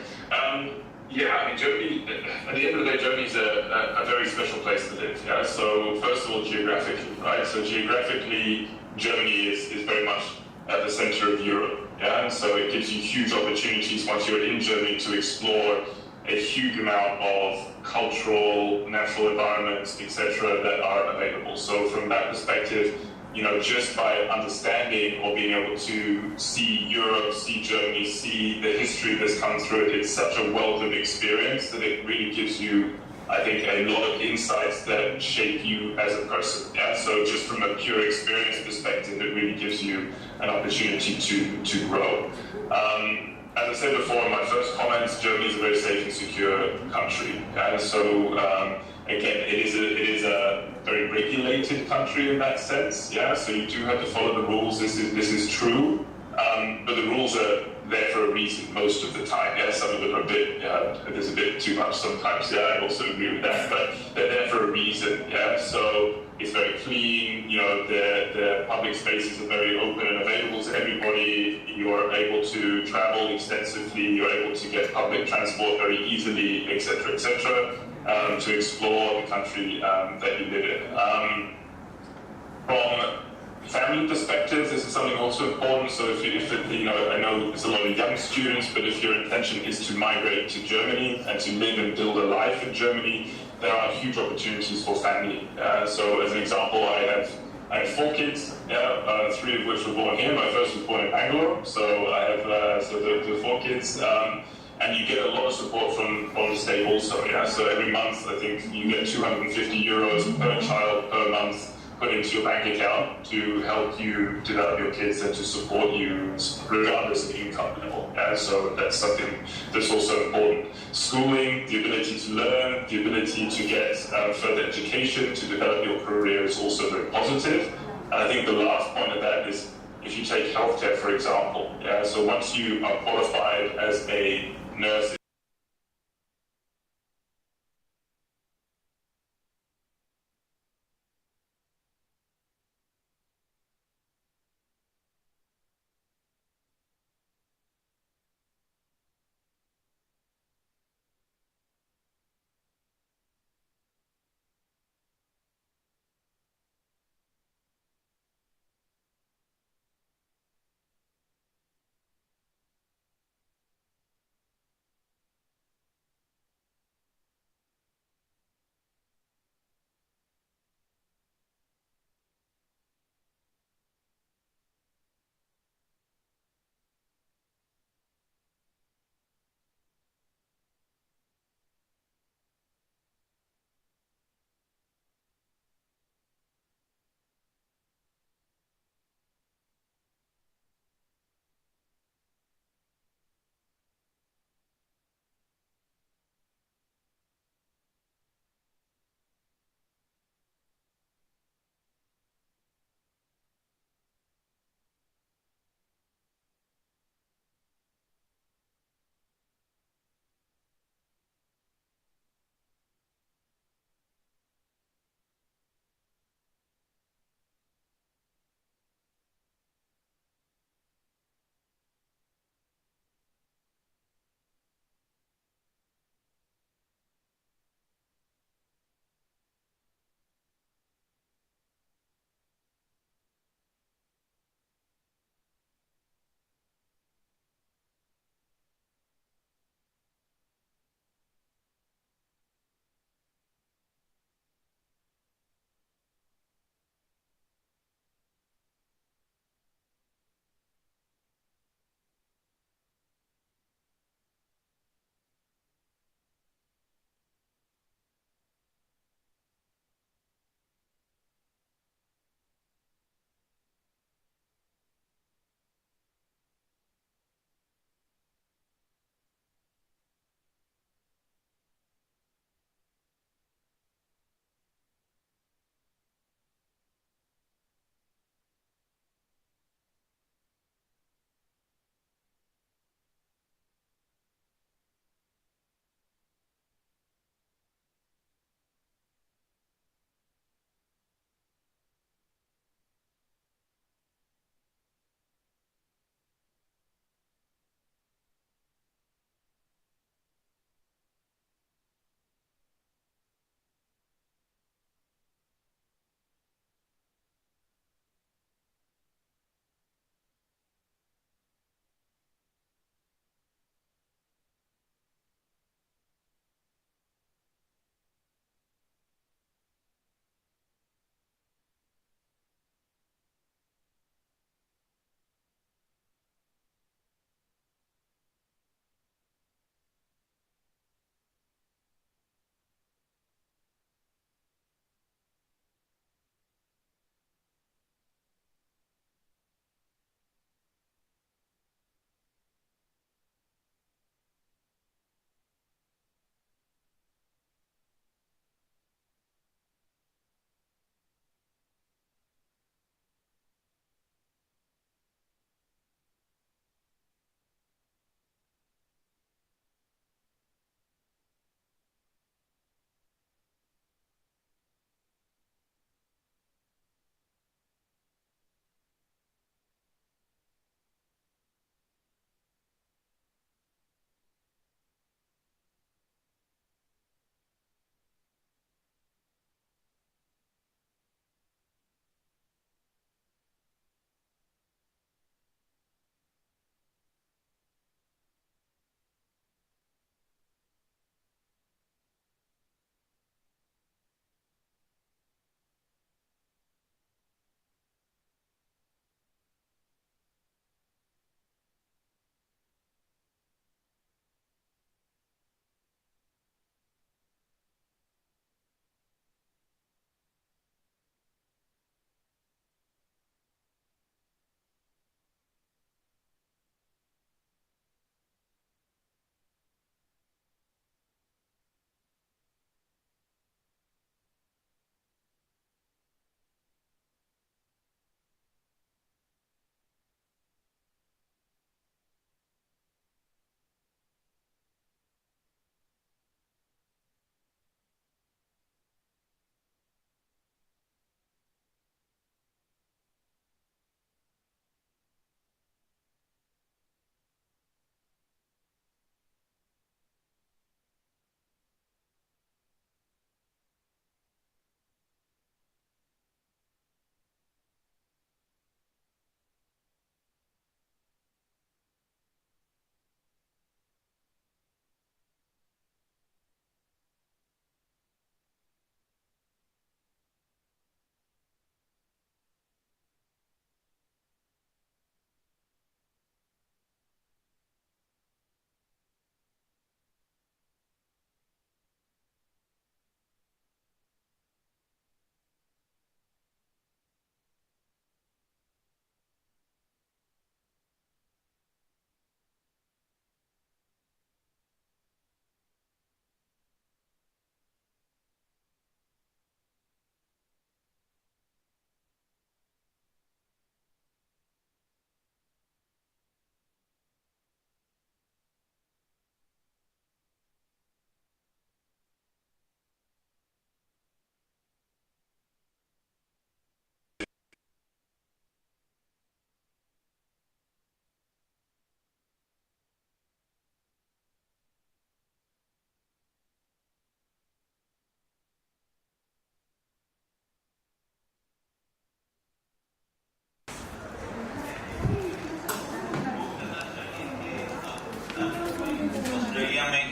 Germany, at the end of the day, Germany is a very special place to live. Yeah? So first of all, geographically, right? So geographically, Germany is very much at the center of Europe. Yeah? And so it gives you huge opportunities once you're in Germany to explore a huge amount of cultural, natural environments, etc., that are available. So from that perspective, just by understanding or being able to see Europe, see Germany, see the history that's come through it, it's such a wealth of experience that it really gives you, I think, a lot of insights that shape you as a person. Yeah. So just from a pure experience perspective, it really gives you an opportunity to grow. As I said before in my first comments, Germany is a very safe and secure country. And so, again, it is a very regulated country in that sense. Yeah, so you do have to follow the rules. This is true, but the rules are there for a reason most of the time. Yeah, some of them are there's a bit too much sometimes. Yeah, I also agree with that, but they're there for a reason. Yeah, so it's very clean. The public spaces are very open and available to everybody. You are able to travel extensively. You're able to get public transport very easily, etc., etc., to explore the country that you live in. From family perspective, this is something also important. So I know it's a lot of young students, but if your intention is to migrate to Germany and to live and build a life in Germany, there are huge opportunities for family. So as an example, I have 4 kids, 3 of which were born here. My first was born in Bangalore, so I have the 4 kids. And you get a lot of support from the state also. Yeah, so every month I think you get 250 euros per child per month put into your bank account to help you develop your kids and to support you regardless of income level. Yeah, so that's something that's also important. Schooling, the ability to learn, the ability to get further education, to develop your career is also very positive. And I think the last point of that is if you take healthcare, for example. Yeah, so once you are qualified as a nurse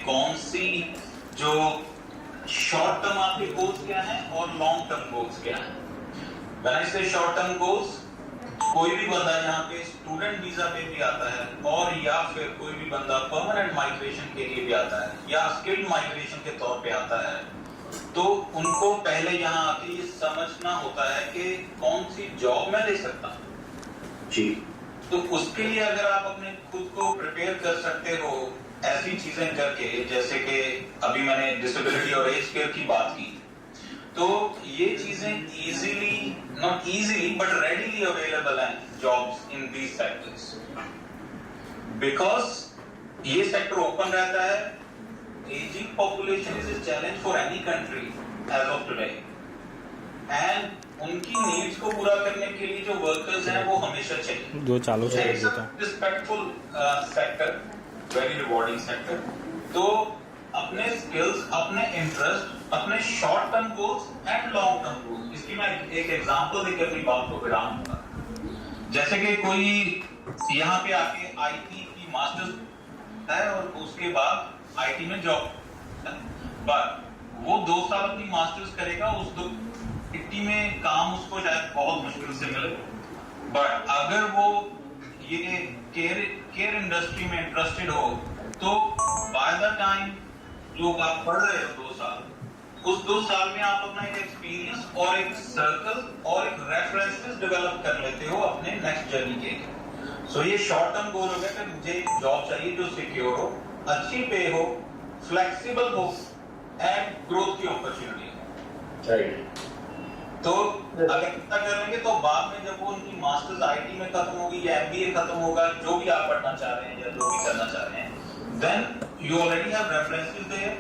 कौन सी जो short term आपके goals क्या हैं और long term goals क्या हैं। When I से short term goals, कोई भी बंदा यहाँ पे स्टूडेंट वीजा पे भी आता है और या फिर कोई भी बंदा परमानेंट माइग्रेशन के लिए भी आता है या स्किल्ड माइग्रेशन के तौर पे आता है, तो उनको पहले यहाँ आके ये समझना होता है कि कौन सी जॉब मैं ले सकता हूँ जी। तो उसके लिए अगर आप अपने खुद को प्रिपेयर कर सकते हो ऐसी चीजें करके, जैसे कि अभी मैंने डिसेबिलिटी और एज केयर की बात की, तो ये चीजें easily, not easily but readily available हैं jobs in these sectors, because ये सेक्टर ओपन रहता है। Ageing population is a challenge for any country as of today, and उनकी नीड्स को पूरा करने के लिए जो वर्कर्स हैं वो हमेशा चाहिए। जो चालू से respectful sector, very rewarding sector. तो अपने स्किल्स, अपने इंटरेस्ट, अपने short term goals and long term goals, इसकी मैं एक एग्जांपल देकर अपनी बात को विराम दूंगा। जैसे कि कोई यहाँ पे आके आईटी की मास्टर्स है और उसके बाद आईटी में जॉब, बट वो 2 साल अपनी मास्टर्स करेगा, उस आईटी में काम उसको शायद बहुत मुश्किल से मिले, बट अगर वो ये केयर इंडस्ट्री में इंटरेस्टेड हो, तो बाय द टाइम जो आप पढ़ रहे हो 2 साल, उस 2 साल में आप अपना एक एक्सपीरियंस और एक सर्कल और एक रेफरेंसेस डेवलप कर लेते हो अपने नेक्स्ट जर्नी के लिए। सो ये शॉर्ट टर्म गोल हो गया कि मुझे जॉब चाहिए जो सिक्योर हो, अच्छी पे हो, फ्लेक्सिबल हो एंड ग्रोथ की अपॉर्चुनिटी हो। राइट। तो अगर इतना करेंगे तो बाद में जब वो उनकी मास्टर्स आईटी में खत्म होगी या एमबीए खत्म होगा, जो भी आप पढ़ना चाह रहे हैं या जो भी करना चाह रहे हैं, then you already have references there,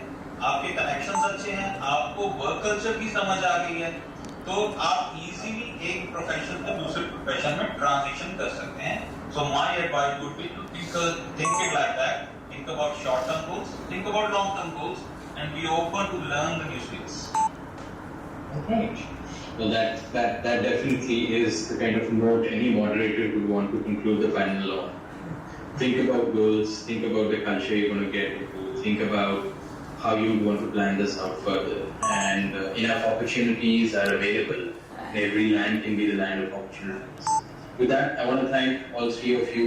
आपके कनेक्शंस अच्छे हैं, आपको वर्क कल्चर की समझ आ गई है, तो आप इजीली एक प्रोफेशन से दूसरे प्रोफेशन में ट्रांजिशन कर सकते हैं। So my advice would be to think it like that, think about short-term goals, think about long-term goals, and be open to learn the new skills. Okay. Well, that definitely is the kind of note any moderator would want to conclude the panel on. Think about goals, think about the culture you're going to get into, think about how you want to plan this out further, and enough opportunities are available. Every land can be the land of opportunities. With that, I want to thank all 3 of you,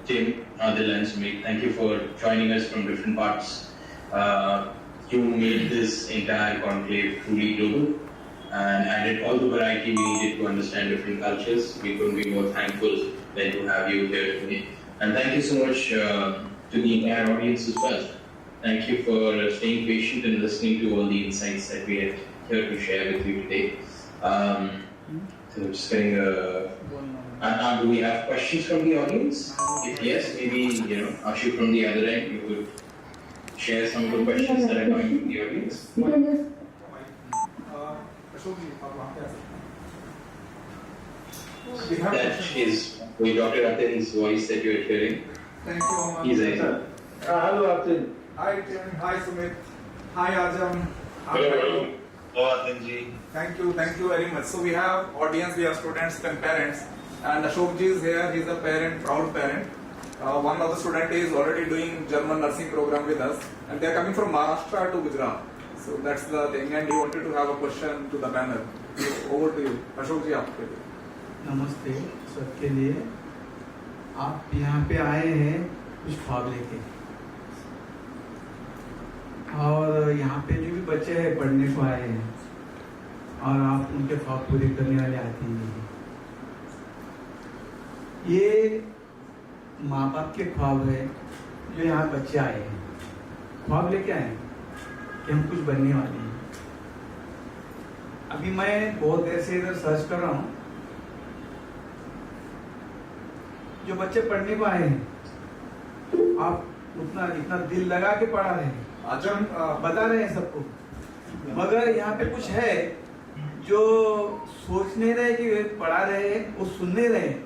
Tim, Adil and Sumit. Thank you for joining us from different parts. You made this entire conclave truly global and added all the variety we needed to understand different cultures. We couldn't be more thankful than to have you here today. And thank you so much to the entire audience as well. Thank you for staying patient and listening to all the insights that we are here to share with you today. So just getting do we have questions from the audience? If yes, maybe Ashu from the other end, you could share some of the questions that are coming from the audience. That is Dr. Atin's voice that you are hearing. Thank you, Omar. He's a hello, Atin. Hi, Tim. Hi, Sumit. Hi, Ajam. Hello, Atin ji. Thank you very much. So we have audience, we have students and parents, and Ashok ji is here. He is a parent, proud parent. One of the student is already doing German nursing program with us, and they are coming from Maharashtra to Gujarat. So that's the thing, and he wanted to have a question to the panel. So over to you, Ashok ji. आपके लिए नमस्ते सबके लिए। आप यहाँ पे आए हैं कुछ ख्वाब लेके, और यहाँ पे जो भी बच्चे हैं पढ़ने को आए हैं, और आप उनके ख्वाब पूरे करने वाले आते हैं। ये माँ बाप के ख्वाब है जो यहाँ बच्चे आए हैं, ख्वाब लेके आए हैं कि हम कुछ बनने वाले हैं। अभी मैं बहुत देर से इधर सर्च कर रहा हूँ, जो बच्चे पढ़ने को आए हैं, आप उतना इतना दिल लगा के पढ़ा रहे हैं, आजम बता रहे हैं सबको, मगर यहाँ पे कुछ है जो सोच नहीं रहे कि वे पढ़ा रहे हैं, वो सुन नहीं रहे हैं।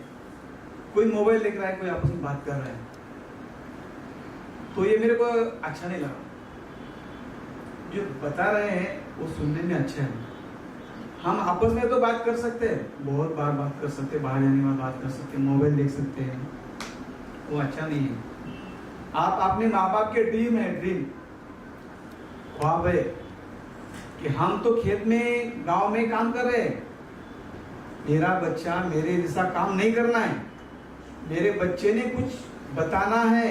कोई मोबाइल देख रहा है, कोई आपस में बात कर रहा है, तो ये मेरे को अच्छा नहीं लगा। जो बता रहे हैं वो सुनने में अच्छा है। हम आपस में तो बात कर सकते हैं, बहुत बार बात कर सकते हैं, बाहर जाने के बाद बात कर सकते हैं, मोबाइल देख सकते हैं, वो अच्छा नहीं है। आप अपने माँ बाप के ड्रीम है, ड्रीम ख्वाब है कि हम तो खेत में गांव में काम कर रहे हैं, मेरा बच्चा मेरे जैसा काम नहीं करना है, मेरे बच्चे ने कुछ बताना है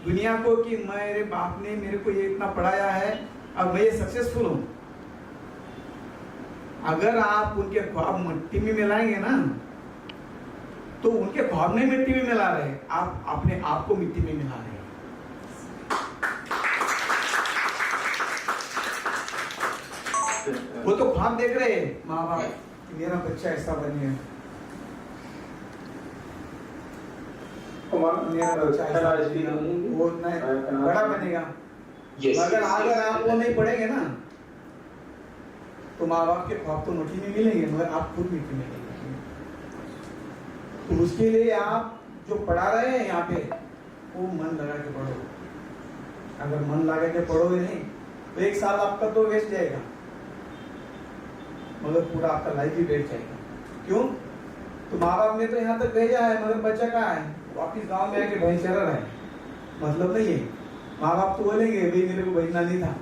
दुनिया को कि मेरे बाप ने मेरे को ये इतना पढ़ाया है, अब मैं ये सक्सेसफुल हूं। अगर आप उनके ख्वाब मिट्टी में मिलाएंगे ना, तो उनके ख्वाब नहीं मिट्टी में मिला रहे, आप अपने आप को मिट्टी में मिला रहे हैं। वो तो ख्वाब देख रहे हैं माँ बाप कि मेरा बच्चा ऐसा बने, मेरा बच्चा ऐसा बनेगा, वो इतना बड़ा बनेगा। मगर अगर आप वो नहीं पढ़ेंगे ना, तो माँ बाप के ख्वाब तो मिट्टी में मिलेंगे, मगर आप खुद मिट्टी में मिलेंगे। तो उसके लिए आप जो पढ़ा रहे हैं यहाँ पे, वो मन लगा के पढ़ो। अगर मन लगा के पढ़ोगे नहीं तो 1 साल आपका तो वेस्ट जाएगा, मगर पूरा आपका लाइफ ही वेस्ट जाएगा। क्यों? तो माँ बाप ने तो यहाँ तक भेजा है, मगर बच्चा कहाँ है? वापिस गांव में आके भैंस चरा रहा है, मतलब नहीं है। माँ बाप तो बोलेंगे भाई मेरे को भेजना नहीं था,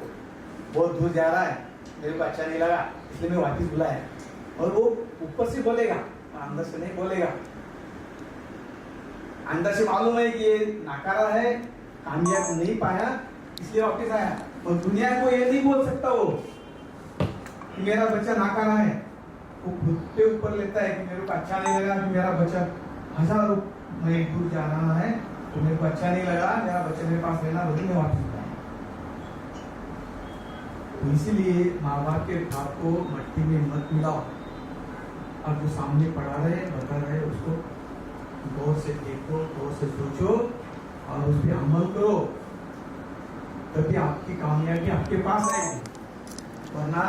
बहुत दूर जा रहा है, मेरे को अच्छा नहीं लगा, इसलिए मैं वापिस बुलाया। और वो ऊपर से बोलेगा, अंदर से नहीं बोलेगा। अंदर से मालूम है कि ये नाकारा है, कामयाब नहीं पाया, इसलिए वापिस आया। और दुनिया को ये नहीं बोल सकता वो कि मेरा बच्चा नाकारा है। वो खुद के ऊपर लेता है कि मेरे को अच्छा नहीं लगा कि मेरा बच्चा 1000 माइल दूर जा रहा है, तो मेरे को अच्छा नहीं लगा, मेरा बच्चा मेरे पास रहना वही मैं वापस आया। तो इसीलिए माँ बाप के ख्वाब को मिट्टी में मत मिलाओ। अब जो सामने पढ़ा रहे बता रहे उसको गौर से देखो, गौर से सोचो और उस पर अमल करो, तभी आपकी कामयाबी आपके पास आएगी। वरना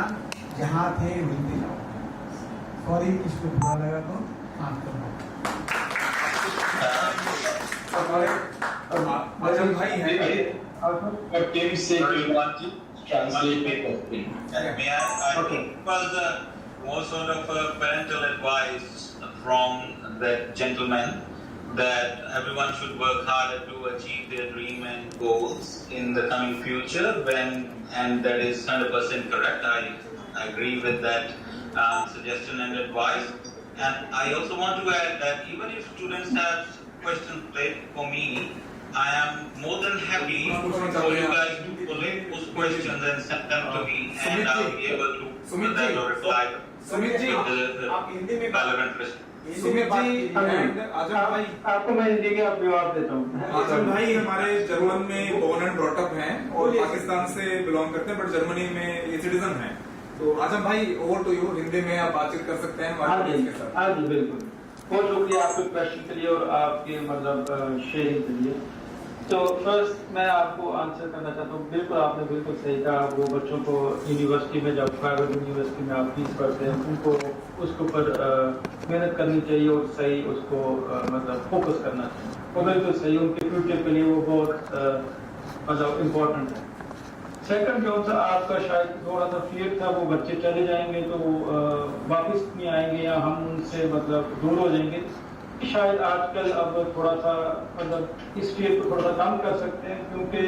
जहाँ थे वहीं पे जाओ। सॉरी, इसको बुरा लगा तो माफ करना। आजम भाई है But Tim said you want to translate it. May I think it was more sort of a parental advice from that gentleman that everyone should work harder to achieve their dream and goals in the coming future, and that is 100% correct. I agree with that suggestion and advice. And I also want to add that even if students have questions played for me, I am more than happy for you guys to collect those questions and send them to me, and I'll be able to reply Sumit ji, आप हिंदी में Sumit ji and आजम भाई, आपको मैं हिंदी के जवाब देता हूँ। आजम भाई हमारे जर्मन में बोर्न एंड ब्रॉट अप हैं और पाकिस्तान से बिलोंग करते हैं, बट जर्मनी में ये सिटीजन हैं। तो आजम भाई ओवर टू यू, हिंदी में आप बातचीत कर सकते हैं हमारे के साथ। हाँ जी बिल्कुल, बहुत शुक्रिया आपके क्वेश्चन के लिए और आपके मतलब शेयरिंग के लिए। तो फर्स्ट मैं आपको आंसर करना चाहता हूँ, बिल्कुल आपने बिल्कुल सही कहा। वो बच्चों को यूनिवर्सिटी में, जब प्राइवेट यूनिवर्सिटी में आप फीस भरते हैं, उनको उसके ऊपर मेहनत करनी चाहिए और सही उसको मतलब फोकस करना चाहिए। वो बिल्कुल सही, उनके फ्यूचर के लिए वो बहुत मतलब इम्पोर्टेंट है। सेकंड जो सा आपका शायद थोड़ा सा फियर था, वो बच्चे चले जाएंगे तो वापस नहीं आएंगे या हम उनसे मतलब दूर हो जाएंगे। शायद आजकल अब थोड़ा सा मतलब इस फियर को थोड़ा सा कम कर सकते हैं, क्योंकि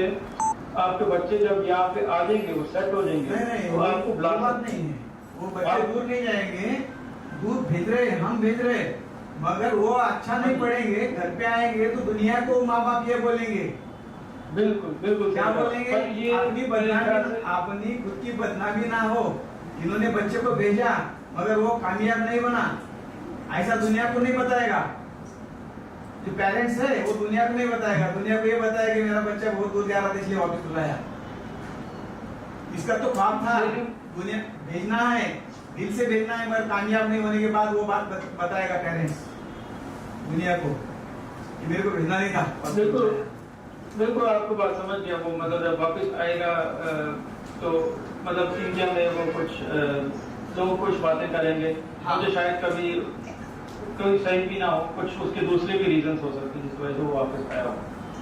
आपके बच्चे जब यहाँ पे आ जाएंगे वो सेट हो जाएंगे। नहीं, तो आपको बात नहीं है, वो बच्चे दूर नहीं जाएंगे, दूर भेज रहे, हम भेज रहे, मगर वो अच्छा नहीं पढ़ेंगे, घर पे आएंगे तो दुनिया को माँ बाप ये बोलेंगे। बिल्कुल बिल्कुल क्या बोलेंगे? ये अपनी बदनामी, अपनी खुद की बदनामी ना हो, इन्होंने बच्चे को भेजा मगर वो कामयाब नहीं बना, ऐसा दुनिया को नहीं बताएगा। जो पेरेंट्स है वो दुनिया को नहीं बताएगा, दुनिया को ये बताएगा कि मेरा बच्चा बहुत दूर जा रहा था इसलिए वापस बुलाया। इसका तो ख्वाब था दुनिया भेजना है, दिल से भेजना है, मगर कामयाब नहीं होने के बाद वो बात बताएगा पेरेंट्स दुनिया को कि मेरे को भेजना नहीं था। बिल्कुल बिल्कुल आपको बात समझ गया। वो मतलब जब वापस आएगा तो मतलब इंडिया में वो कुछ लोग कुछ बातें करेंगे, मुझे शायद कभी कोई सही भी ना हो, कुछ उसके दूसरे भी रीजन हो सकते हैं जिस वजह से वो वापस आया हो।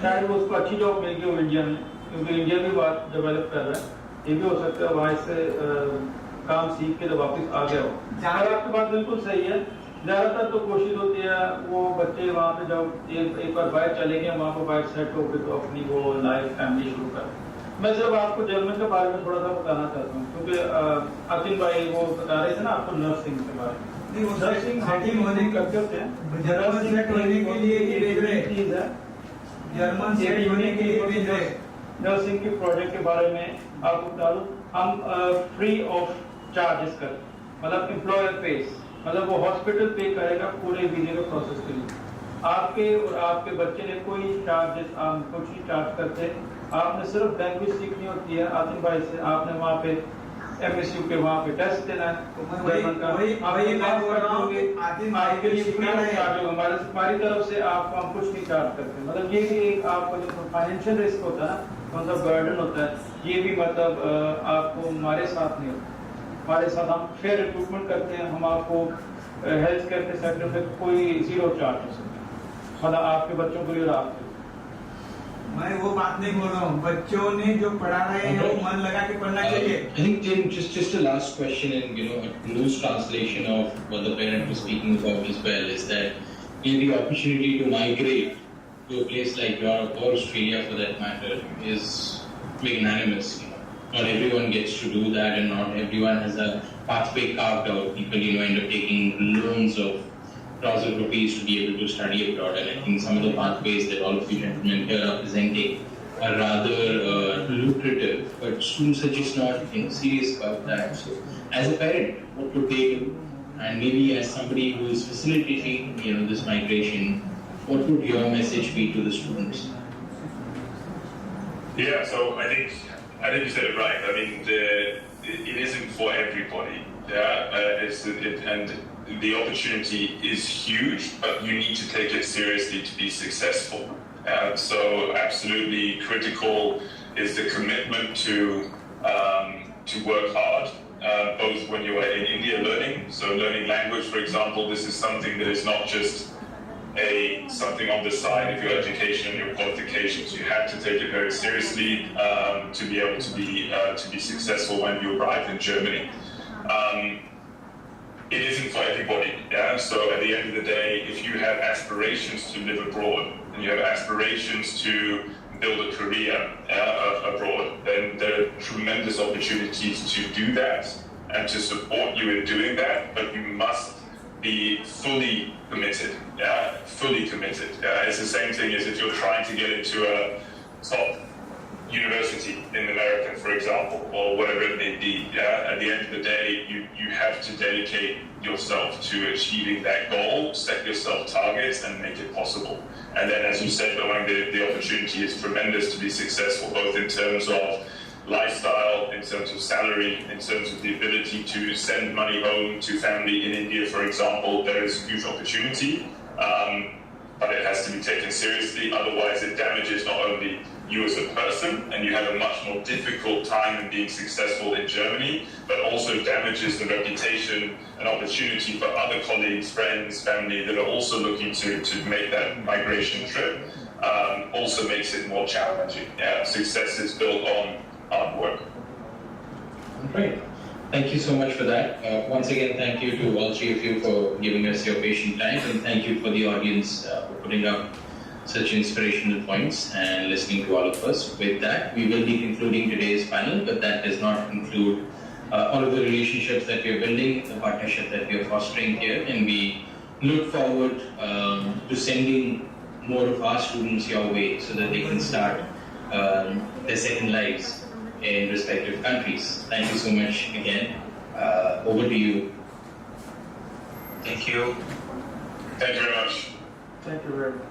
शायद वो उसको अच्छी जॉब मिल गई हो इंडिया में, क्योंकि इंडिया भी बात डेवलप कर रहा है, ये भी हो सकता है वहाँ से काम सीख के तो वापस आ गया हो। और आपकी बात बिल्कुल सही है ज़्यादातर तो कोशिश होती है वो बच्चे वहाँ पे जब एक बार बाइक चले गए वहाँ पर बाइक सेट हो गए तो अपनी वो लाइफ फैमिली शुरू कर। मैं सिर्फ आपको जर्मन के बारे में थोड़ा सा बताना चाहता हूँ क्योंकि अतिन भाई वो बता रहे थे ना आपको नर्सिंग के बारे में। नहीं वो नर्सिंग सेटिंग होने करते होते हैं, जर्मन सेट होने के लिए ये भेज रहे चीज है। जर्मन सेट होने के लिए भेज रहे नर्सिंग के प्रोजेक्ट के बारे में आपको बता दूं, हम फ्री ऑफ चार्जेस कर, मतलब एम्प्लॉयर पेस, मतलब वो हॉस्पिटल पे करेगा पूरे वीजे के प्रोसेस के लिए। आपके और आपके बच्चे ने कोई चार्जेस कुछ नहीं चार्ज करते। आपने सिर्फ लैंग्वेज सीखनी होती है आतिम भाई से, आपने वहाँ पे MSU के वहाँ पे टेस्ट देना है जर्मन का। वही मैं बोल रहा हूँ कि आतिम भाई आपके लिए फ्री सिखाना ऑफ है। चार्ज होगा हमारी तरफ से, आपको हम कुछ नहीं चार्ज करते। मतलब ये भी एक आपका जो फाइनेंशियल रिस्क होता है, मतलब बर्डन होता है, ये भी मतलब आपको हमारे साथ नहीं होता। हमारे साथ हम फेयर रिक्रूटमेंट करते हैं, हम आपको हेल्थ केयर के सेक्टर में कोई जीरो चार्ज हो सकता है, मतलब आपके बच्चों के लिए और आपके लिए। मैं वो बात नहीं बोल रहा हूँ, बच्चों ने जो पढ़ा रहे हैं वो मन लगा के पढ़ना चाहिए। I think Tim, just a last question, and a loose translation of what the parent was speaking about as well is that the opportunity to migrate to a place like Europe or Australia, for that matter, is magnanimous. Not everyone gets to do that, and not everyone has a pathway carved out. People, end up taking loans of crores of rupees to be able to study abroad, and I think some of the pathways that all of you gentlemen here are presenting are rather lucrative, but students are just not serious about that. So, as a parent, what would they do? And maybe as somebody who is facilitating, this migration, what would your message be to the students? Yeah, so I think you said it right. I mean, it isn't for everybody. Yeah, and the opportunity is huge, but you need to take it seriously to be successful. So absolutely critical is the commitment to work hard, both when you are in India learning. So learning language, for example, this is something that is not just something on the side of your education and your qualifications. You have to take it very seriously to be able to be successful when you arrive in Germany. It isn't for everybody, yeah? So at the end of the day, if you have aspirations to live abroad and you have aspirations to build a career abroad, then there are tremendous opportunities to do that and to support you in doing that, but you must be fully committed, yeah? Fully committed. It's the same thing as if you're trying to get into a top university in America, for example, or whatever it may be. Yeah? At the end of the day, you have to dedicate yourself to achieving that goal, set yourself targets, and make it possible. And then, as you said, the opportunity is tremendous to be successful, both in terms of lifestyle, in terms of salary, in terms of the ability to send money home to family in India, for example. There is huge opportunity, but it has to be taken seriously. Otherwise, it damages not only you as a person, and you have a much more difficult time in being successful in Germany, but also damages the reputation and opportunity for other colleagues, friends, family that are also looking to make that migration trip. Also makes it more challenging. Yeah, success is built on hard work. Great. Thank you so much for that. Once again, thank you to all three of you for giving us your patient time, and thank you for the audience for putting up such inspirational points and listening to all of us. With that, we will be concluding today's panel, but that does not include all of the relationships that we are building, the partnership that we are fostering here, and we look forward to sending more of our students your way so that they can start their second lives in respective countries. Thank you so much again. Over to you. Thank you. Thank you very much. Thank you very much.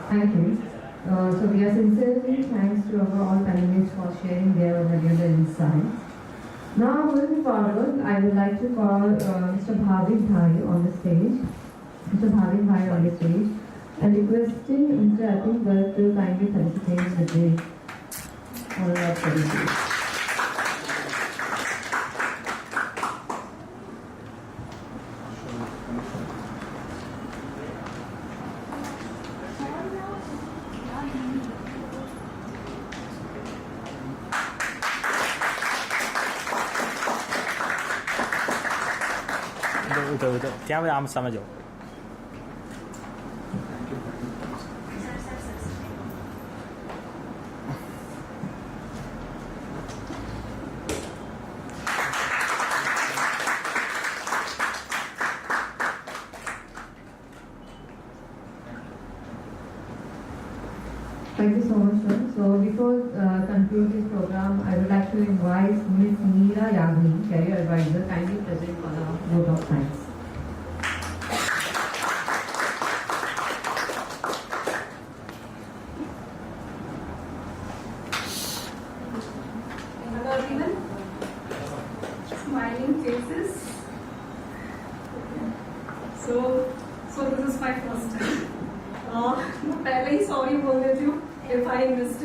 Thank you. So we are sincerely thanks to our all panelists for sharing their valuable insights. Now moving forward, I would like to call Mr. Medhavi on the stage. Mr. Medhavi on the stage, and requesting Mr. Atin Garg to kindly felicitate with the honor of felicitation. ત્યાં આમ સામે જાઓ. Thank you so much, sir. So before concluding this program, I would like to invite Ms. Meera Yagni, Career Advisor, kindly present for the vote of thanks. Hello everyone. Smiling faces. So this is my first time. मैं पहले ही sorry बोल देती हूँ if I missed it.